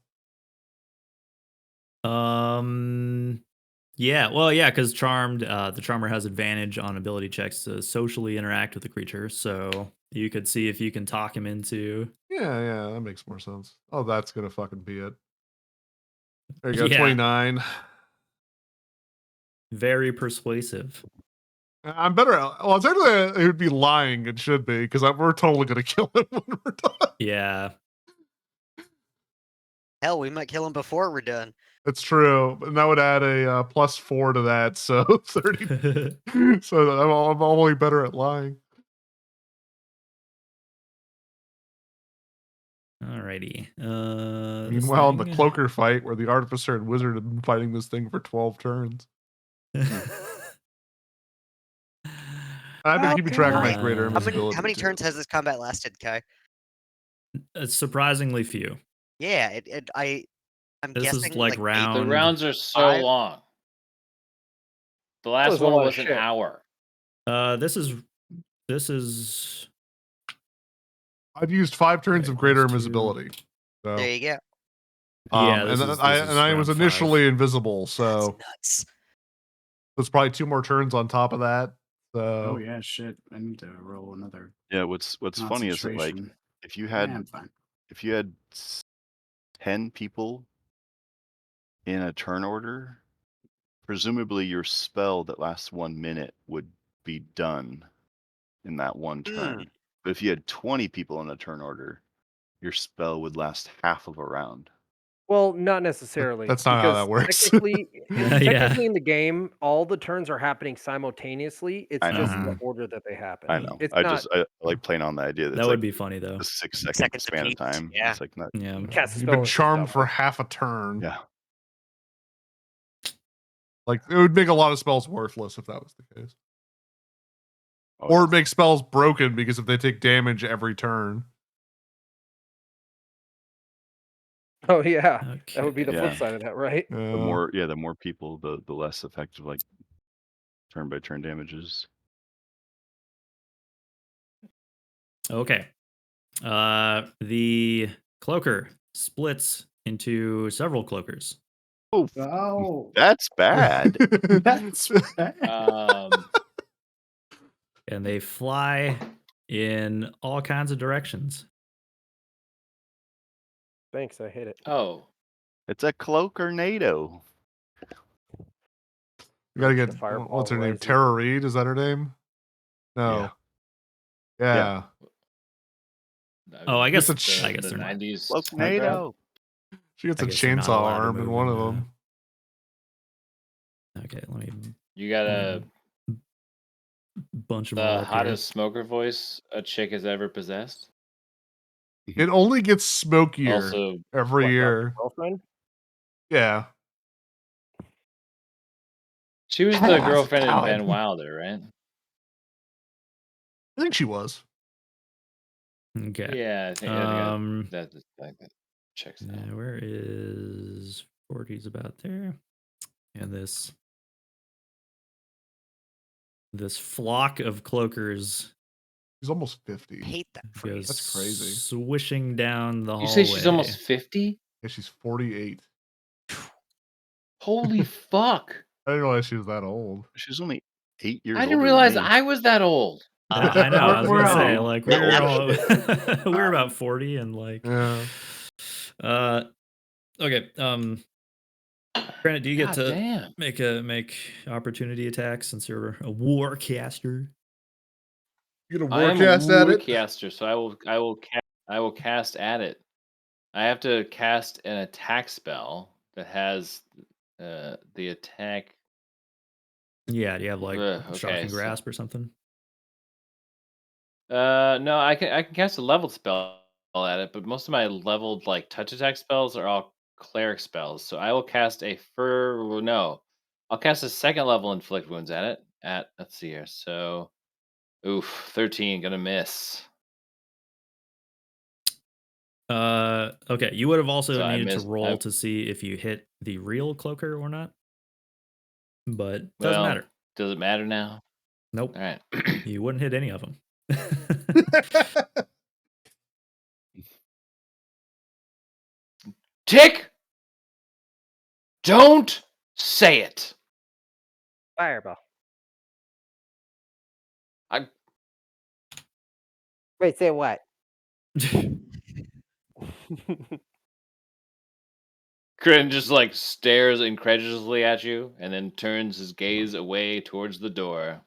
Yeah, well, yeah, because charmed, the charmer has advantage on ability checks to socially interact with the creature, so you could see if you can talk him into. Yeah, that makes more sense. Oh, that's gonna fucking be it. There you go, Yeah. 29. Very persuasive. I'm better. Well, technically, it would be lying. It should be because we're totally gonna kill him when we're done. Yeah. Hell, we might kill him before we're done. That's true, and that would add a +4 to that, so 30. So I'm only better at lying. Alrighty. Meanwhile, in the cloaker fight, where the artificer and wizard have been fighting this thing for 12 turns. I've been keeping track of my greater invisibility. How many too. turns has this combat lasted, Kai? Surprisingly few. Yeah, I'm This guessing is like round. The rounds are so 5? long. The was last a one lot of was an shit. hour. This is. I've used 5 turns of greater 2. invisibility. So. There you go. Yeah, and this is I was round initially 5. invisible, so That's nuts. there's probably 2 more turns on top of that. So. Oh yeah, shit. I need to roll another. Yeah. What's funny is that like concentration. if you Yeah, had I'm fine. 10 people in a turn order, presumably your spell that lasts 1 minute would be done in that one turn. But if you had 20 people in a turn order, your spell would last half of a round. Well, not necessarily. That's not how that works. Technically, Yeah. in the game, all the turns are happening simultaneously. It's I know. just the order that they happen. I know. It's I not. like playing on the idea that That it's would like be funny though. a 6-second Seconds span of apiece, time. yeah. It's like not. Yeah. Cast a You've spell been and charmed stuff. for half a turn. Yeah. Like it would make a lot of spells worthless if that was the case. Oh, Or it makes spells broken because if they take damage every turn. Oh yeah, Okay. that would be the flip Yeah. side of that, right? the more people, the less effective like turn by turn damages. Okay. The cloaker splits into several cloakers. Oh, That's bad. that's bad. And they fly in all kinds of directions. Thanks, I hate it. Oh, It's a cloaker-nado. You gotta The get fireball what's her name? rises. Tara Reid, is that her name? No. Yeah. Oh, I guess It's a I guess the they're not. 90s. Cloaker-nado. She gets I a guess they're not chainsaw allowed to arm in move one of into- them. Okay, let me You got a bunch of them the up here. hottest smoker voice a chick has ever possessed. It only gets smokier Also, every What, year. girlfriend? Yeah. she was the That's girlfriend in talent. Ben Wilder, right? I think she was. Okay. Yeah, I think that checks out. Yeah, where is 40's about there? And this flock of cloakers She's almost 50. I hate that goes phrase. That's crazy. swishing down the hallway. You say she's almost 50? Yeah, she's 48. Holy fuck! I didn't realize she was that old. She's only 8 years I didn't older realize than me. I was that old. I know. I was We're gonna say all- like Yeah, we're I all mean, we're about 40 and like Yeah. okay. Granted, do you get God to damn. make opportunity attacks since you're a warcaster? You gonna I am a warcast at it? Woodcaster, so I will cast at it. I have to cast an attack spell that has the attack. Yeah, do you have like Okay, shocking so grasp or something? no, I can cast a leveled spell at it, but most of my leveled like touch attack spells are all cleric spells. So I will cast a no, I'll cast a second level inflict wounds at it. Let's see here. So, oof, 13, gonna miss. Okay. You would have also So I needed to missed. roll to see if you hit the real cloaker or not, but doesn't Well, matter. does it matter now? Nope. All right. You wouldn't hit any of them. Tick! Don't say it. Fireball. I Wait, say what? Kryn just like stares incredulously at you and then turns his gaze away towards the door.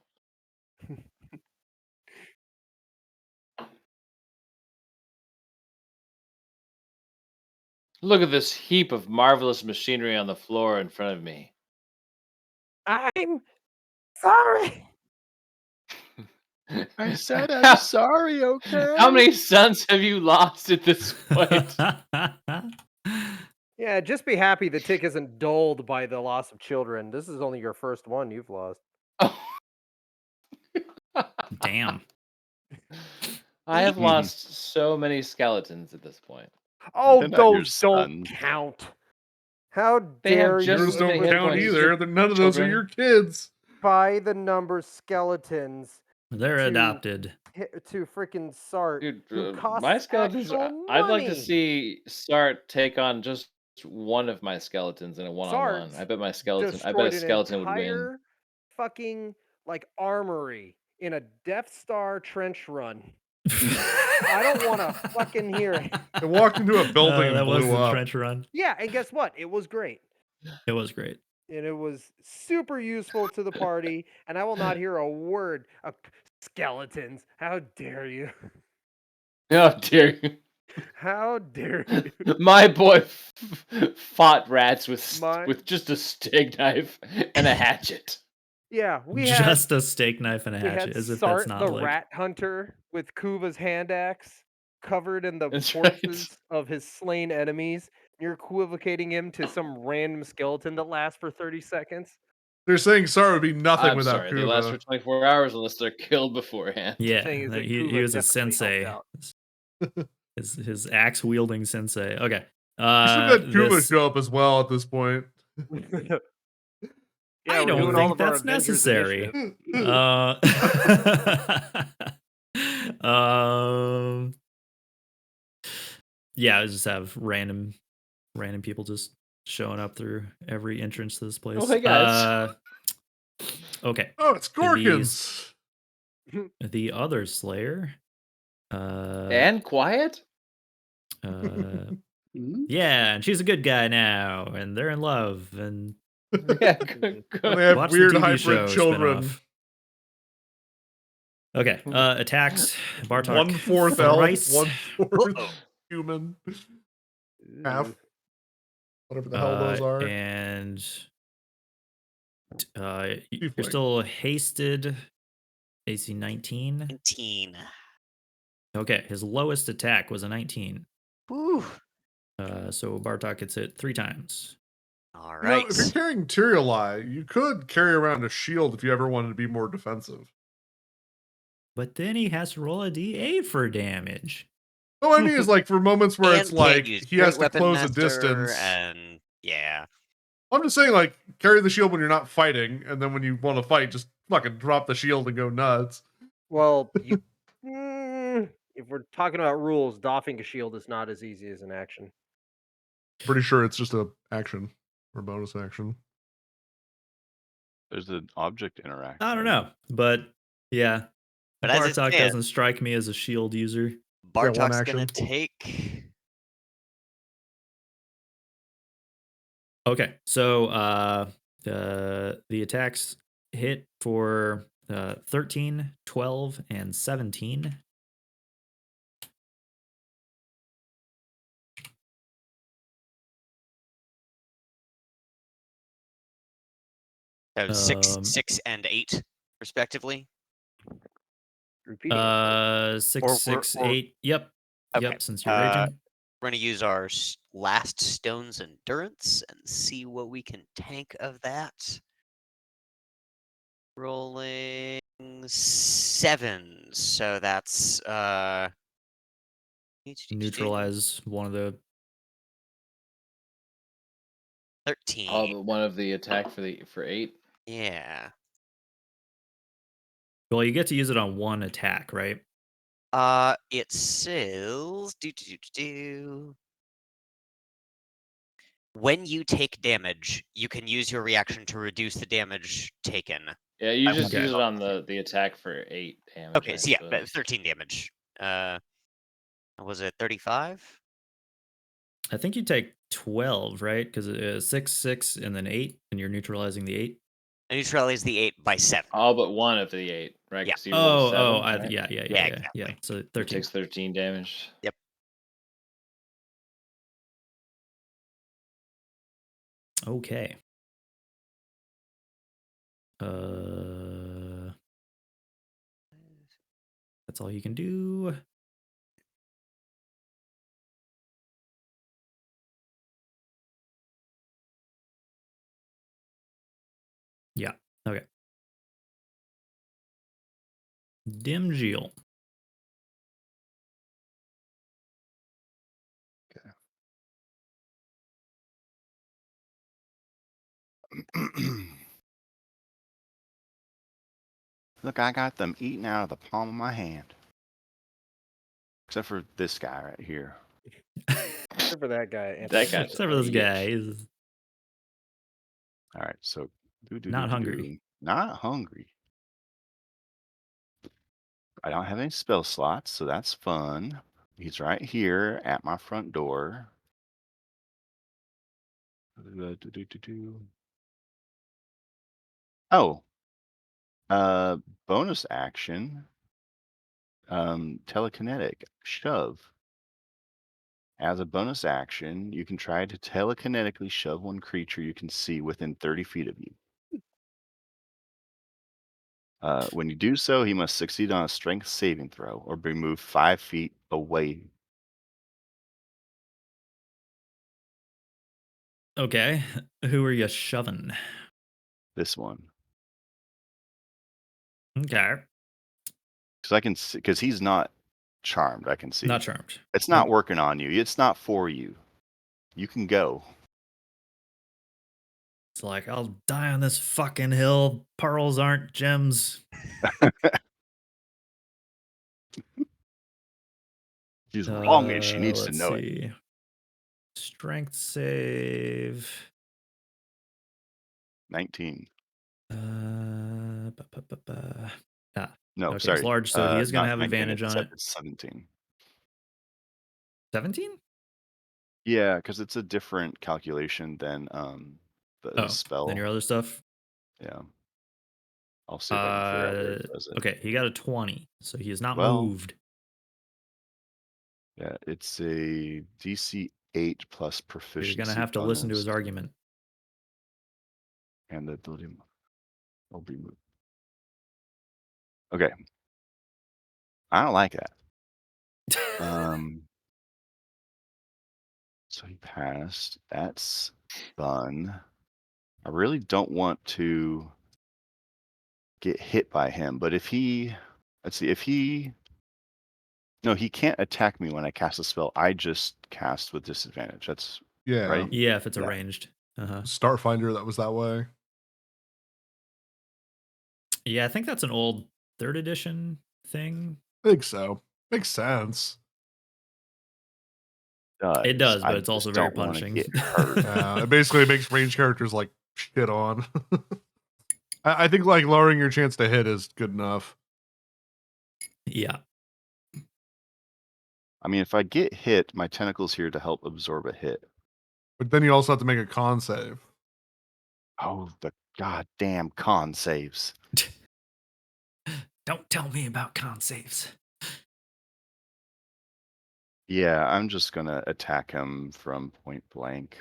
Look at this heap of marvelous machinery on the floor in front of me. I'm sorry. I said I'm How, sorry, okay? how many sons have you lost at this point? Yeah, just be happy the tick isn't dulled by the loss of children. This is only your first one you've lost. Damn. I have lost so many skeletons at this point. Oh, They're not your those don't sons. count. How They have dare just Yours you as many don't hit count points as either. your None of those are children. your kids. by the number skeletons They're to adopted. to freaking Sart, Dude, who my costs skeletons. actual I'd like to money? see Sart take on just one of my skeletons in a one-on-one. Sart I bet a destroyed an skeleton would win. entire fucking like armory in a Death Star trench run. I don't want to fucking hear it. It walked into a building and That was blew the up. trench run. Yeah, and guess what? It was great. It was great. And it was super useful to the party, and I will not hear a word of skeletons. How dare you? How dare you? How dare you? My boy fought rats My- with just a steak knife and a hatchet. Yeah, we had Just a steak knife and a we had hatchet, as if Sart that's not the like rat hunter with Kuva's hand axe covered in the That's right. corpses of his slain enemies. You're equivocating him to some random skeleton that lasts for 30 seconds. They're saying Sar would be nothing I'm without sorry, they last for Kuba. 24 hours unless they're killed beforehand. yeah. Saying is that He Kuva was a definitely helped sensei. out. His axe wielding sensei. Okay. You should have had Kuba This, show up as well at this point. Yeah, I we're don't doing all think of our that's Avengers necessary. initiative. Um, yeah, I just have random people just showing up through every entrance to this place. hey, guys. Okay. Oh, it's Gorkins. The other Slayer. And quiet? Yeah, and she's a good guy now, and they're in love, and Yeah, good. And they have watch the weird TV hybrid show children. spinoff. Okay, attacks. Bartok. 1/4 elf, thrice. 1/4 human. Half. Whatever the hell those are. And you're Tiefling. still hasted. AC 19. 19. Okay, his lowest attack was a 19. Whew. So Bartok gets hit 3 times. All You know, right. if you're carrying Tyrioli, you could carry around a shield if you ever wanted to be more defensive. But then he has to roll a d8 for damage. Oh, I mean, is like for moments where And it's can't like use he has Great to Weapon close a Master, distance. And yeah. I'm just saying, like, carry the shield when you're not fighting, and then when you want to fight, just fucking drop the shield and go nuts. Well, you, if we're talking about rules, doffing a shield is not as easy as an action. Pretty sure it's just a action or bonus action. There's an object interact. I don't right? know, but yeah, But as it Bartok stands, doesn't strike me as a shield user. one Bartok's gonna action. take. Okay, so the attacks hit for 13, 12, and 17. So 6, Um, 6, and 8, respectively. Repeating. 6, Or 6, we're- 8. Yep. Okay. Yep, since you're raging. We're gonna use our last stone's endurance and see what we can tank of that. Rolling 7, so that's Neutralize one of the 13. All but one of the attack for 8. Yeah. Well, you get to use it on one attack, right? It says when you take damage, you can use your reaction to reduce the damage taken. Yeah, you I just Okay. use it on the attack for 8 damage. Okay, I so yeah, suppose. but 13 damage. Was it 35? I think you take 12, right? Because it is 6, 6, and then 8, and you're neutralizing the 8. I neutralize the 8 by 7. All but one of the 8, right? Yeah. 'Cause you rolled 7, right? Yeah. exactly. So It 13. takes 13 damage. Yep. Okay. That's all you can do. Yeah. Okay. Dimgil. Look, I got them eaten out of the palm of my hand. Except for this guy right here. Except for that guy. That guy's Except for this a guy. He's All right, so Not hungry. Not hungry. I don't have any spell slots, so that's fun. He's right here at my front door. Oh, bonus action. Telekinetic shove. As a bonus action, you can try to telekinetically shove one creature you can see within 30 feet of you. When you do so, he must succeed on a strength saving throw or be moved 5 feet away. okay. Who are you shoving? This one. Okay. Because I can see, because he's not charmed, I can see. Not charmed. It's not working on you. It's not for you. You can go. It's like, I'll die on this fucking hill. Pearls aren't gems. She's wrong and she needs to Let's know it. see. Strength save. 19. Ah, No, okay, sorry. it's large, so he is going not to have 19, advantage on it. It's 17. 17? Yeah, because it's a different calculation than the spell. Then your other stuff. Yeah. I'll see if I can figure out where it does it. Okay, he got a 20, so he is not Well, moved. Yeah, it's a DC 8 plus proficiency. You're going to have to listen to his bonus, argument. and the ability will be moved. Okay. I don't like that. So he passed. That's fun. I really don't want to get hit by him, but if he, let's see, if he, no, he can't attack me when I cast a spell. I just cast with disadvantage. That's Yeah. right. Yeah, if it's Yeah. arranged. Starfinder, that was that way. Yeah, I think that's an old 3rd edition thing. I think so. Makes sense. It does, but I it's also just very don't wanna punishing. get hurt. It basically makes range characters like shit on. I think like lowering your chance to hit is good enough. Yeah. I mean, if I get hit, my tentacle's here to help absorb a hit. But then you also have to make a con save. Oh, the goddamn con saves. Don't tell me about con saves. Yeah, I'm just gonna attack him from point blank.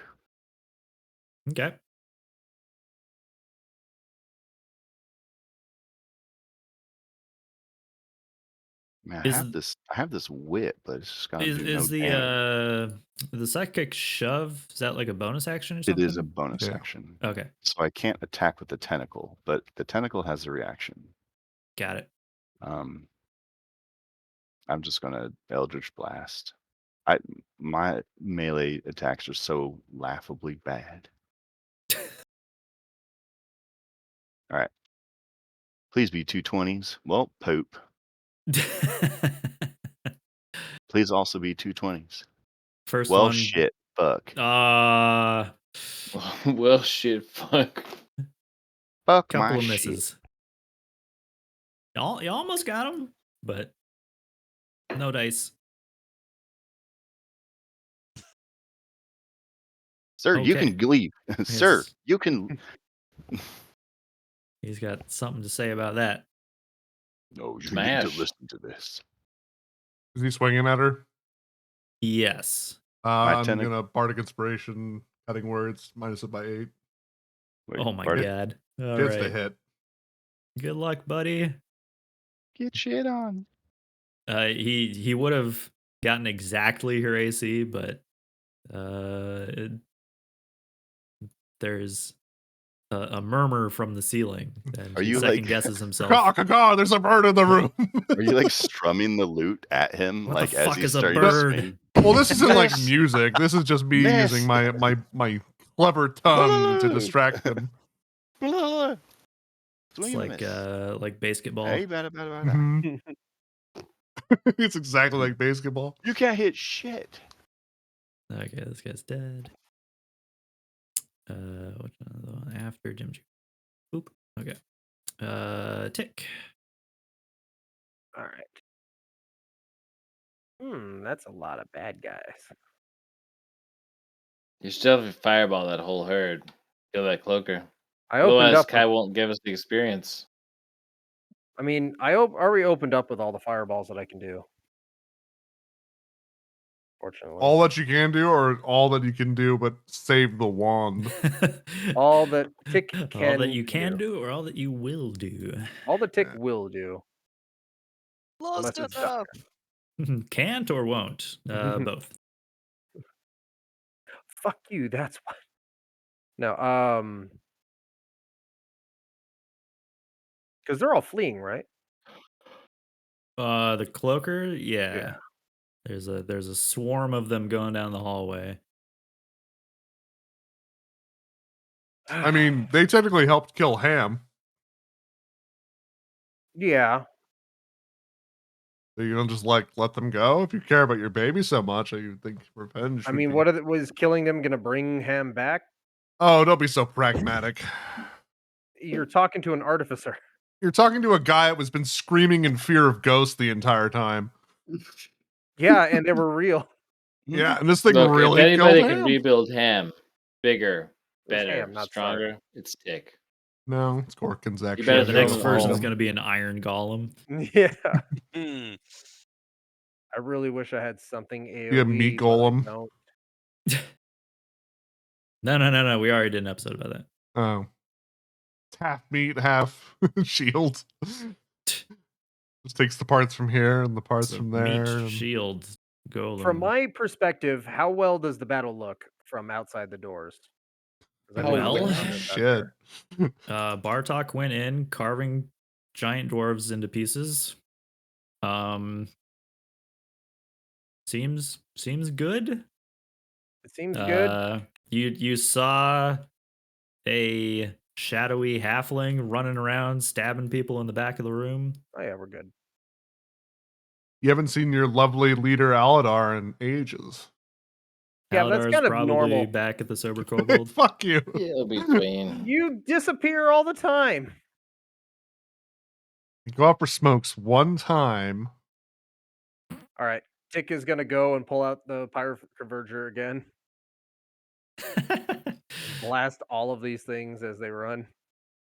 Okay. Man, Is I have this whip, but it's just gonna do no is damage. the psychic shove, is that like a bonus action or It is a something? bonus Yeah. action. Okay, So I can't attack with the tentacle, but the tentacle has a reaction. got it. Um, I'm just gonna Eldritch Blast. My melee attacks are so laughably bad. All right, please be 220s. Well, Pope. Please also be 220s. First Well, one. shit. Fuck. Well, shit, fuck. Fuck Couple my of shit. misses. You almost got him, but no dice. Sir, you Okay. can leave. Sir, His- you can. He's got something to say about that. No, you need Smash. to listen to this. Is he swinging at her? Yes. My I'm tentac- gonna Bardic Inspiration, cutting words, minus it by 8. Wait, Oh my Bardic, god. All Gets to right. hit. Good luck, buddy. get shit on. He would have gotten exactly her AC, but there's a murmur from the ceiling, and Are he you second like? guesses himself. Caw, there's a bird in the room. Are you like strumming the lute at him, What like the as fuck he's is a starting to bird? swing? Well, this isn't like Miss! music. This is just me Miss! using my clever tongue to distract him. Blah. It's Swing and a miss. like basketball. Hey, bada, bada, bada. Mhm. It's exactly like basketball. You can't hit shit. Okay, this guy's dead. Which one? The one after Jim? Boop. Okay. Tick. All right. That's a lot of bad guys. You still have to fireball that whole herd. Kill that cloaker. I opened Otherwise, up. Kai won't give us the experience. I mean, I already opened up with all the fireballs that I can do. Fortunately, All that you can do, or all that you can do, but save the wand. all that Tick can all that you can do, or all that you will do. all that Tick Yeah. will do. Lost Unless it's enough. Can't or won't. Both. Fuck you. That's what. No. Because they're all fleeing, right? The cloaker, yeah. Yeah. There's a swarm of them going down the hallway. I mean, they technically helped kill Ham. yeah. So you don't just like let them go if you care about your baby so much. You think revenge? I would mean, be... was killing them gonna bring him back? Oh, don't be so pragmatic. You're talking to an artificer. You're talking to a guy that was been screaming in fear of ghosts the entire time. Yeah, and they were real. Yeah, and this thing Look, if really anybody killed can Ham. rebuild Ham, bigger, It was better, Ham, not stronger, it's Tick. No, it's Gorkins actually. better Yeah, the throw next him in the version is hole. going to be an iron golem. Yeah. Hmm. I really wish I had something AoE. Be a meat but I golem. don't. No. We already did an episode about that. Oh, it's half meat, half shield. Just takes the parts from here and the parts So from meat there. and- shield golem. From my perspective, how well does the battle look from outside the doors? 'Cause I How didn't well? look at it Shit. there. Bartok went in, carving giant dwarves into pieces. Seems good. It seems good. You saw a shadowy halfling running around stabbing people in the back of the room. Oh yeah, we're good. You haven't seen your lovely leader Aladar in ages. Yeah, but that's Aladar's kind of probably normal. back at the sober kobold. Fuck you. Yeah, between. You disappear all the time. You go out for smokes one time. All right. Tick is gonna go and pull out the Pyro Converger again. Blast all of these things as they run.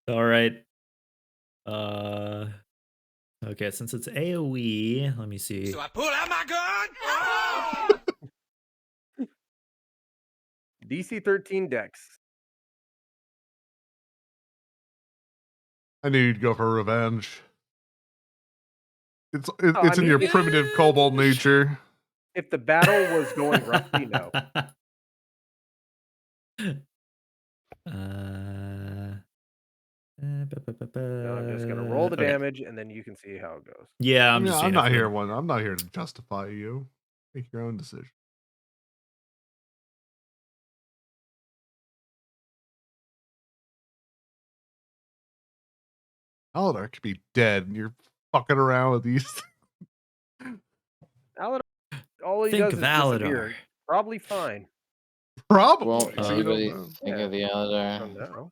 All right. Okay, since it's AoE, let me see. So I pull out my gun. DC 13 Dex. I knew you'd go for revenge. It's Oh, I in your mean, primitive kobold nature. if the battle was going roughly, no. No, I'm just gonna roll the Okay. damage, and then you can see how it goes. Yeah, I I'm mean, just I'm seeing not if here. the- I'm not here to justify you. Make your own decision. Aladar could be dead, and you're fucking around with these. Aladar, all he Think does of is disappear. Aladar. Probably fine. Probably. Won't So you don't anybody know. think Yeah. of the I Aladar? don't know.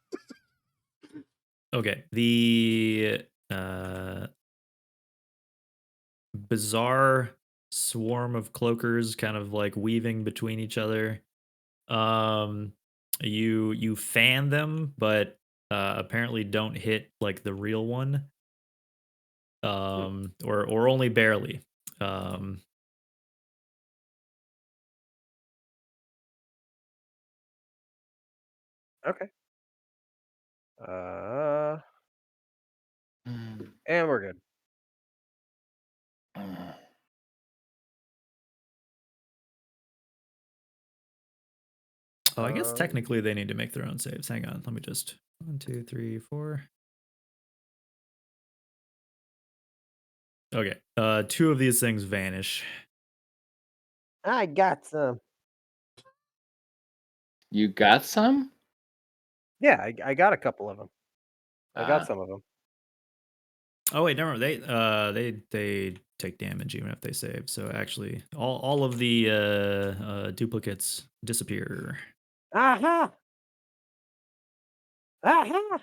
Okay, the bizarre swarm of cloakers kind of like weaving between each other. You fan them, but apparently don't hit like the real one. Or only barely. Okay. Hmm. And we're good. Oh, I guess Um, technically they need to make their own saves. Hang on, let me just 1, 2, 3, 4. Okay, 2 of these things vanish. I got some. You got some? Yeah, I got a couple of them. I got Ah. some of them. Oh wait, never. They take damage even if they save. So actually, all of the duplicates disappear. Aha! Aha!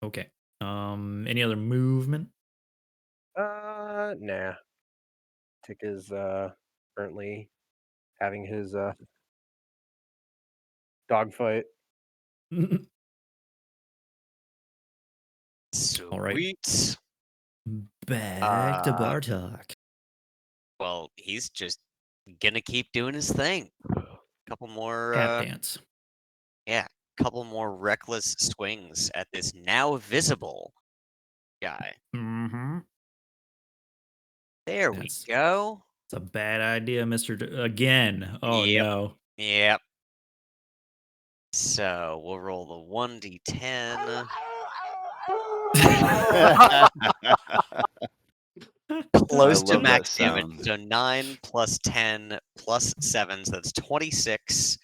Okay. Any other movement? Nah. Tick is currently having his dogfight. All right. Sweet. Back to Bartok. Well, he's just gonna keep doing his thing. Couple more, Tap dance. yeah, couple more reckless swings at this now visible guy. Mm-hmm. There That's- we go. It's a bad idea, Again. Oh Yep. no. Yep. So we'll roll the 1d10. Close to love that max damage. sound. So 9 plus 10 plus 7, so that's 26.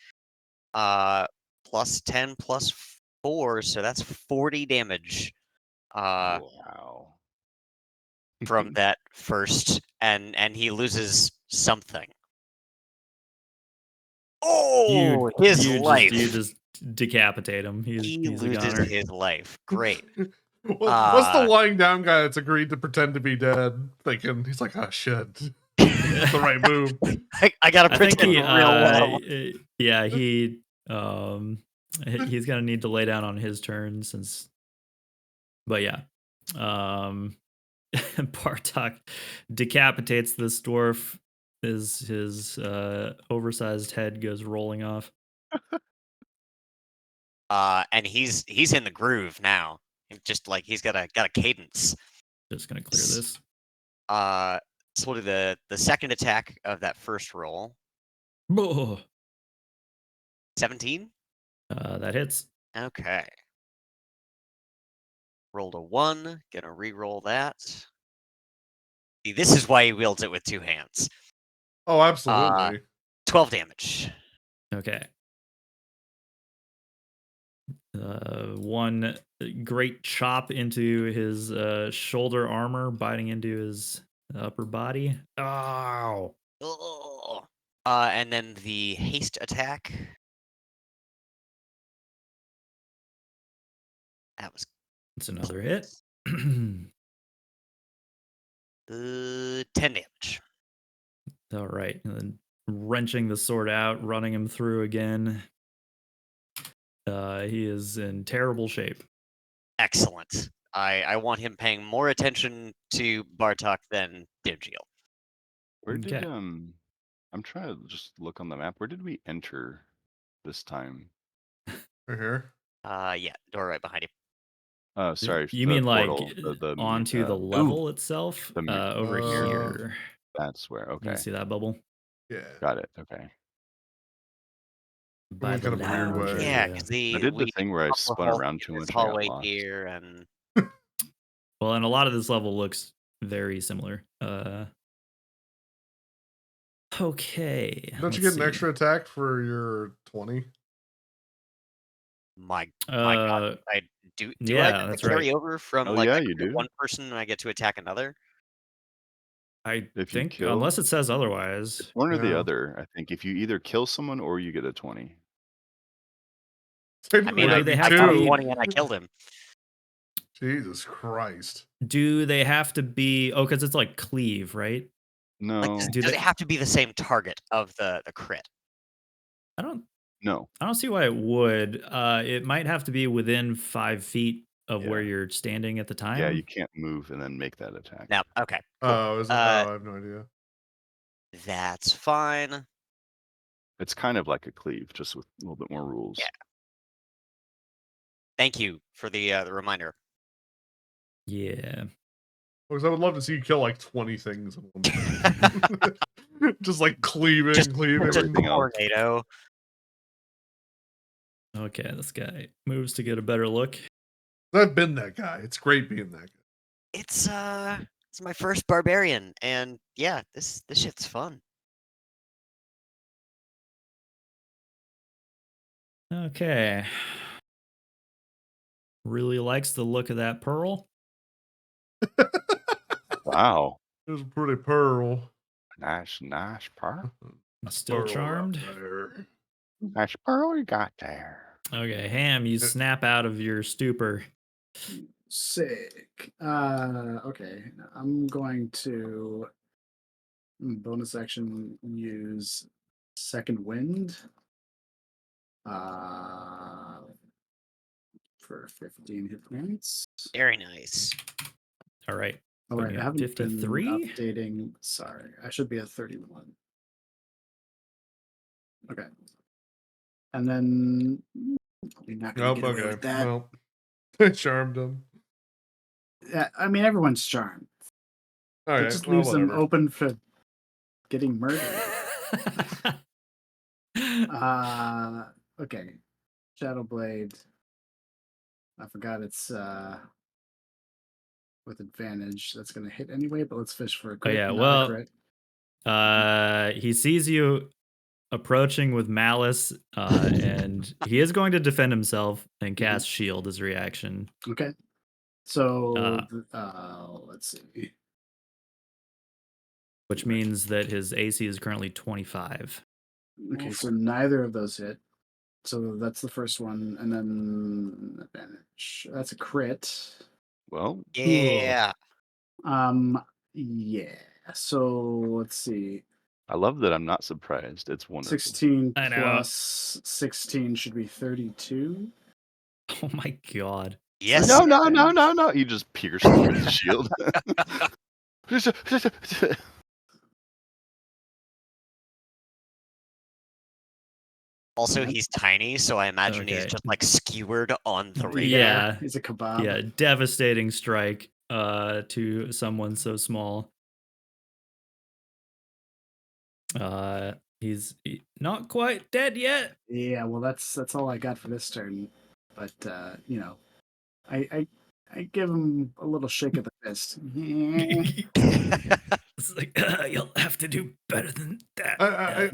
Plus 10 plus 4, so that's 40 damage. Wow. From that first, and he loses something. Oh, his life. You just decapitate him. He He's a loses goner. his life. Great. What's the lying down guy that's agreed to pretend to be dead? Thinking he's like, oh shit, that's the right move. I gotta I think pretend he, real well. yeah, he's gonna need to lay down on his turn since. But yeah, Bartok decapitates this dwarf. His oversized head goes rolling off. And he's in the groove now. Just like he's got a cadence. Just gonna clear this. So we'll do the second attack of that first roll. Oh, 17. that hits. Okay. Rolled a 1. Gonna re-roll that. See, this is why he wields it with 2 hands. Oh, absolutely. 12 damage. Okay. One great chop into his shoulder armor, biting into his upper body. Ow! Ugh. And then the haste attack. That was It's another hit. 10 damage. All right. And then wrenching the sword out, running him through again. He is in terrible shape. Excellent. I want him paying more attention to Bartok than Dimjiel. Where did Okay. I'm trying to just look on the map. Where did we enter this time? Right here. Yeah, door right behind you. Oh, sorry, You the mean like portal, onto the ooh, level itself? the mirror. Over here. That's where. You Okay, see that bubble? Yeah. got it. Okay, By in the kind of a weird lounge way. Yeah, area. because I did the we thing where I up the spun hall around in too this much. I got hallway lost. here, and Well, and a lot of this level looks very similar. Okay. Don't you let's get an see. extra attack for your 20? my God, I do. Do I yeah, get that's the right. carryover from Oh like yeah, I you can hit do. one person and I get to attack another? I If you think, kill, unless it says otherwise. it's one or the Yeah. other. I think if you either kill someone or you get a 20. I Technically, mean, Or do that'd they be have I to got a be? 20 and I killed him. Jesus Christ. Do they have to be? Oh, because it's like cleave, right? Like, No, Do does they? it have to be the same target of the crit? I don't. no. I don't see why it would. It might have to be within 5 feet of where Yeah. you're standing at the time. Yeah, you can't move and then make that attack. Now, okay, cool. Oh, is it? I have no idea. That's fine. It's kind of like a cleave, just with a little bit more rules. Yeah. Thank you for the reminder. Yeah. Because I would love to see you kill like 20 things in one thing. Just like cleaving. Just Everything else. tornado. Okay, this guy moves to get a better look. I've been that guy. It's great being that guy. It's my first barbarian, and yeah, this shit's fun. Okay. Really likes the look of that pearl. Wow. It was a pretty pearl. Nice pearl. Still Pearl charmed. right there. Nice pearl you got there. Okay, Ham, you snap out of your stupor. Sick. Okay. I'm going to bonus action use second wind. For 15 hit points. Very nice. All right. Oh Put wait, me I at haven't 53. been updating. Sorry, I should be at 31. Okay. And then you're not gonna Oh, get away okay. with that. Well, I charmed him. Yeah, I mean everyone's charmed. All It right. just Well, leaves them whatever. open for getting murdered. Okay. Shadowblade. I forgot it's with advantage. That's gonna hit anyway, but let's fish for a Oh crit. yeah, not a well, crit. he sees you approaching with malice, and he is going to defend himself and cast shield as a reaction. Okay. So let's see. Which means that his AC is currently 25. Okay, so neither of those hit. So that's the first one, and then advantage. That's a crit. Well, Yeah. Yeah. So let's see. I love that I'm not surprised. It's wonderful. 16 I know. plus 16 should be 32. Oh my god. Yes. No. You just pierce him with the shield. Also, he's tiny, so I imagine he's Okay. just like skewered on the radar. Yeah. He's a kebab. Yeah, devastating strike to someone so small. He's not quite dead yet. Yeah, well that's all I got for this turn. But you know, I give him a little shake of the fist. It's like you'll have to do better than that.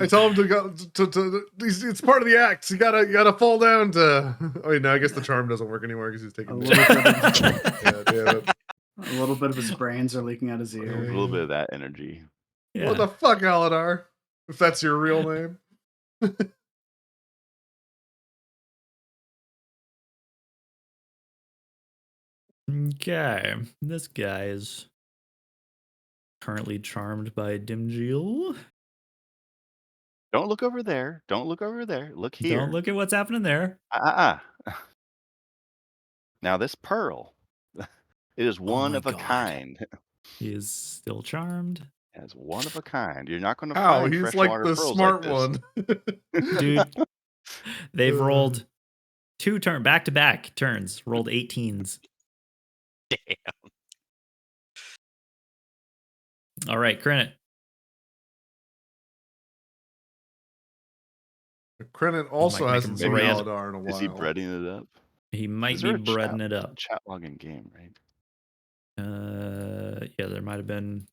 I tell him to go to it's part of the act. You gotta fall doan to. Oh wait, no, I guess the charm doesn't work anymore because he's A taking. little bit of, Yeah, damn it. a little bit of his brains are leaking out his A ear. little bit of that energy. Yeah. What the fuck, Aladar? If that's your real name. Okay, this guy is currently charmed by Dimjil. Don't look over there. Don't look over there. Look here. Don't look at what's happening there. Now this pearl, it is one my of a God. kind. He is still charmed. As one of a kind. You're not going to How? find He's like freshwater the pearls smart like this. one. Dude, they've Uh. rolled 2 back-to-back turns, rolled 18s. Damn. All right, Credit. Credit also Might make hasn't him seen bread. Aladar in a while. Is he breading it up? He might Is be there a breading it up. chat logging game, right? Yeah, there might have been.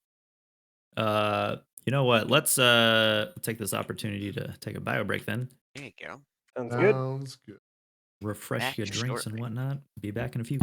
You know what? Let's take this opportunity to take a bio break then. There you go. Sounds good. Sounds good. Refresh Back your drinks and shortly. whatnot. Be back in a few.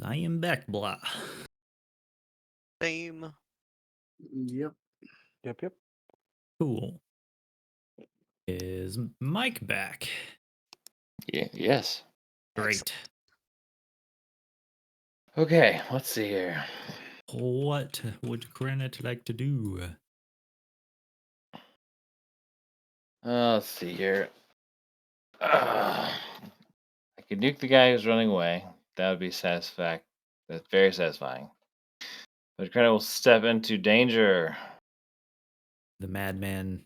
I am back, blah. Same. Yep. Yep. Cool. Is Mike back? Yeah, yes. Great. Okay, let's see here. What would Granite like to do? Let's see here. I could nuke the guy who's running away. That would be satisfying. That's very satisfying. But Granite will step into danger. The madman.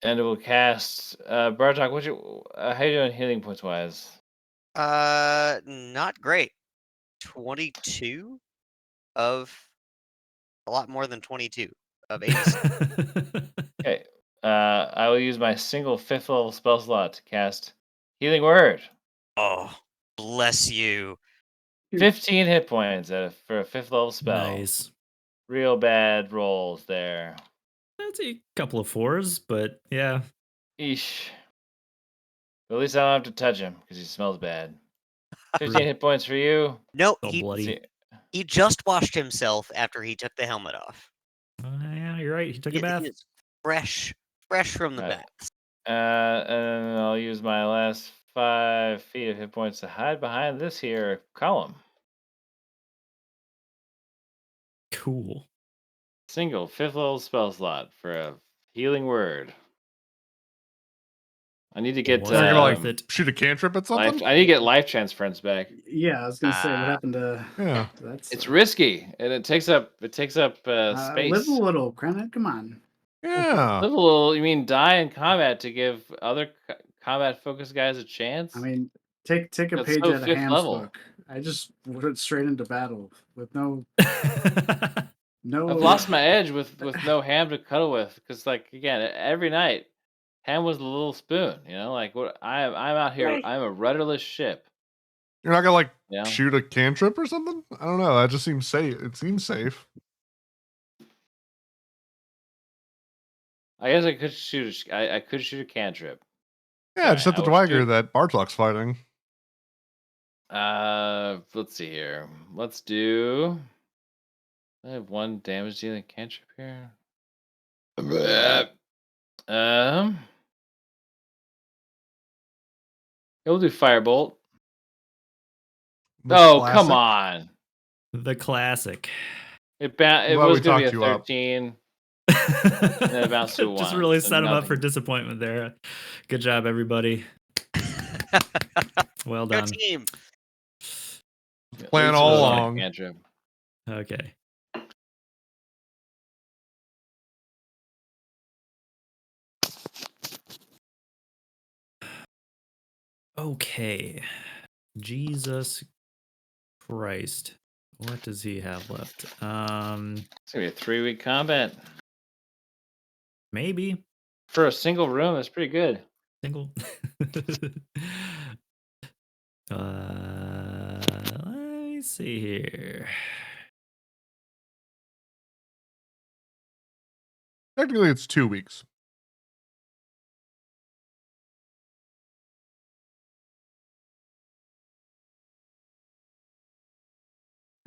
And it will cast Bartok, what you how you doing healing points wise? Not great. 22 of a lot more than 22 of 86. Okay. I will use my single 5th level spell slot to cast Healing Word. Oh, bless you. 15 hit points for a 5th level spell. Nice. Real bad rolls there. That's a couple of 4s, but yeah. Eesh. But at least I don't have to touch him because he smells bad. 15 hit points for you. No, So he bloody. just washed himself after he took the helmet off. Yeah, you're right. He took a bath. He is fresh from the Right. bath. And I'll use my last 5 feet of hit points to hide behind this here column. Cool. Single 5th level spell slot for a Healing Word. I need to get Was You're not gonna worth like it. shoot a cantrip at life. something? I need to get life transference back. Yeah, I was gonna say what happened to Yeah. that's It's risky and it takes up space. live a little, Granite. Come on. Yeah. Live a little. You mean die in combat to give other combat focused guys a chance? I mean, take a That's page so out of 5th Ham's level. book. I just went straight into battle with no I've lost my edge with no Ham to cuddle with because like again every night Ham was the little spoon. You know, like what I'm out here. I'm a rudderless ship. You're not gonna like You know? shoot a cantrip or something? I don't know. That just seems safe. It seems safe. I guess I could shoot. I could shoot a cantrip. Yeah, just Okay, hit the I will dwagger shoot. that Bartok's fighting. Let's see here. Let's do. I have one damage dealing cantrip here. Um, we'll do firebolt. The Oh come classic. on! The classic. It I'm it glad we was gonna be talked a you up. 13. It bounced to a Just 1, really so set him up for nothing. disappointment there. Good job, everybody. Well Go done. team. At Plan least it all was on a along. cantrip. Okay. Okay. Jesus Christ. What does he have left? It's gonna be a 3-week combat Maybe. for a single room. That's pretty good. Single. Let me see here. Technically, it's 2 weeks.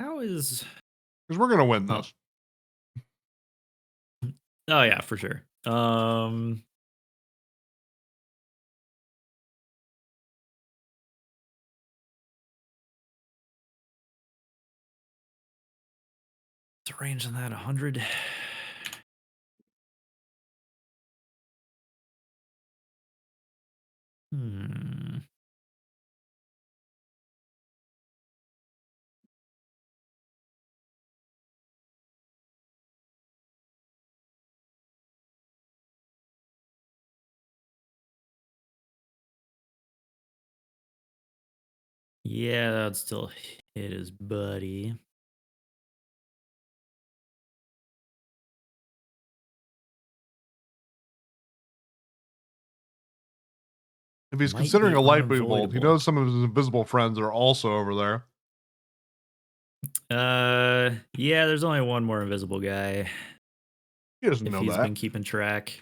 How is Because we're gonna win Oh. this. Oh yeah, for sure. What's the range on that? 100. Hmm. Yeah, that'd still hit his buddy. If he's Might considering be a lightweight bolt, he unavoidable. knows some of his invisible friends are also over there. Yeah, there's only one more invisible guy. He doesn't If know he's that. been keeping track.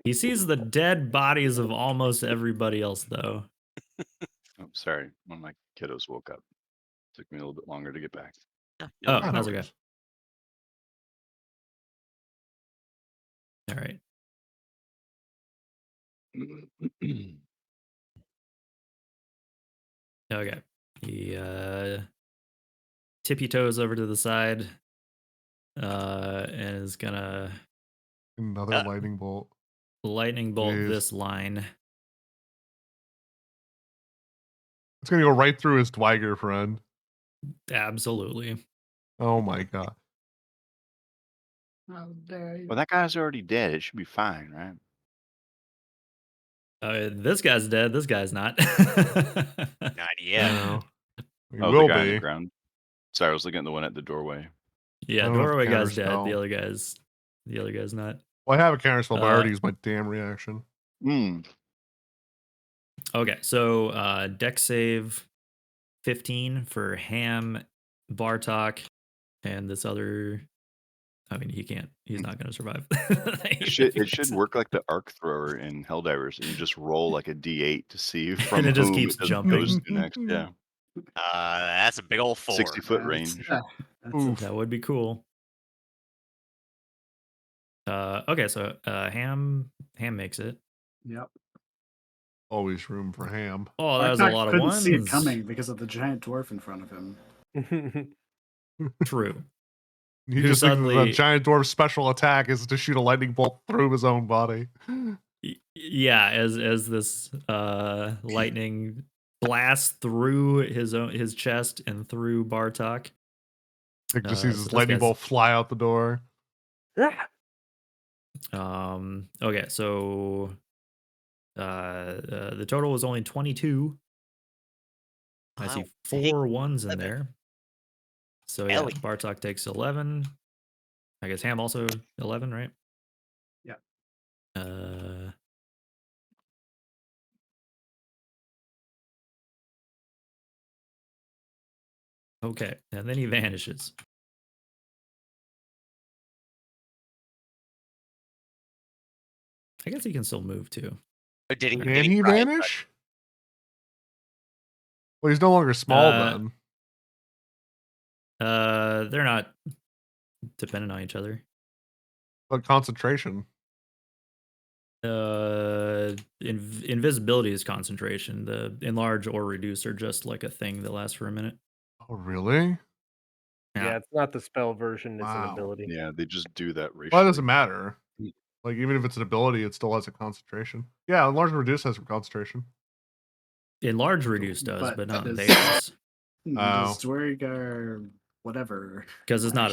He sees the dead bodies of almost everybody else, though. Oh, sorry. One of my kiddos woke up. Took me a little bit longer to get back. Yeah, Oh, you're no that's okay. worries. All right. Okay. He tippy toes over to the side and is gonna Another lightning bolt. lightning bolt Jeez. this line. It's gonna go right through his Dweiger friend. Absolutely. Oh my god. How dare you? Well, that guy's already dead. It should be fine, right? This guy's dead. This guy's not. not yet. No. He Oh, the will guy on the be. ground. Sorry, I was looking at the one at the doorway. I Yeah, don't have doorway guy's counterspell. dead. The other guy's not. Well, I have a counterspell, but I already Uh, used my damn reaction. Okay, so deck save 15 for Ham, Bartok, and this other. I mean, he's not going to survive. It should work like the arc thrower in Helldivers, and you just roll like a d8 to see from And it just whom keeps it goes jumping. to next. Yeah, That's a big old 4. 60-foot That's, range. that's Oof. That would be cool. Okay, so Ham makes it. Yep. Always room for ham. Oh, that was a Arcot lot of couldn't ones. see it coming because of the giant dwarf in front of him. True. He Who just thinks that the suddenly- giant dwarf's special attack is to shoot a lightning bolt through his own body. Yeah, as this lightning blasts through his chest and through Bartok. Like just So sees his this lightning guy's- bolt fly out the door. Okay, so the total was only 22. I see Wow, 4 ones in 11. there. So yeah, Hell yeah. Bartok takes 11. I guess Ham also 11, right? Yeah. Okay, and then he vanishes. I guess he can still move too. Did he? Can Did Can he try it? vanish? Well, he's no longer small then. They're not dependent on each other. But concentration. Invisibility is concentration. The enlarge or reduce are just like a thing that lasts for a minute. Oh, really? Yeah, it's not the spell version, it's an Wow. ability. Yeah, they just do that racially. Well, that doesn't matter. Mm. Like, even if it's an ability, it still has a concentration. Yeah, enlarge and reduce has some concentration. Enlarge reduce does, But but not does- Vegas. Does Dwargar whatever? Because it's not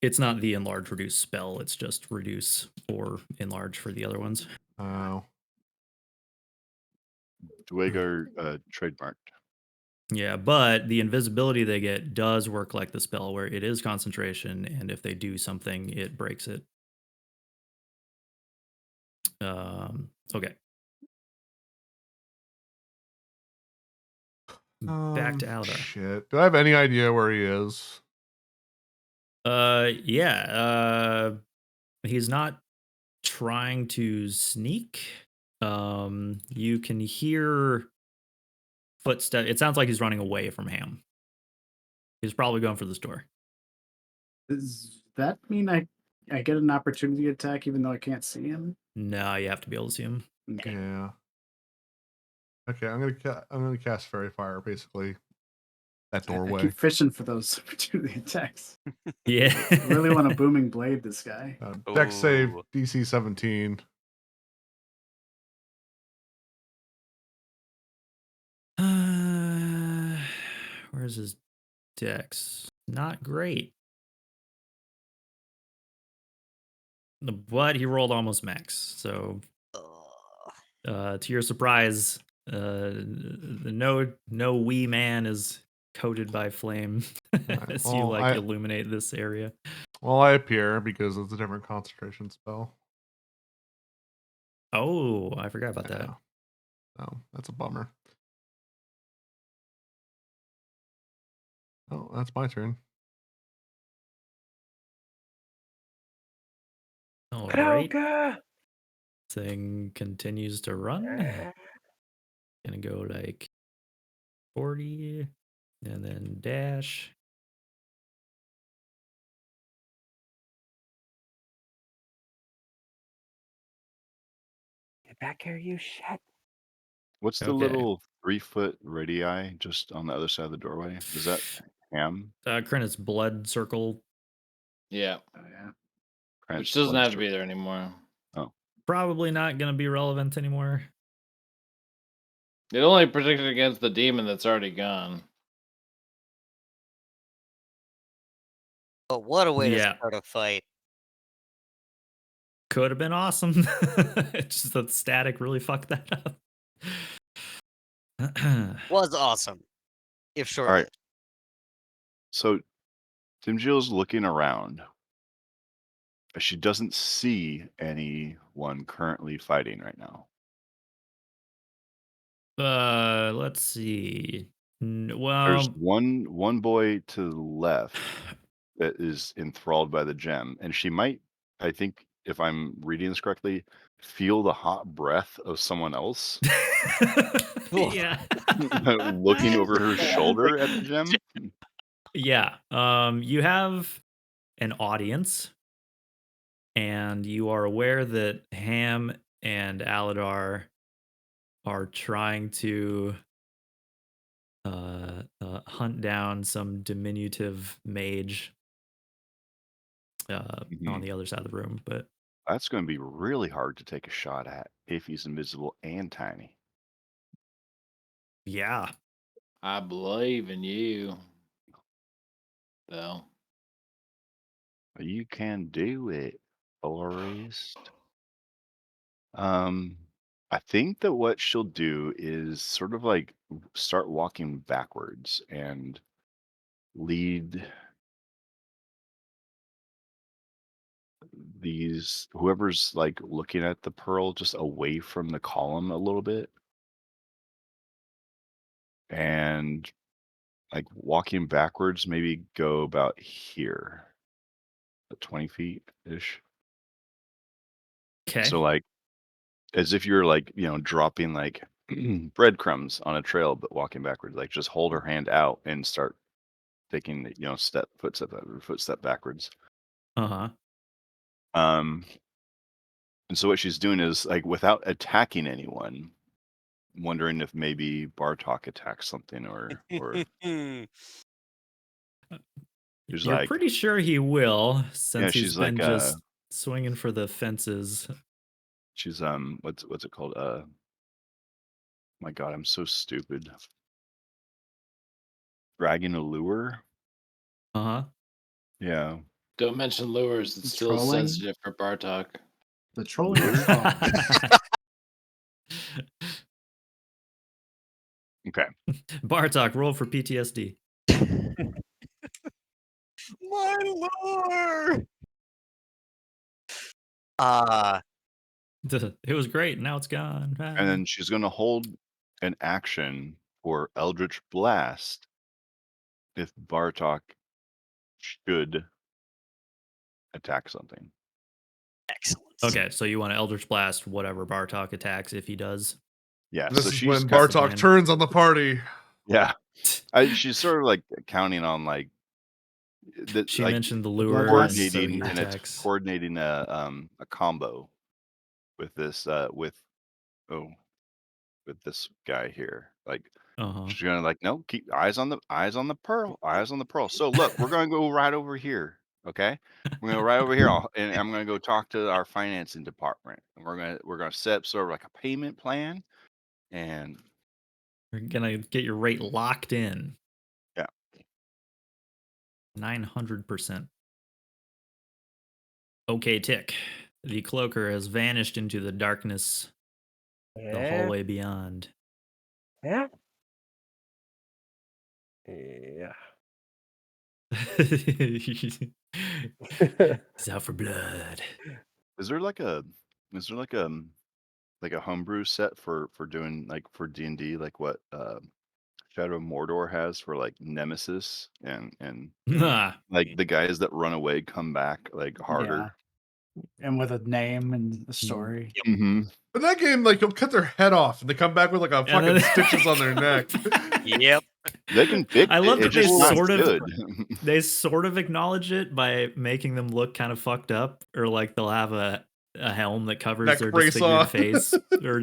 it's not the enlarge reduce spell, it's just reduce or enlarge for the other ones. Oh. Dwagar trademarked. Yeah, but the invisibility they get does work like the spell where it is concentration, and if they do something, it breaks it. Okay. Back to Aladar. Shit. Do I have any idea where he is? Yeah. He's not trying to sneak. You can hear footsteps. It sounds like he's running away from Ham. He's probably going for the store. Does that mean I get an opportunity attack even though I can't see him? No, you have to be able to see him. Okay. Yeah. Okay, I'm gonna cast Fairy Fire, basically. That I doorway. keep fishing for those opportunity attacks. Yeah. I really want a booming blade this guy. Dex save Ooh. DC 17. Where's his dex? Not great. But he rolled almost max. So to your surprise, the no wee man is coated by flame as you well, I- illuminate this area. Well, I appear because it's a different concentration spell. Oh, I forgot about that. Yeah. Oh, that's a bummer. Oh, that's my turn. All right. Kadoka! Thing continues to run. Gonna go like 40 and then dash. Get back here, you shit. What's the Okay. little 3-foot radii just on the other side of the doorway? Is that ham? Krennic's blood circle. Yeah, Oh, yeah. which Krant's doesn't blood have to be circle. there anymore. Oh, Probably not gonna be relevant anymore. It only protected against the demon that's already gone. But what a way to Yeah. start a fight. Could have been awesome. It's just that static really fucked that up. Was awesome. If all right. short-lived. So Tim Jill's looking around. She doesn't see anyone currently fighting right now. Let's see. There's Well, one boy to the left that is enthralled by the gem, and she might, I think, if I'm reading this correctly, feel the hot breath of someone else yeah. looking over her shoulder at the gem. Yeah. You have an audience, and you are aware that Ham and Aladar are trying to hunt down some diminutive mage on Mhm. the other side of the room. But That's going to be really hard to take a shot at if he's invisible and tiny. yeah, I believe in you, though. You can do it, Forrest. Um, I think that what she'll do is sort of like start walking backwards and lead these whoever's like looking at the pearl just away from the column a little bit and like walking backwards, maybe go about here, 20 feet ish. okay, So like as if you're like, dropping like breadcrumbs on a trail, but walking backwards, like just hold her hand out and start taking, footstep backwards. uh-huh. Um, and so what she's doing is like without attacking anyone, wondering if maybe Bartok attacks something or she's You're like, pretty sure he will, yeah, since he's she's like, been just swinging for the fences. she's what's it called? My God, I'm so stupid. Dragging a lure. Uh-huh. Yeah, Don't mention lures. It's The still trolling? sensitive for Bartok. The trolling or Lure? troll? okay. Bartok, roll for PTSD. My lord! Uh, It was great. Now it's gone. And then she's going to hold an action for Eldritch Blast if Bartok should attack something. excellent. Okay, so you want to Eldritch Blast whatever Bartok attacks if he does. Yeah, This so is she's when That's the Bartok plan. turns on the party. yeah, she's sort of like counting on like that, She like mentioned the lure, and Bloodlust. so coordinating he and it's attacks. coordinating a combo with this with this guy here. Like Uh-huh. she's gonna like no, keep eyes on the pearl, eyes on the pearl. So look, we're gonna go right over here. Okay, we're gonna go right over here, and I'm gonna go talk to our financing department, and we're gonna set up sort of like a payment plan, and We're gonna get your rate locked in. yeah, 900%. Okay, Tick. The cloaker has vanished into the darkness, the Yeah. hallway beyond. Yeah. Yeah. He's out for blood. is there like a is there like a homebrew set for doing like for D&D like what Shadow of Mordor has for like Nemesis and Ah, like the guys that run away come back like Yeah. harder. And with a name and a story. Mm-hmm. But that game, like, you'll cut their head off and they come back with like a And fucking then- stitches on their neck. Yep. They can fix I it. love It's that they just not sort of- good. They sort of acknowledge it by making them look kind of fucked up, or like they'll have a helm that covers Neck their brace disfigured on. face, or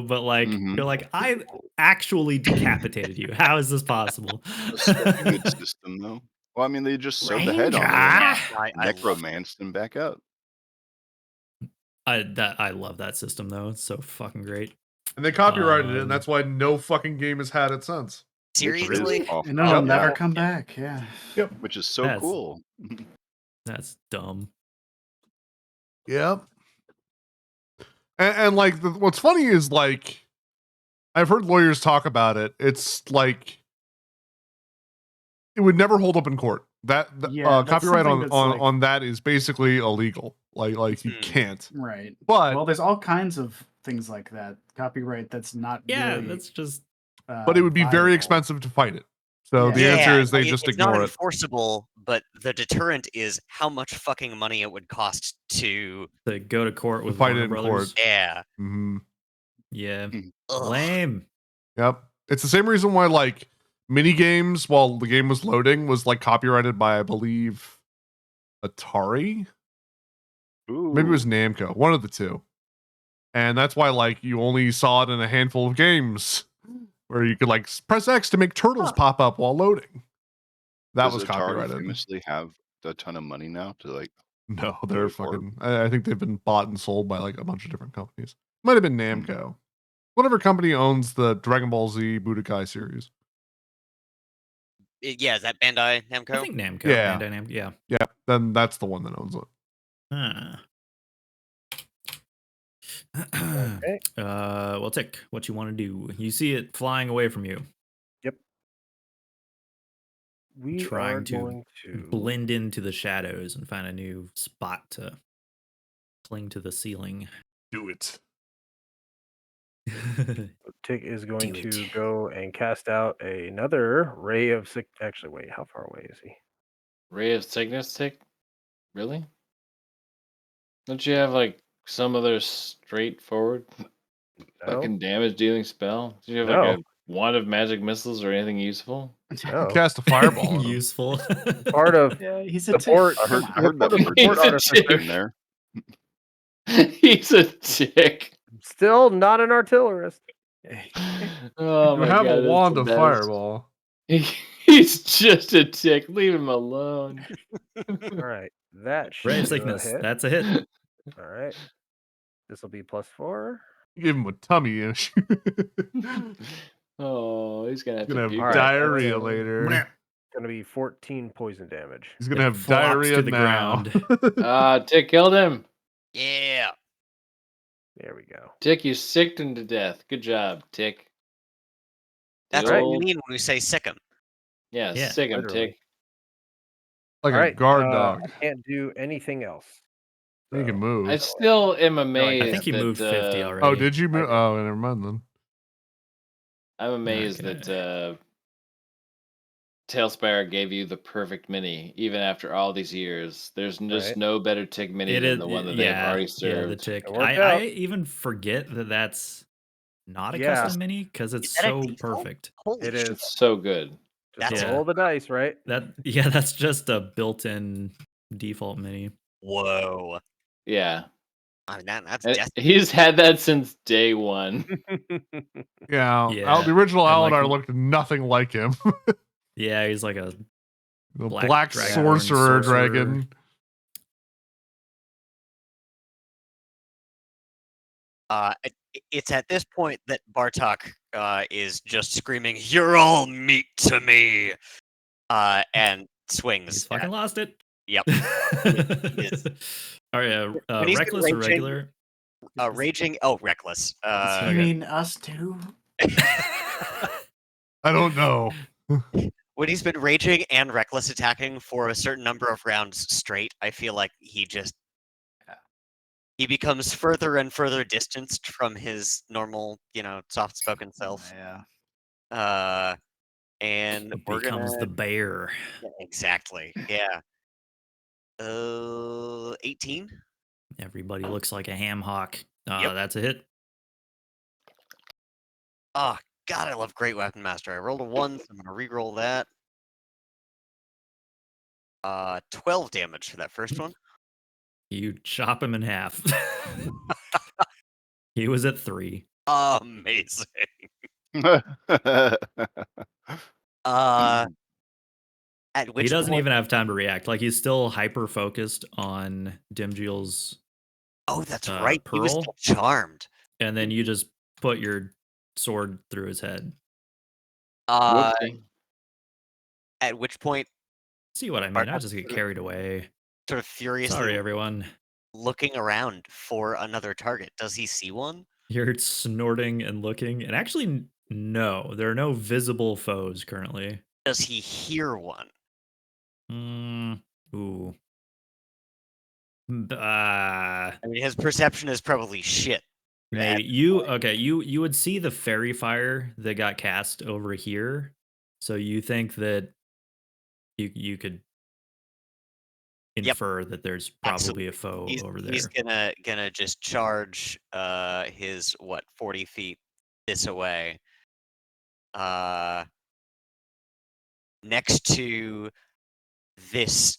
but like Mhm. you're like, I actually decapitated you. How is this possible? It's such a good system, though. Well, I mean, they just sewed the head on Ranger! and I love necromanced him back up. I love that system though. It's so fucking great. And they copyrighted it, and Um, that's why no fucking game has had it since. Seriously? Awful. And it'll Yep. never come back. Yeah. Which is so That's- cool. That's dumb. Yep. And like, what's funny is like, I've heard lawyers talk about it. It's like, it would never hold up in court. That Yeah, that's copyright something on that's like- on that is basically illegal. Like you Hmm. can't. Right. But Well, there's all kinds of things like that. Copyright that's not Yeah, really, that's just but it would be very viable. expensive to fight it. So Yeah. the answer is they like, just it's ignore not it. enforceable, but the deterrent is how much fucking money it would cost to. to go to court with fight it Warner in Brothers. court. Yeah. Hmm. Yeah, Ugh. lame. Yep. It's the same reason why like mini games while the game was loading was like copyrighted by, I believe, Atari. Maybe it was Namco, one of the two. And that's why like you only saw it in a handful of games where you could like press X to make turtles pop up while loading. That Does was Atari copyrighted. famously have a ton of money now to like. No, Go they're to court? fucking. I think they've been bought and sold by like a bunch of different companies. Might have been Namco. Whatever company owns the Dragon Ball Z Budokai series. Yeah, is that Bandai I Namco? think Namco. Yeah. Bandai Namco. Yeah. Yeah, then that's the one that owns it. Huh. Okay. Well, Tick, what you want to do? You see it flying away from you, We Trying are to going to blend into the shadows and find a new spot to cling to the ceiling. Do it. Tick is going Do to it. go and cast out another ray of sick. Actually, wait, how far away is he? Ray of Sickness tick? Really? Don't you have like some other straightforward No, fucking damage dealing spell? Do you have No. like a wand of magic missiles or anything useful? no. Cast a fireball. on him. Useful. Part of Yeah, he's a support. tick. I heard, Come I on. heard that He's word. a artificer. tick. in there. He's a tick. Still not an artillerist. Oh You my have God, a that's wand the of best. fireball. He's just a tick. Leave him alone. All right, that Ray of should Sickness. hit. That's a hit. All right, this will be +4. You give him a tummy issue. He's Oh, he's gonna have gonna to have puke All right, diarrhea that's- later. Gonna be 14 poison damage. He's gonna It have flops diarrhea to the now. ground. Tick killed him. Yeah. There we go. Tick, you sicked him to death. Good job, Tick. That's The what old- we mean when we say sick 'em. Yeah, Yeah, sick him, literally. Tick. Like All a right, guard dog. I can't do anything else. He can So, move. I still am amazed. I think he that, moved 50 already. Oh, did you move? did. Oh, never mind then. I'm amazed Okay. that Tailspire gave you the perfect mini, even after all these years. There's just Right. no better tick mini It than is, the one that yeah, they've already yeah, served. the tick. It worked I out. even forget that that's not a Yeah. custom mini because it's Is that a so default? perfect. Holy It shit. is. It's so good. Just That's- roll the dice, right? That's just a built-in default mini. Whoa. Yeah. I mean, that's And destiny. he's had that since day one. Yeah. Yeah, The original and, like, Aladar looked nothing like him. Yeah, he's like a The Black black dragonborn sorcerer sorcerer. dragon. It's at this point that Bartok is just screaming, "You're all meat to me," and swings. he's fucking lost it. Yep. is. All right, When he's been reckless or raging- regular? Raging. Oh, reckless. You Okay. mean us too? I don't know. When he's been raging and reckless attacking for a certain number of rounds straight, I feel like he becomes further and further distanced from his normal, soft-spoken self. Yeah. And It we're becomes gonna the bear. exactly. Yeah. 18. Everybody looks like a ham hock. Yep. That's a hit. Oh, God, I love Great Weapon Master. I rolled a 1, so I'm going to re-roll that. 12 damage for that first one. You chop him in half. He was at 3. Amazing. At which He doesn't point... even have time to react. Like, he's still hyper focused on Dimjil's Oh, that's right. He was pearl, still charmed. and then you just put your sword through his head. Whoopsie. At which point, See what I mean? I just get carried away. sort of furiously Sorry, everyone. looking around for another target. Does he see one? You're snorting and looking, and actually, no, there are no visible foes currently. Does he hear one? Ooh. I mean, his perception is probably shit. Maybe you would see the fairy fire that got cast over here, so you think that you could infer that there's probably a foe over there. He's gonna just charge his 40 feet this away. Next to this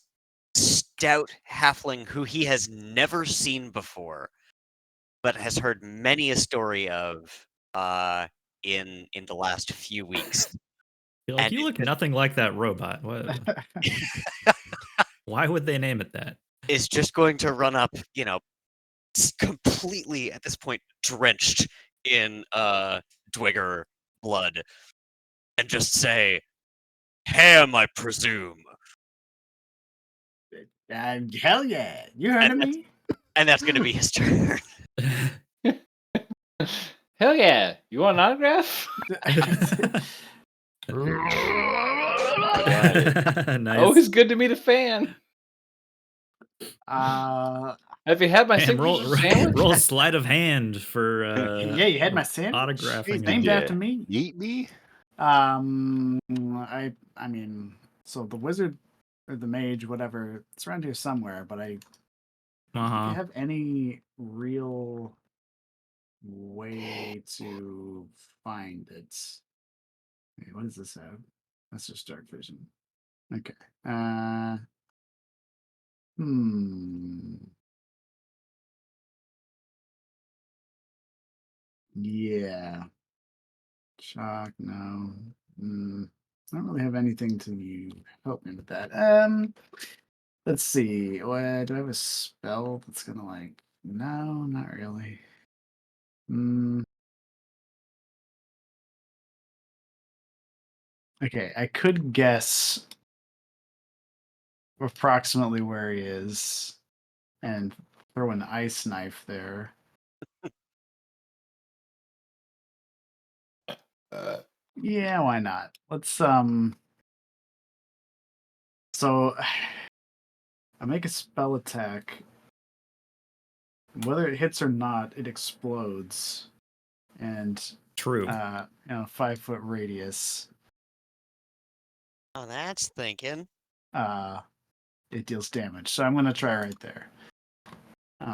stout halfling who he has never seen before, but has heard many a story of in the last few weeks. You're like, and you look nothing like that robot. What? Why would they name it that? Is just going to run up, completely at this point drenched in Dwigger blood, and just say, "Ham, I presume." Hell yeah, you heard of me. And that's going to be his turn. Hell yeah! You want an autograph? Nice. Always good to meet a fan. Uh, Have you had my Damn, signature sandwich? roll sleight of hand for yeah, you had my sandwich. autographing It's him. named Yeah. after me. Yeet me? I mean, so the wizard or the mage, whatever, it's around here somewhere. But do you have any real way to find it? Wait, what does this have? That's just dark vision. Okay. Yeah. Shock, no. I don't really have anything to help me with that. Let's see. Do I have a spell that's gonna no, not really. Okay, I could guess approximately where he is and throw an ice knife there. Yeah, why not? Let's so I make a spell attack. Whether it hits or not, it explodes. And True. 5-foot radius. Oh, that's thinking. It deals damage. So I'm gonna try right there.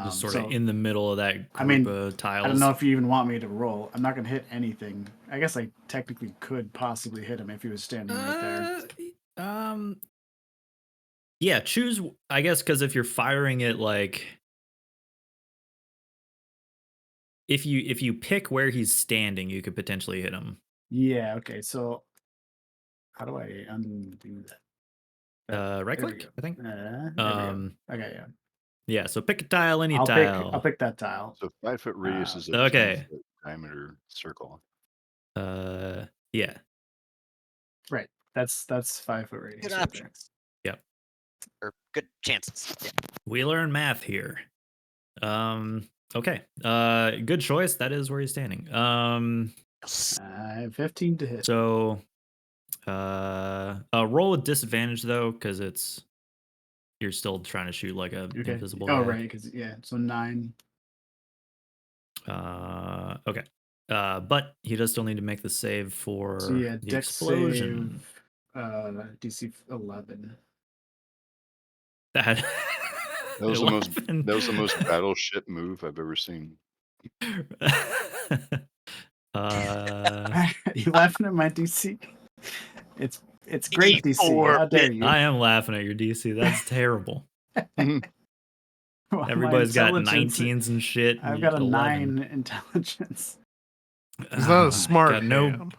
Just sort of in the middle of that group I mean, of tiles. I don't know if you even want me to roll. I'm not gonna hit anything. I guess I technically could possibly hit him if he was standing right there. Yeah, choose. I guess because if you're firing it, if you pick where he's standing, you could potentially hit him. Yeah. Okay. So how do I undo that? Right click, I think. Okay. Yeah. Yeah. So pick a tile, any I'll tile. I'll pick that tile. So 5-foot radius is a okay. 10-foot diameter circle. Yeah. Right. That's 5-foot radius. Good right options. Yep. Or good chances. Yeah. We learn math here. Okay. Good choice. That is where he's standing. I have 15 to hit. So roll with disadvantage though, because you're still trying to shoot like a invisible Oh guy. right, because so 9. Okay. But he does still need to make the save for the Dex explosion. Save, DC 11. That That was the most. Laughing. That was the most battleship move I've ever seen. You laughing at my DC? It's great DC. D4 How dare you? I am laughing at your DC. That's terrible. Well, my Everybody's got intelligence- 19s and shit. I've and got a 11. 9 intelligence. He's not Ah, a smart got no. ham.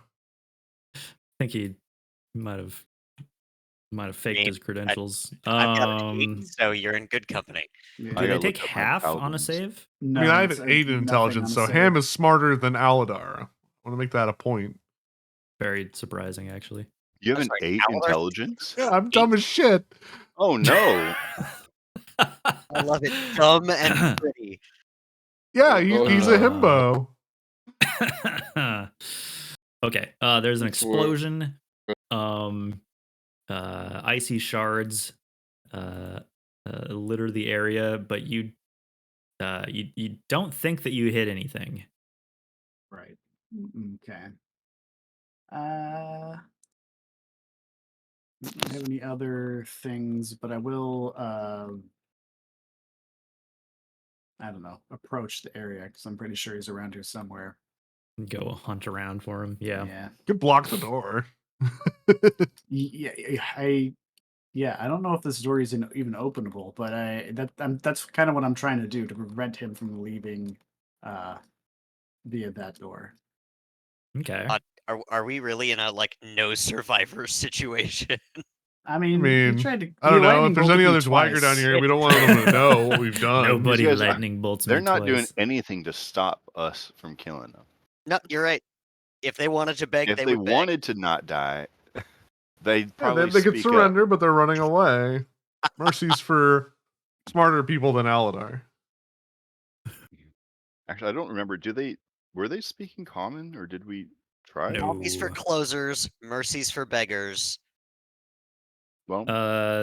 I think he might have faked Me, his credentials. I've got an 8, so you're in good company. Yeah. I Do they gotta take look up my half on a paladins. save? No, I mean, I have it's, an 8 in nothing intelligence, on so a Ham save. is smarter than Aladar. I want to make that a point. Very surprising, actually. You have I'm an sorry, 8 Aladar? intelligence? Yeah, I'm dumb as shit. Oh no! I love it. Dumb and pretty. Yeah, he's a himbo. Okay, there's an It's explosion. Icy shards litter the area, but you don't think that you hit anything. Right. Okay. I don't have any other things, but I will. I don't know. Approach the area because I'm pretty sure he's around here somewhere. Go hunt around for him. Yeah. Yeah. Could block the door. Yeah. I don't know if this door is even openable, but that's kind of what I'm trying to do to prevent him from leaving via that door. Okay. Are we really in a like no survivor situation? I mean, I he tried to. don't he know. lightning If there's bolted any me other Dwagger down twice. here, we don't want them to know what we've done. Nobody These guys are- lightning bolts They're me not twice. doing anything to stop us from killing them. No, you're right. If they wanted to beg, If they they would beg. wanted to not die, they'd Yeah, probably they could speak up. surrender, but they're running away. Mercy's for smarter people than Aladar. Actually, I don't remember. Were they speaking common, or did we try? No. Zombies for closers, mercies for beggars. Well,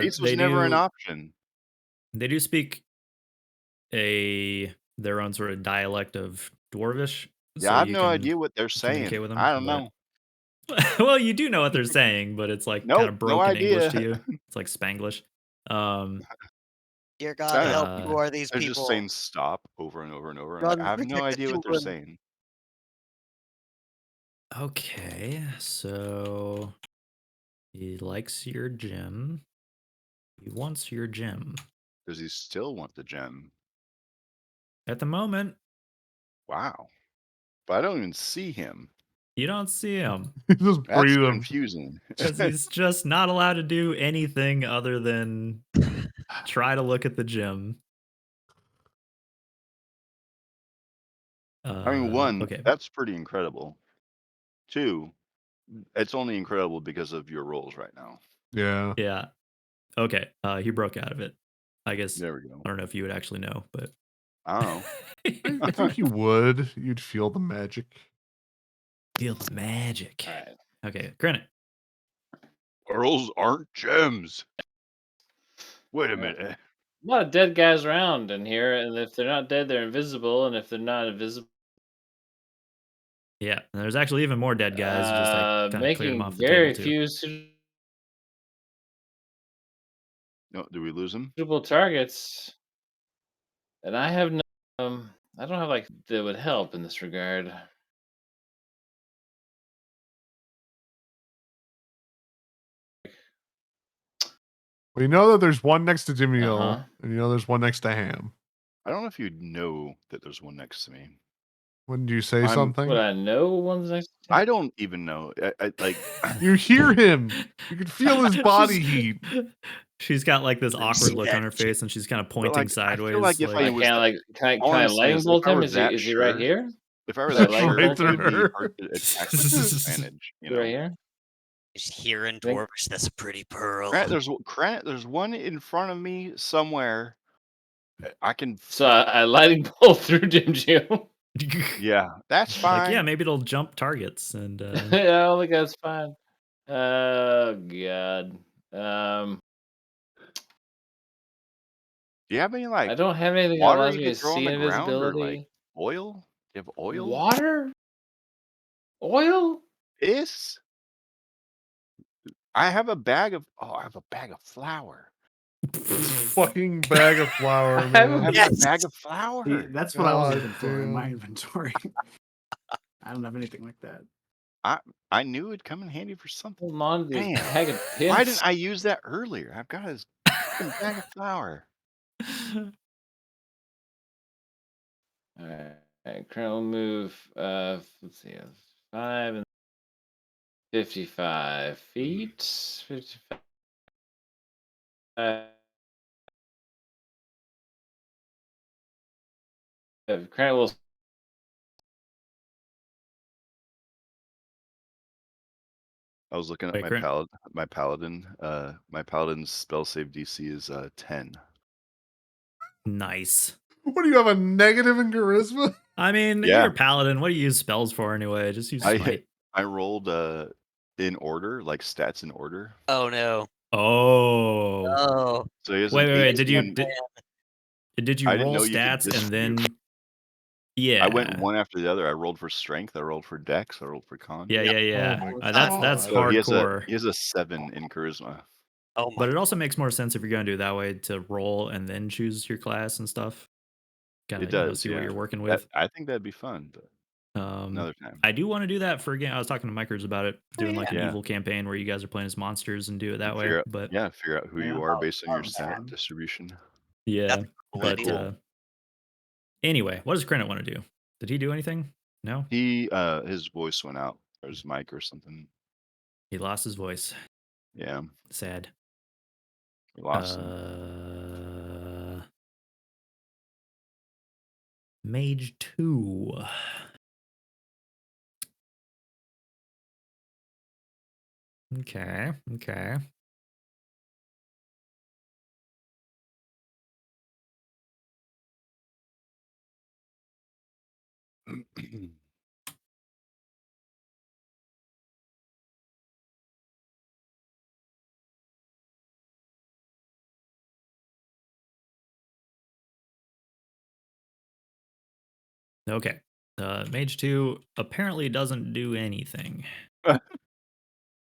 peace They was never an do. option. They do speak their own sort of dialect of Dwarvish. Yeah, so I have you no can idea what they're saying. communicate with them, I don't but- know. Well, you do know what they're saying, but it's like kind Nope, of no broken English to idea. you. It's like Spanglish. Dear God, help! Uh, Who are these They're people? just saying stop over and over and over. And Run, I have no protect the idea what they're children. saying. Okay, so he likes your gem. He wants your gem. Does he still want the gem? At the moment, Wow. But I don't even see him. you don't see him Just That's breathe him. confusing. because he's just not allowed to do anything other than try to look at the gem. I mean, one, okay. that's pretty incredible. Two, it's only incredible because of your rolls right now. Yeah. Yeah. Okay. He broke out of it. I guess There we go. I don't know if you would actually know, but I don't know. I think you would. You'd feel the magic. feel the magic. All right. Okay, granted. Pearls aren't gems. Wait a Yeah. minute. A lot of dead guys around in here, and if they're not dead, they're invisible. And if they're not invisible, Yeah, and there's actually even more dead guys. Just like kind of cleared making them off the very table too. few No, do we lose him? suitable targets. And I have no, I don't have like that would help in this regard. Well, you know that there's one next to Jimmy Uh-huh. and you know there's one next to Ham. I don't know if you know that there's one next to me. Wouldn't you say I'm- something? Would I know one's next? to I don't even know. I like. You hear him. You can feel his body heat. She's got like this awkward see look that on her face, and she's kind of pointing like, I feel sideways. like if I it was can't like can all I I'm saying lightning is if bolt I him? were Is that he right sure- here? If I were Is that that sure, right it would be through hard to attack with disadvantage. Is he right here? Just here in Think- Dwarvish, that's a pretty pearl. There's one in front of me somewhere. I can. So I lightning bolt through Jim Jim. Yeah, that's fine. like, yeah, maybe it'll jump targets and Yeah, I don't think that's fine. Oh God. Do you have any I like don't have anything that water allows you me could to throw on see the ground or invisibility. like oil? Do you have oil? Water? Oil? Piss? I have a bag of flour. Fucking bag of flour, I have a man. Have Yes. a bag of flour. See, that's what I was God looking for in my damn. inventory. I don't have anything like that. I knew it'd come in handy for something. Hold on to this Damn. bag of Why piss. didn't I use that earlier? I've got a fucking bag of flour. All right, Colonel move. Let's see, 5 and 55 feet. 55. Colonel will. I was looking at Wait, my Grant. paladin. My paladin's spell save DC is 10. Nice. What do you have, a negative in charisma? I mean, Yeah. you're a paladin. What do you use spells for anyway? Just use smite. I rolled in order, like stats in order. Oh no. Oh. Oh. So he has Wait, an wait, wait. Did you 18. did you I didn't roll know you could stats and distribute. then yeah. I went one after the other. I rolled for strength. I rolled for dex. I rolled for con. Yeah, yeah, yeah. my That's So hardcore. he has a 7 in charisma. Oh my. But it also makes more sense if you're gonna do it that way to roll and then choose your class and stuff. Kind It of does. see what Yeah. you're working with. I think that'd be fun. But another time. I do want to do that for a game. I was talking to Micers about it, doing like an Yeah. evil campaign where you guys are playing as monsters and do it that way. Figure out, But figure out who Yeah. you are based on your Oh, stat man. distribution. yeah. That's a cool But idea. anyway, what does Krennet want to do? Did he do anything? No? He his voice went out, or his mic or something. He lost his voice. Yeah, Sad. we lost him. Mage 2. Okay, okay. Okay. Mage 2 apparently doesn't do anything.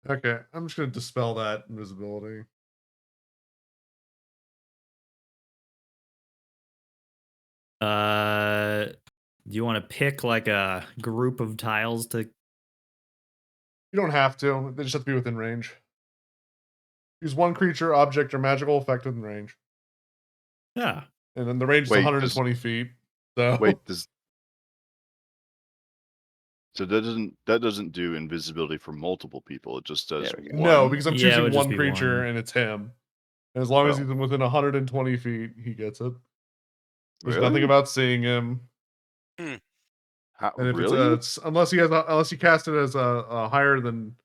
Okay, I'm just gonna dispel that invisibility. Do you want to pick like a group of tiles to? You don't have to. They just have to be within range. Use one creature, object, or magical effect within range. Yeah. And then the range is Wait, 120 feet. So Wait, so that doesn't do invisibility for multiple people. It just does There we go. one. no, because I'm Yeah, it choosing would just one be creature one. and it's him. And as long as Oh. he's within 120 feet, he gets it. There's Really? nothing about seeing him. How, And if really? it's unless he cast it as a higher than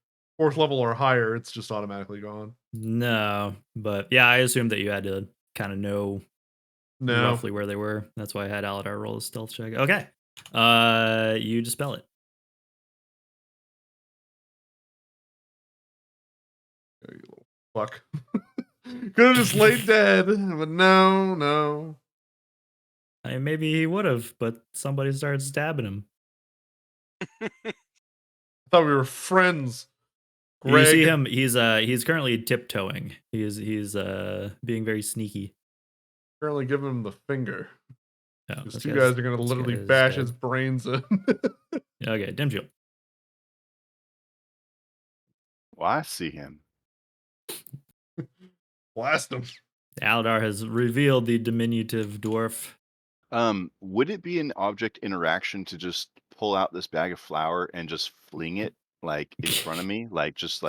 4th level or higher, it's just automatically gone. No, but yeah, I assumed that you had to kind of know No. roughly where they were. That's why I had Aladar roll a stealth check. Okay. You dispel it. You little fuck. Could have just laid dead, but no. I mean, maybe he would have, but somebody started stabbing him. I thought we were friends. You Greg. see him? He's currently tiptoeing. He's being very sneaky. Currently giving him the finger. Oh, These this two guy's- guys are gonna this literally guy is bash dead. his brains in. Okay, dim shield. Well, I see him. Blast him. Aladar has revealed the diminutive dwarf. Would it be an object interaction to just pull out this bag of flour and just fling it like in front of me, just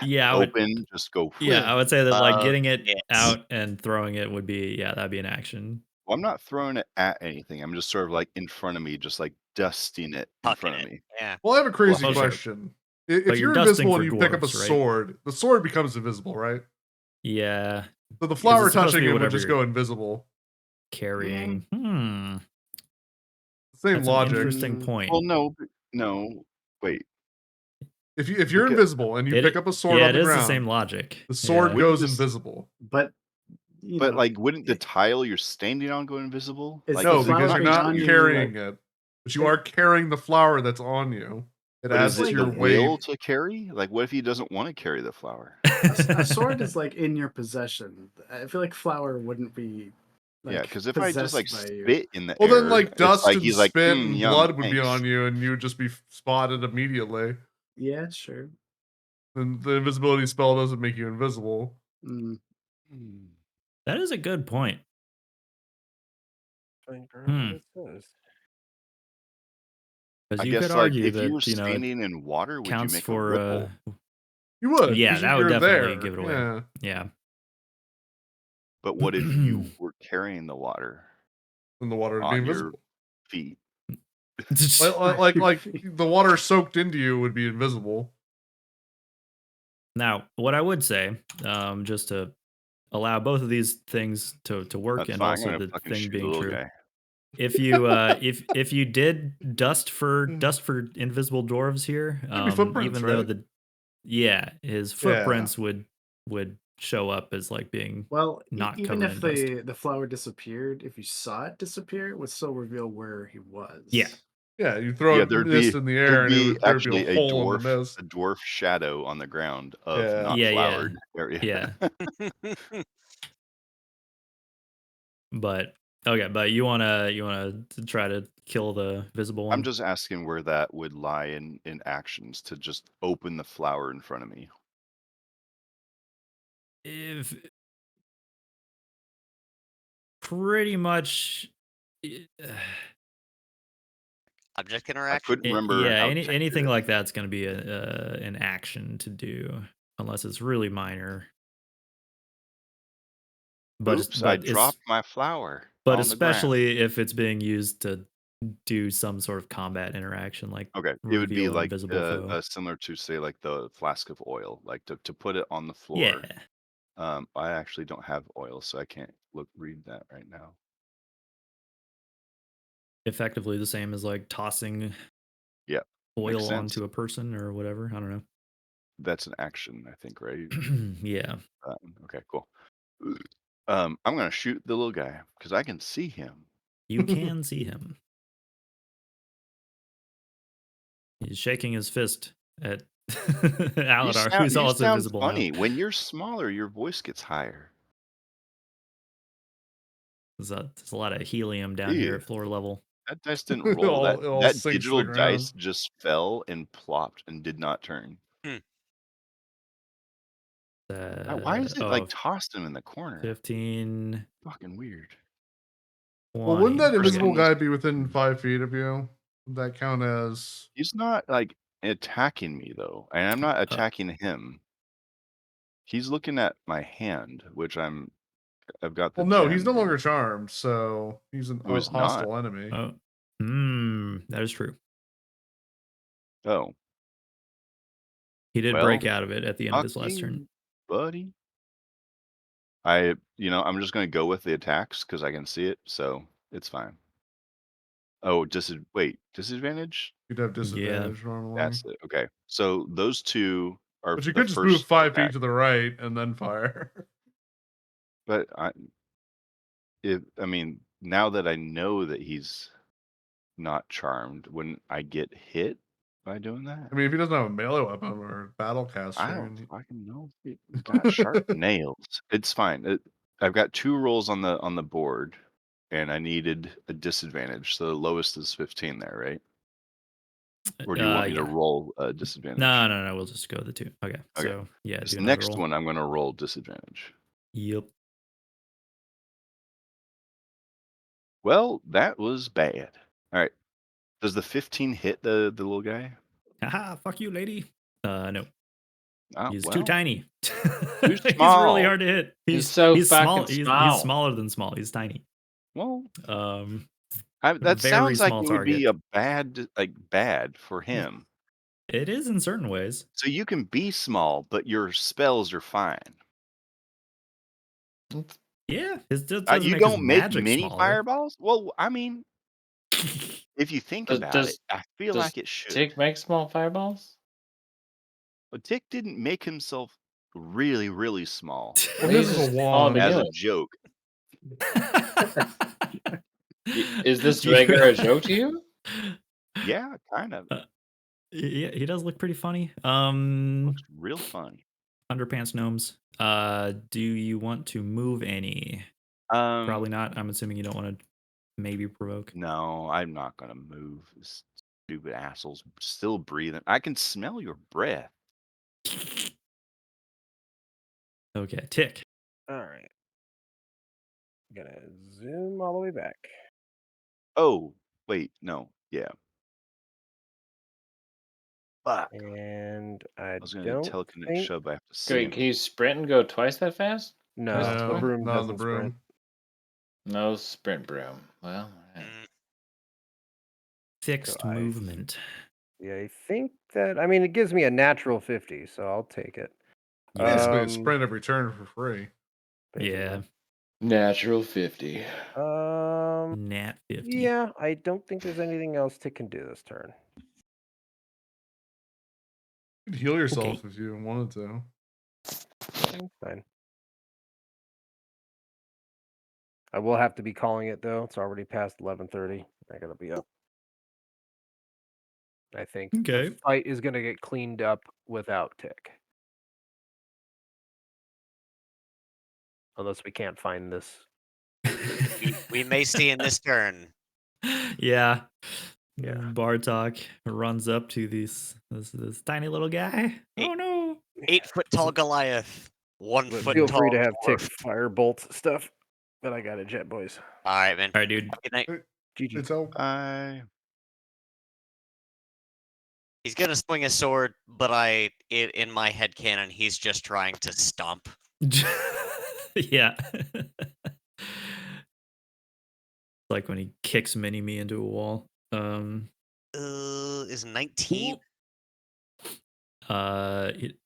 Yeah, I would- open, just go? Yeah, I would say that like getting it yes. out and throwing it would be that'd be an action. Well, I'm not throwing it at anything. I'm just sort of like in front of me, just like dusting it in Hucking front of it. me. Yeah. Well, I have a crazy Well, sure. question. If But you're you're dusting invisible for and you pick up a dwarves, right? sword, the sword becomes invisible, right? Yeah, So the flower it's supposed to touching be him would whatever just you're- go invisible. carrying. Same That's logic. an interesting point. Well, no, wait. If you're Look at- invisible and you pick up a sword yeah, on it the is ground, the same logic. the sword Yeah. Wouldn't goes this- invisible. But you But know, like, wouldn't the tile you're standing on go invisible? Is Like, the No, is it because flower you're being not on you, carrying it. But you are carrying the flower that's on you. It But is adds to it the your like will weight. to carry? Like, what if he doesn't want to carry the flower? a sword is like in your possession. I feel like flower wouldn't be Yeah, like because if I just like possessed by you. spit in the Well, then air, like it's dust like and he's like, spit and yum, blood would be thanks. on you, and you would just be spotted immediately. Yeah, sure. And the invisibility spell doesn't make you invisible. Mm. Hmm. That is a good point. Finger Hmm. what it says. Because I you could guess like argue if you were that, it standing in water, would you counts make a for ripple? You would, yeah, 'cause that would you're definitely there. give it away. Yeah. Yeah. But what if you were carrying the water And the water would be on your invisible. feet? Like the water soaked into you would be invisible. Now, what I would say, just to allow both of these things to work, That's and fine. I'm also gonna the fucking thing shoot the being little true, guy. if you if you did dust for invisible dwarves here, There'd be footprints, even though right? his Yeah. footprints would show up as like being Well, not even covered if in dust. the flower disappeared, if you saw it disappear, it would still reveal where he was. Yeah. Yeah, you throw Yeah, a mist in the air, and there'd be a actually hole in the mist. a dwarf shadow on the ground of Yeah. not Yeah, flowered area. yeah. But okay, but you wanna try to kill the visible I'm one. just asking where that would lie in actions to just open the flower in front of me. If pretty much, i- Object I interaction. couldn't remember yeah, how to anything do it. like that's gonna be an action to do, unless it's really minor. Oops, I dropped my flower but on the ground. especially if it's being used to do some sort of combat interaction, like Okay, it would be reveal an like invisible foe. similar to say like the flask of oil, like to put it on the Yeah, floor. I actually don't have oil, so I can't read that right now. effectively the same as like tossing Yeah, makes oil sense. onto a person or whatever. I don't That's an action, I think, right? know. Yeah, Okay, cool. I'm gonna shoot the little guy because I can see him. you can see him. He's shaking his fist at Aladar, who's You also sound visible now. funny. When you're smaller, your voice gets higher. There's a lot of helium down here Ew, at floor level. that dice didn't it roll. all, it all That sinks to the digital ground. dice just fell and plopped and did not turn. Why is it like Oh, tossed him in the corner? 15, Fucking weird. Well, wouldn't 20. that First Okay. invisible one was guy be within 5 feet of you? Would that count as? He's not like attacking me though, and I'm not Uh, attacking him. He's looking at my hand, which I've got the Well, no, he's gem no here. longer charmed, so he's a Who is not? hostile enemy. oh, that is true. Oh, He did well, break out of it at the end of fuck his last turn. you, buddy. I'm just gonna go with the attacks because I can see it, so it's fine. Oh, disadvantage? You'd have Yeah. disadvantage normally. That's it. Okay, so those two are But you the could just move first 5 feet attack. to the right and then fire. But I mean, now that I know that he's not charmed, wouldn't I get hit by doing that? I mean, if he doesn't have a melee weapon or a I battlecaster, don't fucking know if he got sharp nails. It's fine. I've got 2 rolls on the board, and I needed a disadvantage, so the lowest is 15 there, right? Or do you want me to Yeah. roll a disadvantage? No. We'll just go the 2. Okay. Okay. So yeah, This do another next roll. one, I'm gonna roll disadvantage. Yep. Well, that was bad. All right. Does the 15 hit the little guy? Haha, fuck you, lady. No. Oh, He's too well, tiny. too He's really small. hard to hit. He's so he's small. fucking He's small. smaller than small. He's tiny. Well, that Very sounds like small it would be target. a bad for him. It is in certain ways. So you can be small, but your spells are fine. Yeah, it just doesn't You make his don't make magic mini smaller. fireballs? Well, I mean, if you think about it, I feel does like it should. Tick make small fireballs? But Tick didn't make himself really, really small well, He's this is a just small to wand. begin as a with. joke. Is this regular a joke to you? Yeah, kind of. Yeah, he does look pretty funny. Looks real fun. Underpants gnomes. Do you want to move any? Probably not. I'm assuming you don't want to maybe provoke. No, I'm not gonna move. This stupid assholes still breathing. I can smell your breath. Okay, tick. All right. Gonna zoom all the way back. Oh, wait, no. Yeah. Fuck. And I was gonna don't telekinetic think. shove. I have to see Great. him. Can you sprint and go twice that fast? Twice No, as the No, far? broom not on the doesn't sprint. broom. No sprint broom. Well, alright. Fixed So movement. Yeah, I think that. I mean, it gives me a natural 50, so I'll take it. Basically, a Um, sprint every turn for free. Yeah. Natural 50. Nat 50. Yeah, I don't think there's anything else Tick can do this turn. You could heal yourself Okay. if you wanted to. Fine. I will have to be calling it though. It's already past 11:30. I gotta be up. I think Okay. the fight is gonna get cleaned up without Tick, unless we can't find this. We may see in this turn. Yeah. Yeah. Bartok runs up to this tiny little guy. Oh no. 8-foot tall Goliath. 1 But foot feel tall free to have Tick dwarf. firebolt stuff. But I got it, Jet Boys. All right, man. All right, dude. Good night. GG. It's all He's gonna swing a sword, but in my head canon, he's just trying to stomp. Yeah. Like when he kicks Mini Me into a wall. Is 19?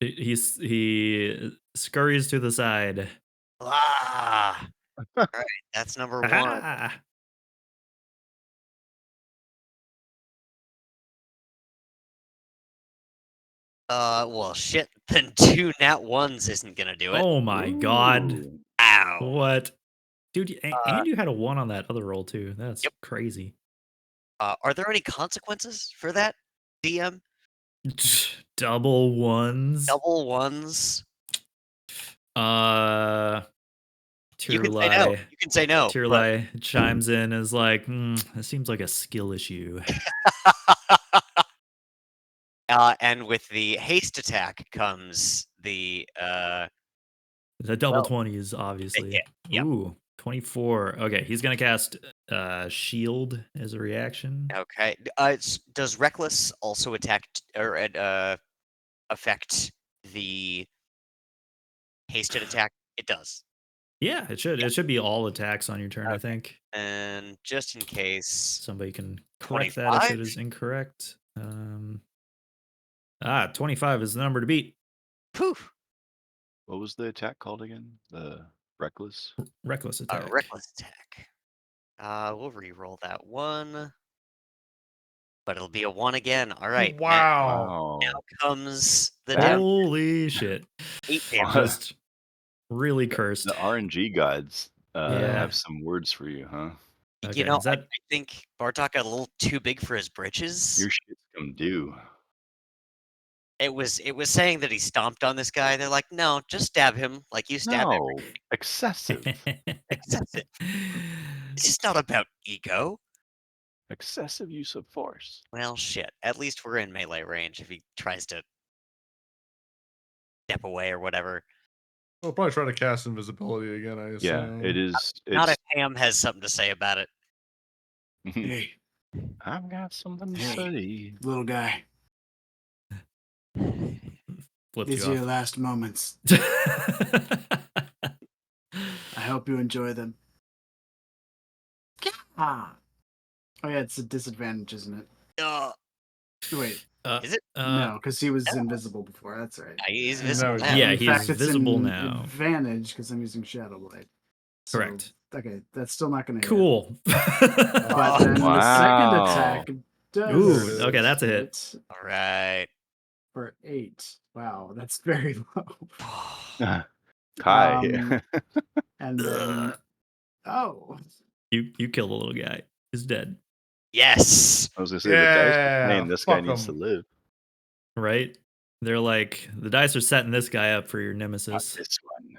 He scurries to the side. Ah. All right, that's number 1. Ah! Well, shit. Then 2 nat 1s isn't gonna do it. Oh my god. Ooh. Ow. What? Dude, and you had a 1 on that other roll too. That's Yep. crazy. Are there any consequences for that, DM? Double 1s. Double 1s? You can say no. You can say no. but- Tirlai chimes in as like, it seems like a skill issue. And with the haste attack comes the The double Well, 20s, obviously. yeah, yep. Ooh, 24. Okay, he's gonna cast shield as a reaction. Okay. Does reckless also attack or affect the hasted attack? It does. Yeah, it should. Yeah. It should be all attacks on your turn, I Okay. think. And just in case, Somebody can correct that if 25? it is incorrect. 25 is the number to beat. poof, What was the attack called again? The reckless. Reckless a attack. reckless attack. We'll re-roll that 1, but it'll be a 1 again. All right. wow. Now comes the That- damn Holy shit. 8 damage. Just really cursed. The RNG gods Yeah. have some words for you, huh? Okay, You know, is that I think Bartok got a little too big for his britches. Your shit's come due. It was saying that he stomped on this guy. They're like, no, just stab him like you stab him. No, excessive. Excessive. It's just not about ego. Excessive use of force. Well, shit. At least we're in melee range if he tries to step away or whatever. I'll probably try to cast invisibility again, I Yeah, assume. it is. Not if It's. Ham has something to say about it. Hey, I've got something to Hey. say. little guy, flipped these are you your last moments. off? I hope you enjoy them. Ah. Oh yeah, it's a disadvantage, isn't it? Wait, Is it? no, because he was no. invisible before. That's right. He's No, visible now. Yeah, In he's fact, it's visible an now. advantage because I'm using Shadow Blade. So, Correct. Okay, that's still not going to Cool. hit. But then the second Wow. attack does. Ooh, okay, that's a hit. All right. For 8. Wow, that's very low. Kai. And then, oh, You kill the little guy. He's dead. Yes. I was gonna say the dice are Yeah, saying this guy fuck needs 'em. to live. right? They're like, the dice are setting this guy up for your Not nemesis. this one.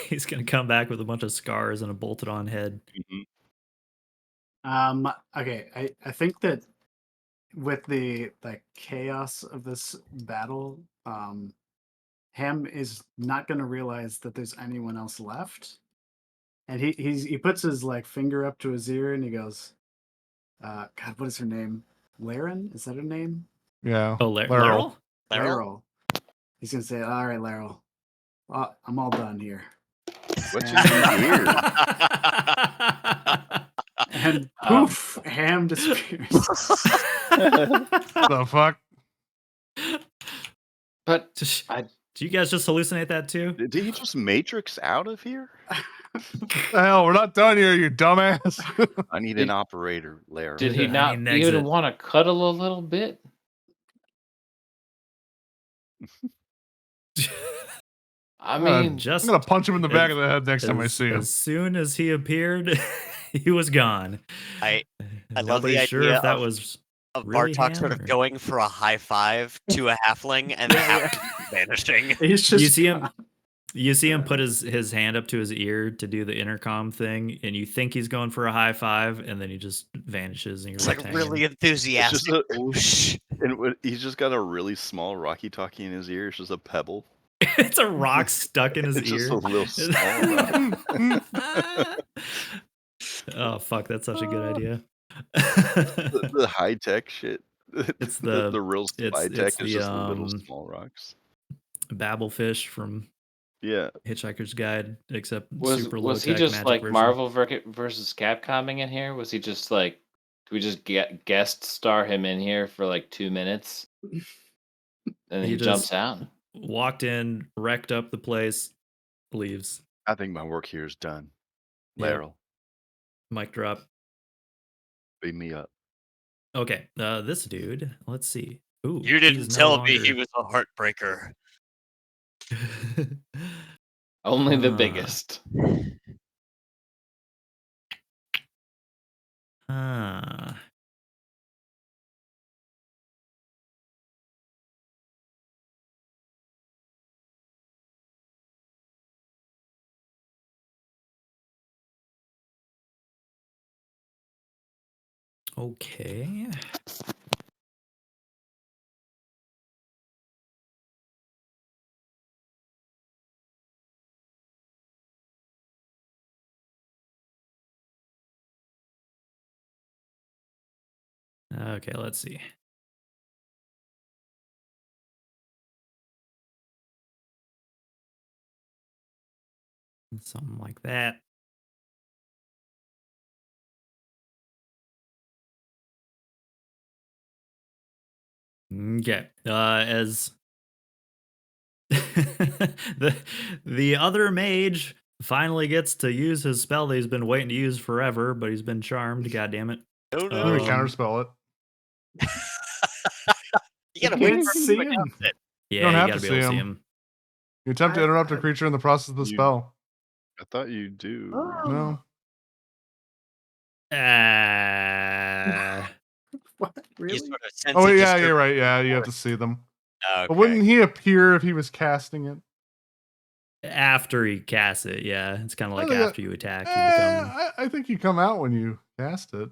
He's gonna come back with a bunch of scars and a bolted on head. Mhm. Okay, I think that with the chaos of this battle, Ham is not going to realize that there's anyone else left, and he puts his finger up to his ear and he goes, God, what is her name? Laren? Is that her name? Yeah. Oh, Laryl. Laryl? Laryl. He's gonna say, "All right, Laryl, I'm all done here." What's And- in your ear? And poof, Ham disappears. The fuck? But Do you guys just hallucinate that too? Did he just matrix out of here? The hell, we're not done here, you dumbass. I need an operator, Larry. did he I not need an even exit. want to cuddle a little bit? I mean, Just I'm gonna punch him in the back as- of the head next time I see him. As soon as he appeared, he was gone. I love the Nobody's sure idea if that of- was Of really Bartok sort Ham of or- going for a high five to a halfling and the halfling vanishing. He's just you see him. You see him put his hand up to his ear to do the intercom thing, and you think he's going for a high five, and then he just vanishes, and you're It's left like hanging. really enthusiastic. a- Whoosh. And he's just got a really small Rocky Talkie in his ear. It's just a pebble. It's a rock stuck in his It's ear. just a little small rock. Oh fuck, that's such a good idea. The high tech shit. It's the the real it's high tech the, is just little small rocks. Babblefish from Yeah. Hitchhiker's Guide, except was super low was he tech just magic like version. Marvel versus Capcoming in here? Was he just like, do we just guest star him in here for like 2 minutes, and then He he jumps just- out? Walked in, wrecked up the place, leaves. I think my work here is done. Yeah. Laryl, Mic drop. beat me up. Okay, this dude. Let's see. Ooh, You didn't he's no tell me he longer- was a heartbreaker. Only the Ah. biggest. Ah. Okay. Okay, let's see. Something like that. Okay. As the other mage finally gets to use his spell that he's been waiting to use forever, but he's been charmed. God damn it! No, I'm no. gonna Um, counterspell it. You gotta You wait can't for him see to him. announce it. Yeah, don't you have gotta to be able to see see him. him. You attempt to interrupt a I- creature in the process of the You- spell. I thought you do. No. What? You Really? sort of sense Oh, it yeah, just you're right. Yeah, you have to see them. Okay. But wouldn't he appear if he was casting it? After he casts it, yeah, it's kind of like think that- after you attack, you become. I think you come out when you cast it.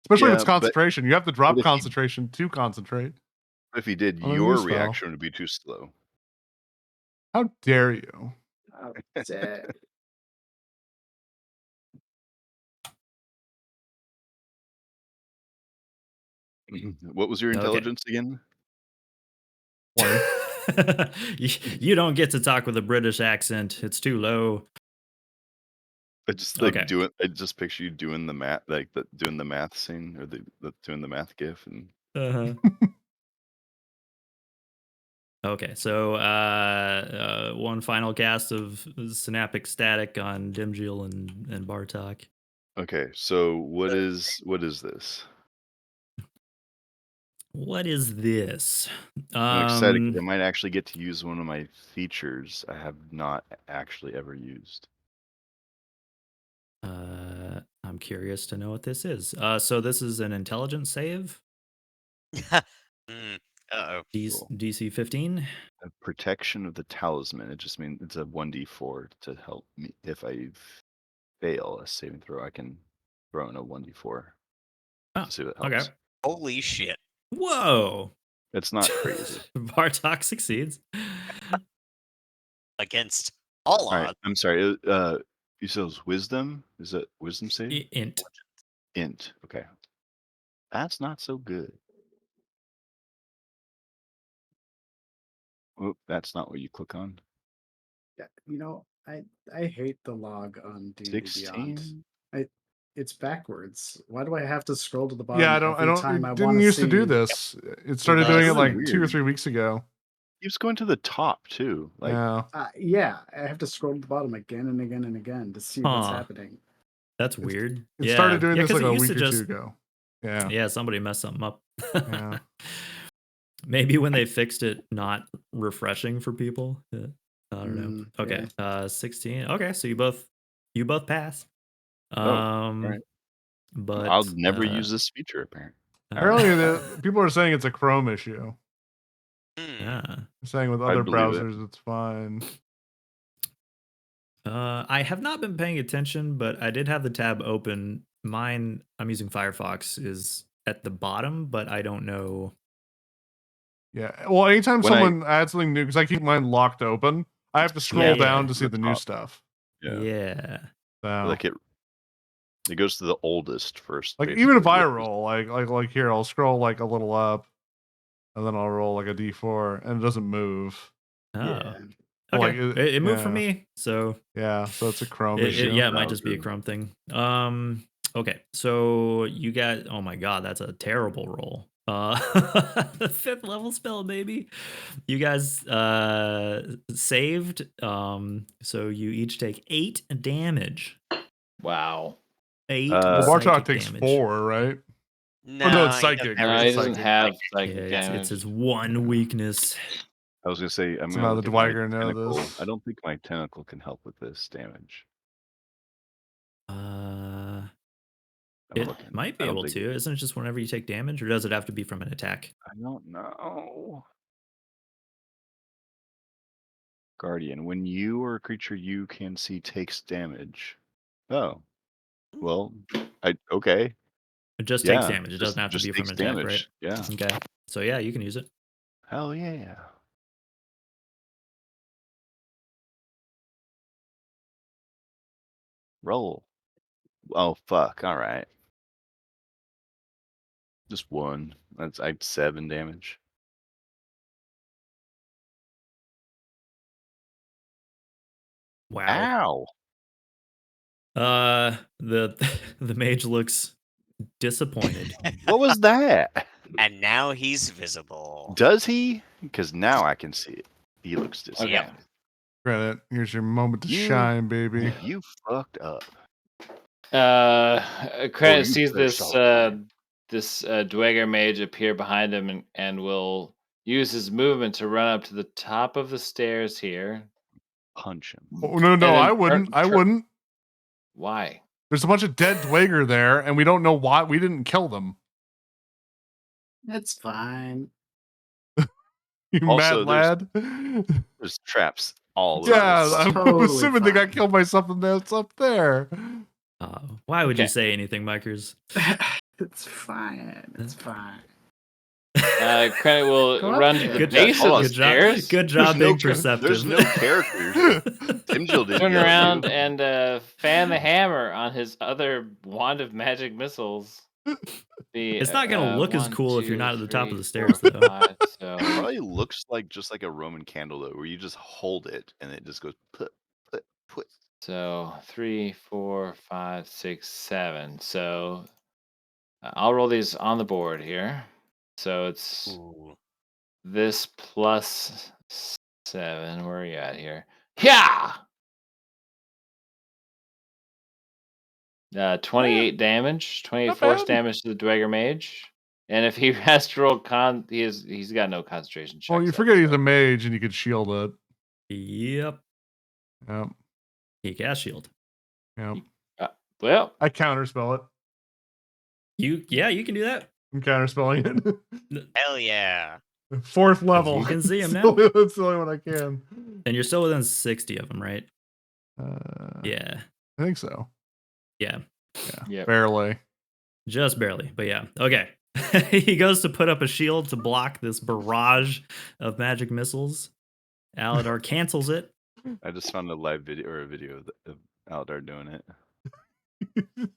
Especially if it's Yeah, but- concentration. You have to drop but if he- concentration to concentrate. If he did, On a new your spell. reaction would be too slow. How dare you? Oh, dang. What was your Okay. intelligence again? 20. You don't get to talk with a British accent. It's too low. I just like Okay. do it. I just picture you doing the math, doing the math scene or the doing the math gif, and Uh-huh. Okay, so one final cast of Synaptic Static on Dimjil and Bartok. okay. So what is this? What is this? I'm excited 'cause I might actually get to use one of my features I have not actually ever used. I'm curious to know what this is. So this is an intelligence save. Mm, Uh-oh. Cool. DC 15. Protection of the talisman. It just means it's a 1d4 to help me. If I fail a saving throw, I can throw in a 1d4 Oh, to see what helps. okay. Holy shit. Whoa. It's not crazy. Bartok succeeds. Against all All right. odds. I'm sorry. You said it was wisdom? Is it wisdom save? Int. Int. Okay. That's not so good. Oop, that's not what you click on. Yeah, I hate the log on D&D Beyond. 16? It's backwards. Why do I have to scroll to the bottom Yeah, every time I it want didn't to used see? to do this. It started That's doing it really like 2 or weird. 3 weeks ago. Keeps going to the top too. Like Yeah. Yeah, I have to scroll to the bottom again and again and again to see what's Huh. happening. That's weird. It Yeah. started doing Yeah, this 'cause like it a used week to or two just- ago. Yeah. Yeah, somebody messed something up. Yeah. Maybe when they fixed it not refreshing for people. I don't know. Okay. Yeah. 16. Okay, so you both pass. all right. But I'll never use this feature apparently. Apparently, people are saying it's a Chrome issue. Yeah. They're saying with I'd other believe it. browsers, it's fine. I have not been paying attention, but I did have the tab open. Mine, I'm using Firefox, is at the bottom, but I don't know. Yeah. Well, anytime When someone adds something new, because I keep mine locked open, I have to scroll Yeah, down yeah. to see the new top. stuff. Yeah. So, Like it goes to the oldest first. like even if basically, I which is- roll, like here, I'll scroll like a little up, and then I'll roll like a D4, and it doesn't move. Oh. Yeah. Okay. Like, it moved for yeah. me, so Yeah, so it's a Chrome issue. yeah, it might Browser. just be a Chrome thing. Okay, so you got, oh my god, that's a terrible roll. 5th level spell, baby. You guys saved. So you each take 8 damage. Wow. 8 Well, Uh, Bartok psychic takes damage. 4, right? No, Oh, no, it's he psychic. doesn't No, have he It's doesn't psychic. have Yeah, psychic it's damage. his one weakness. I was gonna say I'm Somehow gonna the look at my Dwagger know tentacle. this. I don't think my tentacle can help with this damage. Uh, I'm it looking. might be I don't able think- to. Isn't it just whenever you take damage, or does it have to be from an attack? I don't know. Guardian. When you or a creature you can see takes damage. Oh. Well, okay. It just Yeah, takes damage. It doesn't have to just be from takes an attack, right? damage. Yeah. Okay. So yeah, you can use it. Hell yeah. Roll. Oh fuck. All right. Just one. That's 7 damage. Wow. Ow. The the mage looks disappointed. What was that? And now he's visible. Does he? Because now I can see it. He looks disappointed. Okay. Credit. Here's your moment to You- shine, baby. You fucked up. Credit you sees better this solve Dweger mage appear behind him and will use his movement to run up to the top of the stairs here. Punch him. Oh, no, And then I wouldn't. I wouldn't. Why? There's a bunch of dead Dwagger there, and we don't know why we didn't kill them. That's fine. You Also, mad there's- lad? There's traps all Yeah, over. I'm Totally assuming they got fine. killed by something that's up there. Why would you Okay. say anything, Mikers? It's fine. It's fine. Credit will Go up run to there. the Good base job. of the Good job. stairs. Good job being perceptive. There's no characters. Timjil didn't Turn yell at around you. and fan the hammer on his other wand of magic missiles. It's not gonna look as 1, cool if you're 2, not at the top of 3, the stairs, 4, though. 5, so It probably looks like just like a Roman candle though, where you just hold it and it just goes put. So 3, 4, 5, 6, 7. So I'll roll these on the board here. So it's Ooh. this plus 7. Where are you at here? Yeah. 28 damage, 28 Not force bad. damage to the Dweger Mage. And if he has to roll he's got no concentration checks. Well, you up, forget he's so- a mage and you could shield it. Yep. Yep. He cast shield. Yep. Well, I counterspell it. You can do that. I'm counterspelling it. Hell yeah. 4th level. You can see him That's the now. only- That's the only one I can. And you're still within 60 of them, right? Yeah. I think so. Yeah. Yeah, Yep. barely. Just barely. But yeah. Okay. He goes to put up a shield to block this barrage of magic missiles. Aladar cancels it. I just found a live video or a video of Aldar doing it.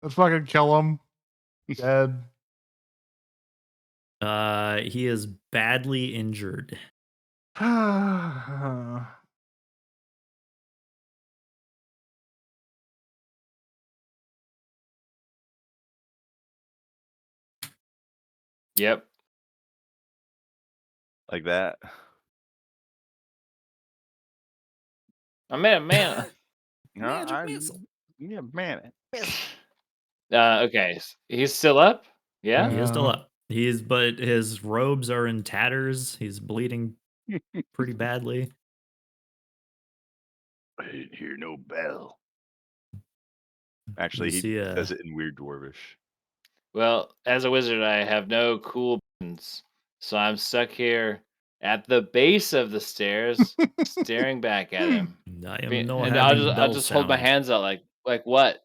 Let's fucking kill him. Dead. He is badly injured. Yep. Like that. I man, man. No, yeah, man. Okay, he's still up. Yeah. He is still Yeah. up. But his robes are in tatters. He's bleeding pretty badly. I didn't hear no bell. Actually, You he see does it in weird dwarvish. Well, as a wizard, I have no cool buttons, so I'm stuck here at the base of the stairs, staring back at him. I am And no I'll having just bell hold my sound. hands out like what?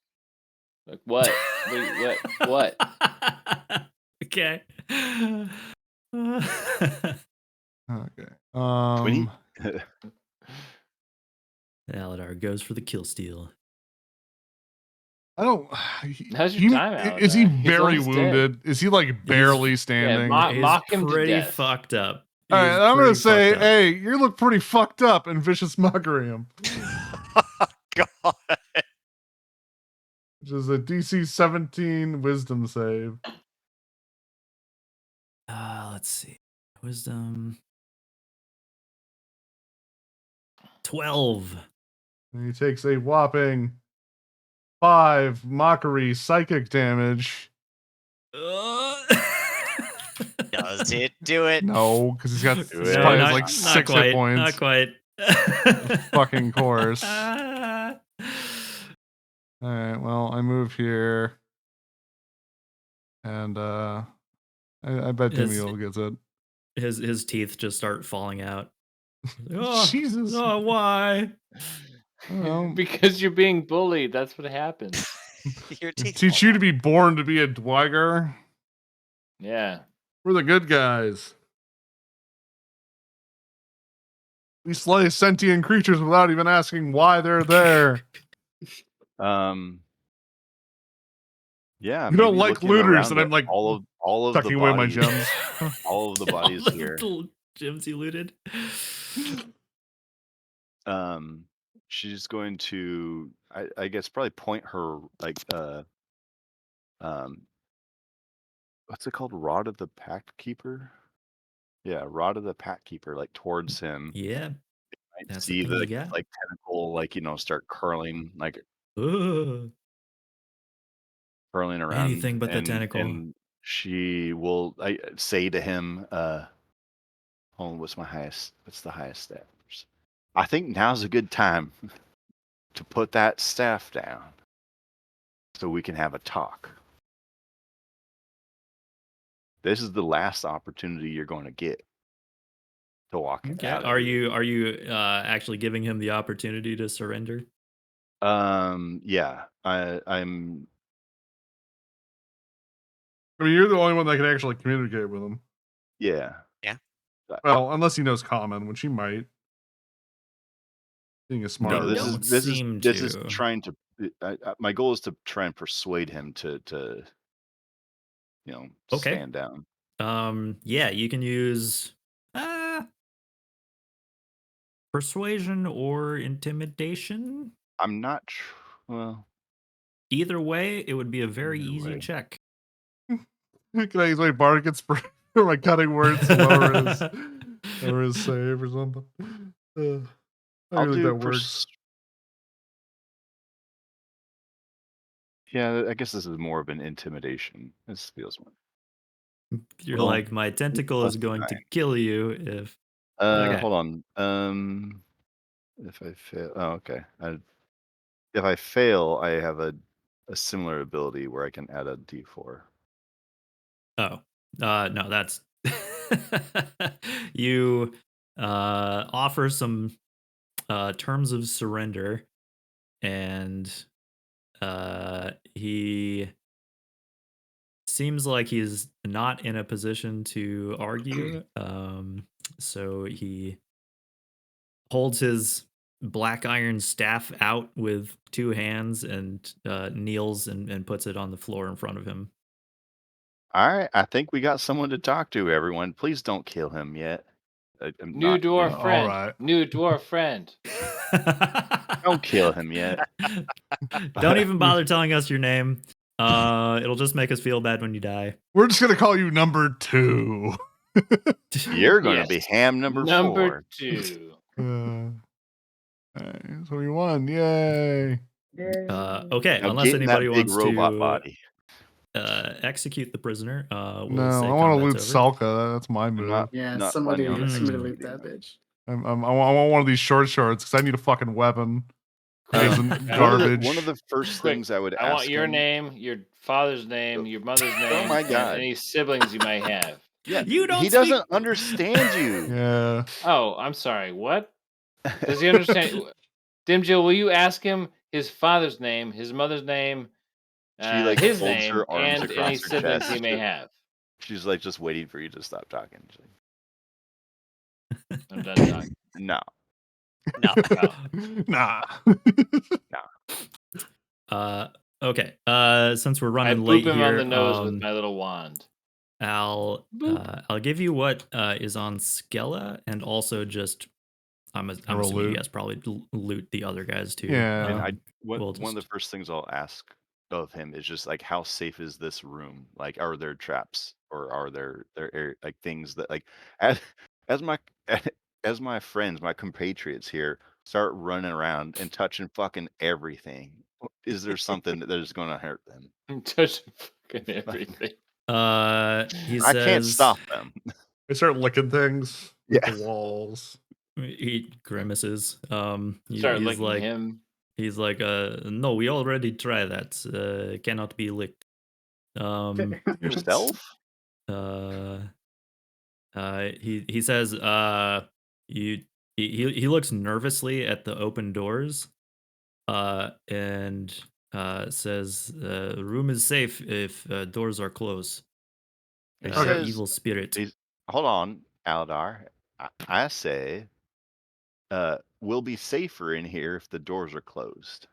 Like what? What? Okay. Okay. Twinny? Aladar goes for the kill steal. I don't. How's your time, Is he Aladar? He's very almost dead. wounded? Is he like barely standing? mock him to pretty death. fucked up. All right, He's I'm gonna pretty say, fucked up. hey, you look pretty fucked up, and vicious mockery him, God. which is a DC 17 Wisdom save. Let's see. Wisdom 12. And he takes a whopping 5 mockery psychic damage. Does it do it? No, because he's got Do this it. probably No, has like not 6 quite, hit points. Not quite. Fucking course. All right, well, I move here, and I bet Demiel gets it. His teeth just start falling out. Oh, Jesus. oh, why? Well, Because you're being bullied. That's what happens. Your teeth teach fall you out. to be born to be a Dwagger. Yeah. We're the good guys. We slay sentient creatures without even asking why they're there. Yeah, You don't maybe like looking looters, around and at I'm like all of the tucking away my bodies, gems. all of the bodies All here. the gems he looted. She's going to, I guess, probably point her like what's it called? Rod of the Pack Keeper. Yeah, Rod of the Pack Keeper, like towards him. Yeah, Might that's see the thing the you got. like tentacle, like start curling, like Ugh. curling around. Anything but the tentacle. And she will say to him, hold on, what's the highest stats? I think now's a good time to put that staff down so we can have a talk. This is the last opportunity you're going to get to walk Okay. out. Are you actually giving him the opportunity to surrender? Yeah, I'm. I mean, you're the only one that can actually communicate with him. Yeah. Yeah. Well, unless he knows common, which he might. Being a smart. No, this don't is seem this is to. trying to. My goal is to try and persuade him to Okay. stand down. Yeah, you can use persuasion or intimidation. I'm not. Well, Either way, it would be a very Either easy way. check. Can I use my bardic inspiration or my cutting words to lower his save or something? I I'll don't think do that works. Yeah, I guess this is more of an intimidation. This feels more. You're Well, like, my tentacle is going to kill you if. Okay. Hold on. If I fail, oh, okay. If I fail, I have a similar ability where I can add a D4. Oh, No, that's you offer some terms of surrender, and he seems like he's not in a position to argue. So he holds his black iron staff out with two hands and kneels and puts it on the floor in front of him. All right, I think we got someone to talk to. Everyone, please don't kill him yet. I'm New not. dwarf all friend. right. New dwarf friend. Don't kill him yet. Don't even bother telling us your name. It'll just make us feel bad when you die. We're just gonna call you number 2. You're gonna be Yes. ham number 4. 2. So we won. Yay. Okay, Now unless get in that anybody big wants robot to body. execute the prisoner, we'll No, say I want to loot combat's over. Salka. That's my move. Not Yeah, not somebody planning on somebody loot executing that him. bitch. I want one of these short shorts because I need a fucking weapon. It isn't One garbage. One of the first Quick, things I would I ask want your him. name, your father's name, your mother's name, my and God. any siblings you might have. Yeah, You don't he speak- doesn't understand you. Yeah. Oh, I'm sorry. What? Does he understand? Dimjil, will you ask him his father's name, his mother's name, She like his folds name, her arms and any across her siblings chest. he may have? She's like just waiting for you to stop talking. She's like, I'm done talking. no. No. Nah. Okay. Since we're I running boop late him here, on the nose with my little wand. I'll give you what is on Skella, and also just I'm assuming you loot. guys probably loot the other guys too. Yeah. And we'll one of the just- first things I'll ask of him is just like, how safe is this room? Like, are there traps or are there like things that like as as my as my friends, my compatriots here start running around and touching fucking everything? Is there something that is going to hurt them? Touching fucking everything. he I says can't stop them. They start licking things. Yeah. The walls. he grimaces. Start He's licking like him. he's like no, we already tried that. Cannot be licked. Yourself? He says he looks nervously at the open doors and says the room is safe if doors are closed. He says, evil spirit. hold on, Aldar. I say we'll be safer in here if the doors are closed.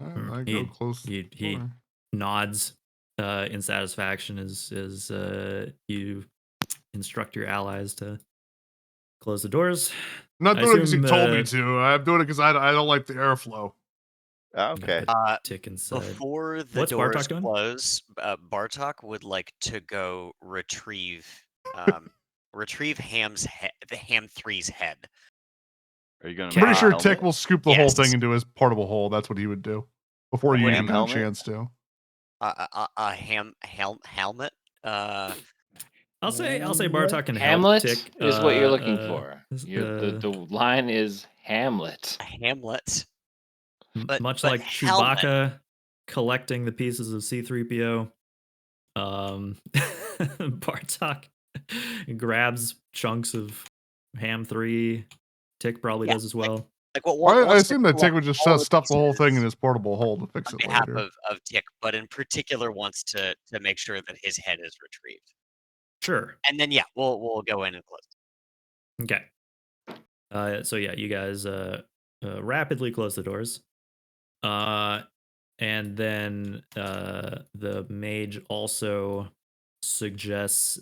I go close. to the He door. nods in satisfaction as you instruct your allies to close the doors. I'm not I doing it because you assume, told me to. I'm doing it because I don't like the airflow. Okay. Tick inside. Before the What's doors Bartok doing? close, Bartok would like to go retrieve Ham's head, the Ham 3's head. Are you gonna? I'm pretty make a sure helmet? Tick will scoop the whole Yes. thing into his portable hole. That's what he would do before you Would even he? had a Helmet? chance to. A helmet. I'll say Bartok can Hamlet help. Tick is what you're looking for. uh, The line is Hamlet. A Hamlet. But much but like helmet. Chewbacca collecting the pieces of C-3PO, Bartok grabs chunks of Ham 3. Tick probably Yeah, does as well. Like what? I assume that Tick would just stuff the whole thing in his portable hole to fix on it behalf later. of Tick, but in particular wants to make sure that his head is retrieved. Sure. And then we'll go in and close. Okay. So yeah, you guys rapidly close the doors. And then the mage also suggests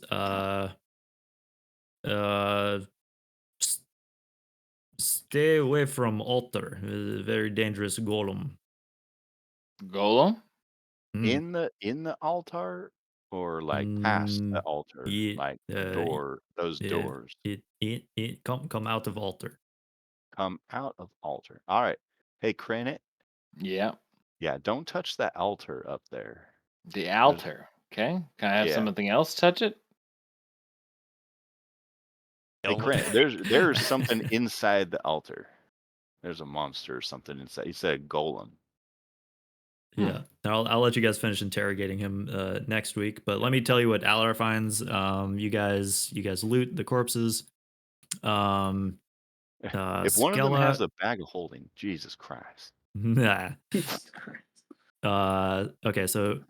stay away from altar. It's a very dangerous golem. Golem? Mm. In the altar or like past the altar, like the door, those doors Come out of altar. come out of altar. All right. Hey, Cranit. Yeah. Yeah, don't touch that altar up there. The altar. Okay. Can I have something else touch it? Hey, Cranit, there's something inside the altar. There's a monster or something inside. He said golem. Yeah, I'll let you guys finish interrogating him next week. But let me tell you what Alar finds. You guys loot the corpses. If one of them has Skella, a bag of holding, Jesus Christ. nah. Okay, so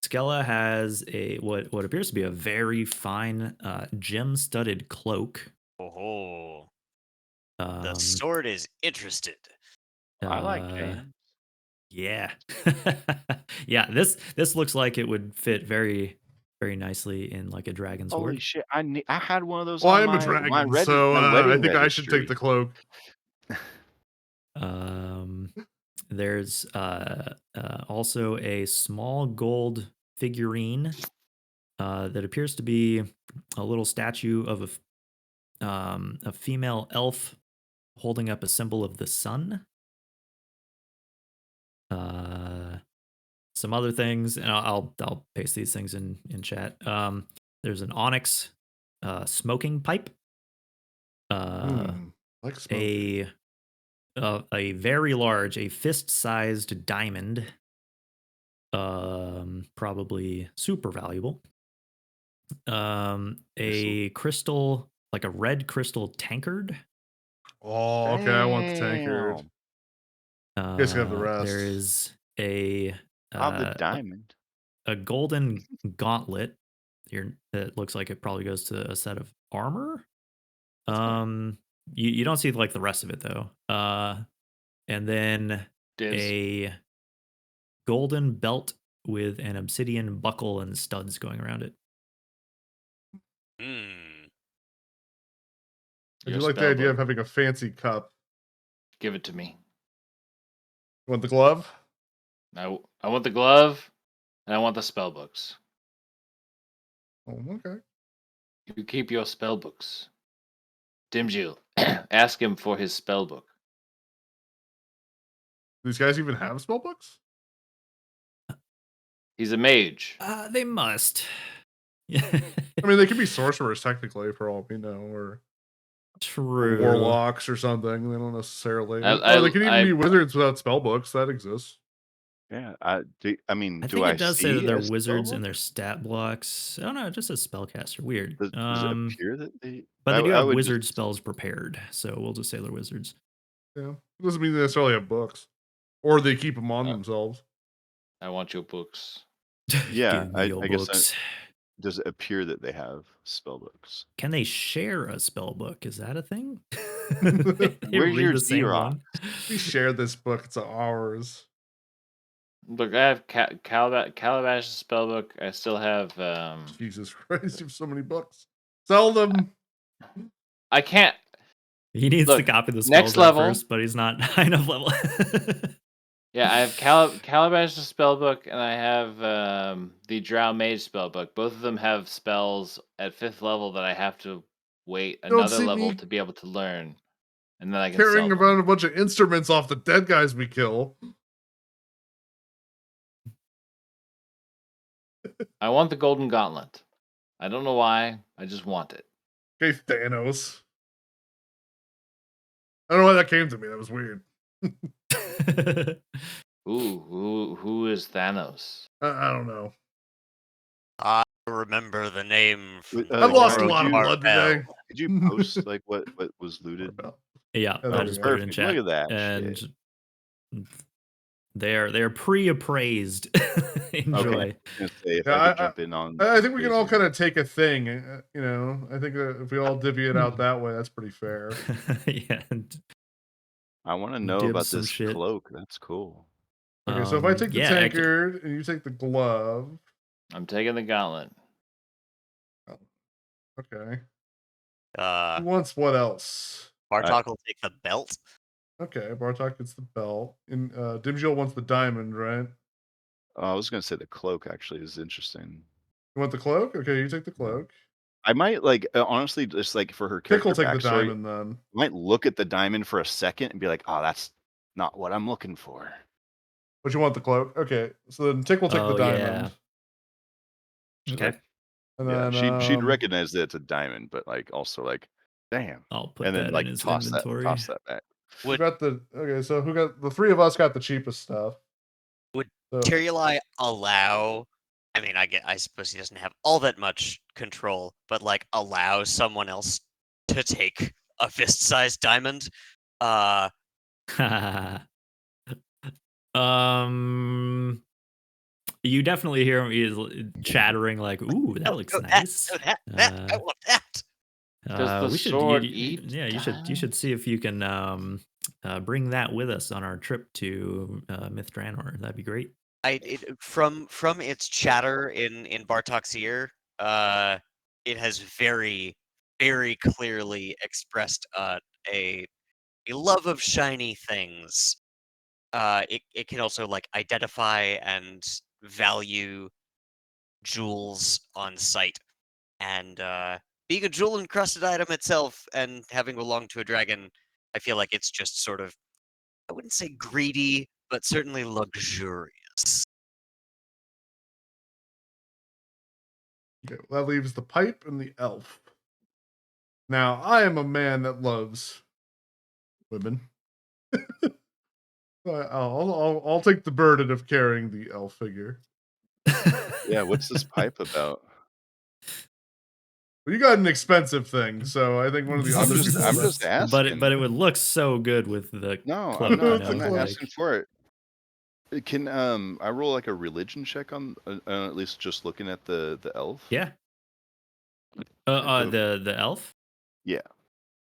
Skella has what appears to be a very fine gem-studded cloak. Oh, the Um, sword is interested. I like uh, jams. Yeah. Yeah, this looks like it would fit very very nicely in like a dragon Holy sword. shit! I had one of those Well, on I'm a my dragon, so I wedding think I should take registry. the cloak. There's also a small gold figurine that appears to be a little statue of a female elf holding up a symbol of the sun. Some other things, and I'll paste these things in chat. There's an onyx smoking pipe, Like smoking. a very large, a fist-sized diamond, probably super valuable. A crystal, like a red crystal tankard. Oh, okay. I want the tankard. Damn. You guys can have the rest. There is a Of the diamond. a golden gauntlet here that looks like it probably goes to a set of armor. You don't see like the rest of it though. And then Diz. a golden belt with an obsidian buckle and studs going around it. I do like the idea of having a fancy cup. Give it to me. You want the glove? I want the glove, and I want the spell books. Oh, okay. You keep your spell books. Dimjil, ask him for his spell book. These guys even have spell books? He's a mage. They must. I mean, they could be sorcerers technically, for all we know, or True. warlocks or something. They don't necessarily. I- They can even I- be wizards without spell books. That exists. Yeah. I mean, I do think I it does say see that they're a spell wizards book? in their stat blocks. Oh no, it just says spellcaster. Weird. Does it appear that they? But they do I have would wizard just, spells prepared, so we'll just say they're wizards. Yeah, it doesn't mean they necessarily have books, or they keep them on themselves. I want your books. Yeah, Give me your I guess books. does it appear that they have spell books? Can they share a spell book? Is that a thing? They Where's read your the same Xerox? one. We share this book. It's ours. Look, I have Calabash's spell book. I still have. Jesus Christ, you have so many books. Sell them. I can't. He needs to Look, copy the next spells level. first, but he's not high enough level. Yeah, I have Calabash's spell book, and I have the Drow Mage spell book. Both of them have spells at 5th level that I have to wait Don't another see level me to be able to learn, and then I can carrying sell them. around a bunch of instruments off the dead guys we kill. I want the Golden Gauntlet. I don't know why. I just want it. Okay, Thanos. I don't know why that came to me. That was weird. Ooh, who is Thanos? I don't know. I remember the name from I've lost a Carl, lot of blood today. Could you post like what was looted? Yeah, Yeah, I there just we put go. it in Perfect. chat. Look at that And shit. they're pre-appraised. Enjoy. Okay. I was gonna say, if Yeah, I could jump in on. I think we can all appraising. kind of take a thing. I think if we all divvy it out that way, that's pretty fair. Yeah. and, I want to know dibs about some this shit. cloak. That's cool. Okay, so if I take the yeah, tankard and you take the glove, I'm taking the gauntlet. okay. Uh, Who wants what else? Bartok will take the belt. Okay, Bartok gets the belt, and Dimjil wants the diamond, right? I was gonna say the cloak actually is interesting. You want the cloak? Okay, you take the cloak. I might honestly just like for her Tick character will take the backstory, diamond then. I might look at the diamond for a second and be like, "Oh, that's not what I'm looking for." But you want the cloak? Okay, so then Tick will take the diamond. She's Okay. like, And yeah, then she'd recognize that it's a diamond, but like also like, damn, I'll put and then that like in his toss inventory. that back. who got the okay? So who got the three of us got the cheapest stuff. So, Tyrioli allow. I mean, I suppose he doesn't have all that much control, but like allow someone else to take a fist-sized diamond. You definitely hear him. He's chattering like, "Ooh, that looks No, nice." that, I want that. Does the We should, sword eat yeah, you should see if you can bring that with us on our trip to Myth Draenor. That'd be great. From its chatter in Bartok's ear, it has very, very clearly expressed a love of shiny things. It can also like identify and value jewels on sight, and being a jewel encrusted item itself and having belonged to a dragon, I feel like it's just sort of, I wouldn't say greedy, but certainly luxurious. okay, that leaves the pipe and the elf. Now, I am a man that loves women. I'll take the burden of carrying the elf figure. Yeah, what's this pipe about? Well, you got an expensive thing, so I think one of the other people. I'm just asking. But it would look so good with the No, cloak. I'm not. It's a I'm not cloak. asking for it. Can I roll like a religion check on at least just looking at the elf? Yeah. So- The elf. Yeah.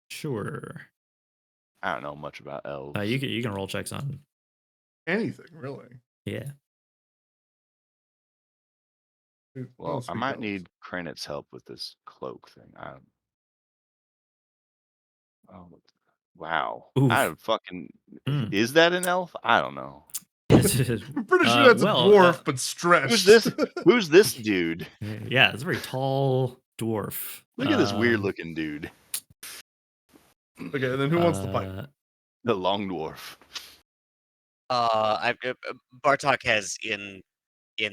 Sure. I don't know much about elves. You can roll checks on. Anything, really. Yeah. Well, I might need Kranit's help with this cloak thing. Oh, wow. Oof. I fucking Mm. is that an elf? I don't know. I'm pretty sure that's a dwarf, but stretched. Who's this? Who's this dude? Yeah, it's a very tall dwarf. Look at this weird looking dude. Okay, and then who wants the pipe? The long dwarf. Bartok has in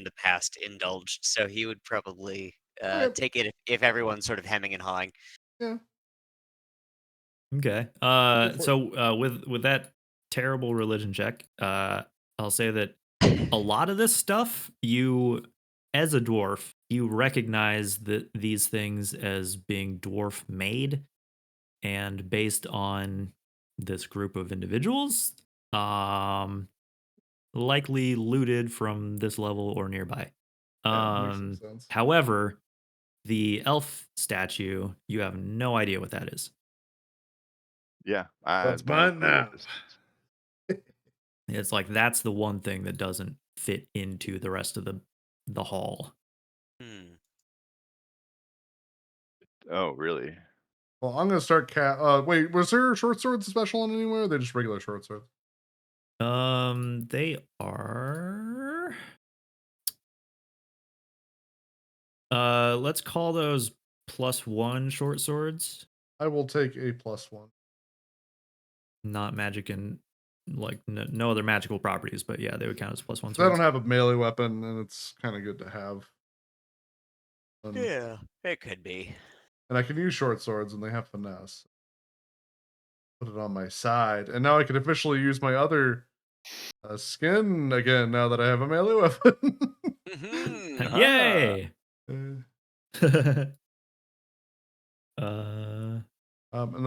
the past indulged, so he would probably Okay. take it if everyone's sort of hemming and hawing. Yeah. Okay. So with that terrible religion check, I'll say that a lot of this stuff, you as a dwarf, you recognize that these things as being dwarf made and based on this group of individuals, likely looted from this level or nearby. Yeah, makes some sense. However, the elf statue, you have no idea what that is. Yeah. That's don't mine know what now. this is. It's like that's the one thing that doesn't fit into the rest of the hall. Oh, really? Well, I'm gonna start wait, was there short swords special on anywhere? Or are they just regular short swords? They are. Let's call those +1 short swords. I will take a +1. Not magic and like no other magical properties, but yeah, they would count as +1 swords. I don't have a melee weapon, and it's kind of good to have. Yeah, it could be. And I can use short swords, and they have finesse. Put it on my side, and now I can officially use my other skin again. Now that I have a melee weapon. Yay! And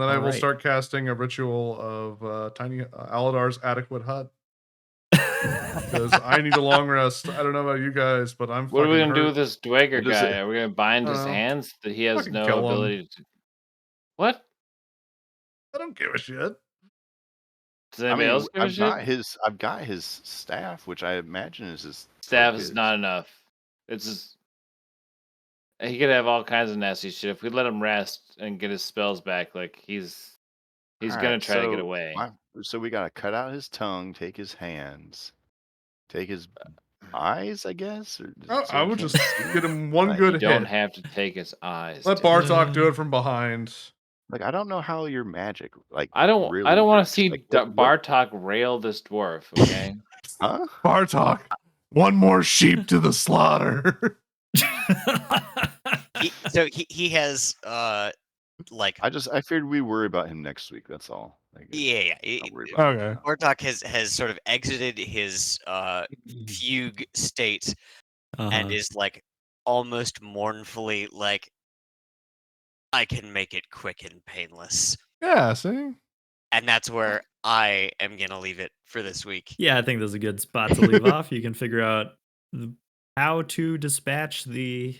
then I will start casting a ritual of Tiny Aladar's adequate hut. Because I need a long rest. I don't know about you guys, but I'm. What are we fucking gonna do hurt. with this Dweger What is guy? it? Are we gonna bind his know. hands that he has Fucking no kill him. ability to? What? I don't give a shit. Does anybody else give a shit? I've got his staff, which I imagine is his Staff is focus. not enough. It's just, he could have all kinds of nasty shit. If we let him rest and get his spells back, like he's gonna Alright, try to get so away. So we gotta cut out his tongue, take his hands, take his eyes, I guess. Or I would just get him one Like, good You don't hit. have to take his eyes. Let dude. Bartok do it from behind. Like, I don't know how your magic I don't really want to works. see Like, what- Bartok rail this dwarf. Okay. Huh? Bartok, one more sheep to the slaughter. So he has like I figured we worry about him next week. That's all. Like, yeah. don't worry about Okay. him. Mordok has sort of exited his fugue state and is like almost mournfully like, I can make it quick and painless. Yeah, see? And that's where I am gonna leave it for this week. Yeah, I think that's a good spot to leave off. You can figure out how to dispatch the.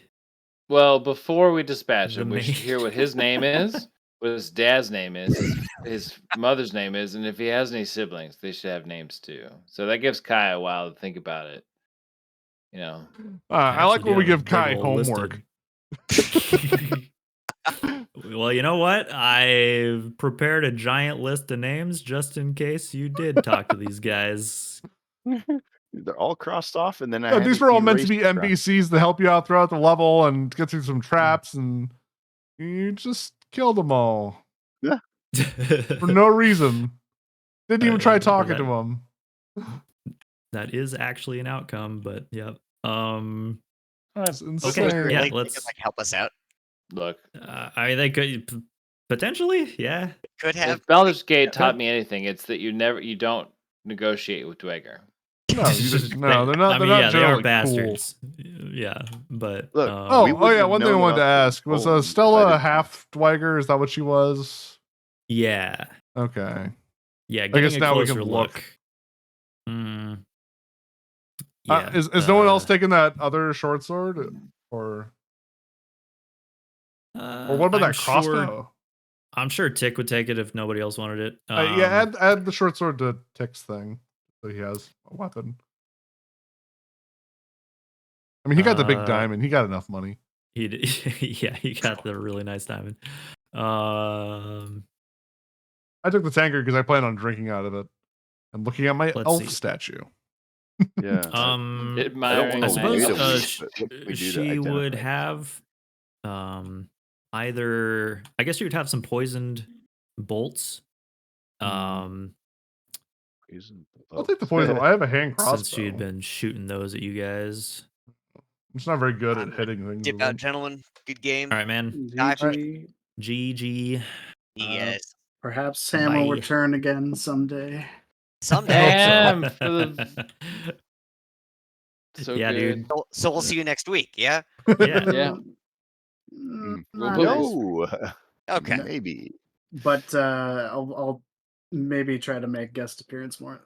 Well, before we dispatch The him, we should Mage. hear what his name is, what his dad's name is, his mother's name is, and if he has any siblings, they should have names too. So that gives Kai a while to think about it. You know, I like actually when we do have give a big Kai ol' homework. listed. Well, you know what? I've prepared a giant list of names just in case you did talk to these guys. They're all crossed off, and then I Yeah, had these to were all meant to erase be the crap. NPCs to help you out throughout the level and get through some traps, and you just killed them all for no reason. Didn't even try talking to them. That is actually an outcome, but yep. That's Okay, insane. yeah, they let's- could like help us out. look, I mean, they could potentially, yeah. Could have. if Baldur's Gate Yeah. taught me anything, it's that you don't negotiate with Dweger. No, no, they're not. I They're mean, not yeah, they are generally cool. bastards. Yeah, but Look, we Oh, yeah. wouldn't One have thing I known wanted to about the ask was golem if I Stella didn't- half Dweger? Is that what she was? yeah, Okay. yeah. I Getting guess a now we closer can look. look. Yeah. Is no one else taking that other short sword, or what about I'm that sure- crossbow? I'm sure Tick would take it if nobody else wanted it. Yeah, add the short sword to Tick's thing, so he has a weapon. I mean, he got the big diamond. He got enough money. He did, yeah, he got the really nice diamond. I took the tanker because I plan on drinking out of it and looking at my Let's elf see. statue. Yeah. It I don't admiring I wanna the suppose wait a magic. week, but what can we do to she would identify? have either, I guess you would have some poisoned bolts. Poison- I'll take the poison. I have a hand crossbow. Since she had been shooting those at you guys. I'm just not very good I'm at hitting things. Dip with out, them. gentlemen. Good game. All right, man. GG. GG. Yes. Perhaps Sam will Bye. return again someday. Someday. Damn, for the so Yeah, good. dude. So we'll see you next week. Yeah. Yeah. Yeah. Mm. We'll Not book nice. No. Okay. Maybe. But I'll maybe try to make guest appearances more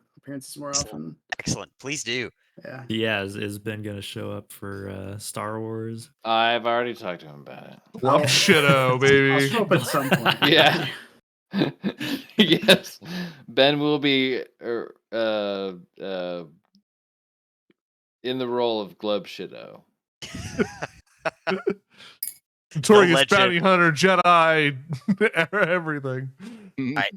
often. Excellent. Please do. Yeah. Yeah, is Ben gonna show up for Star Wars? I've already talked to him about it. Club Shido, I'll baby. show up at some point. Yeah. Yes, Ben will be in the role of Glub Shido. Notorious legend. bounty hunter, Jedi, everything. All right.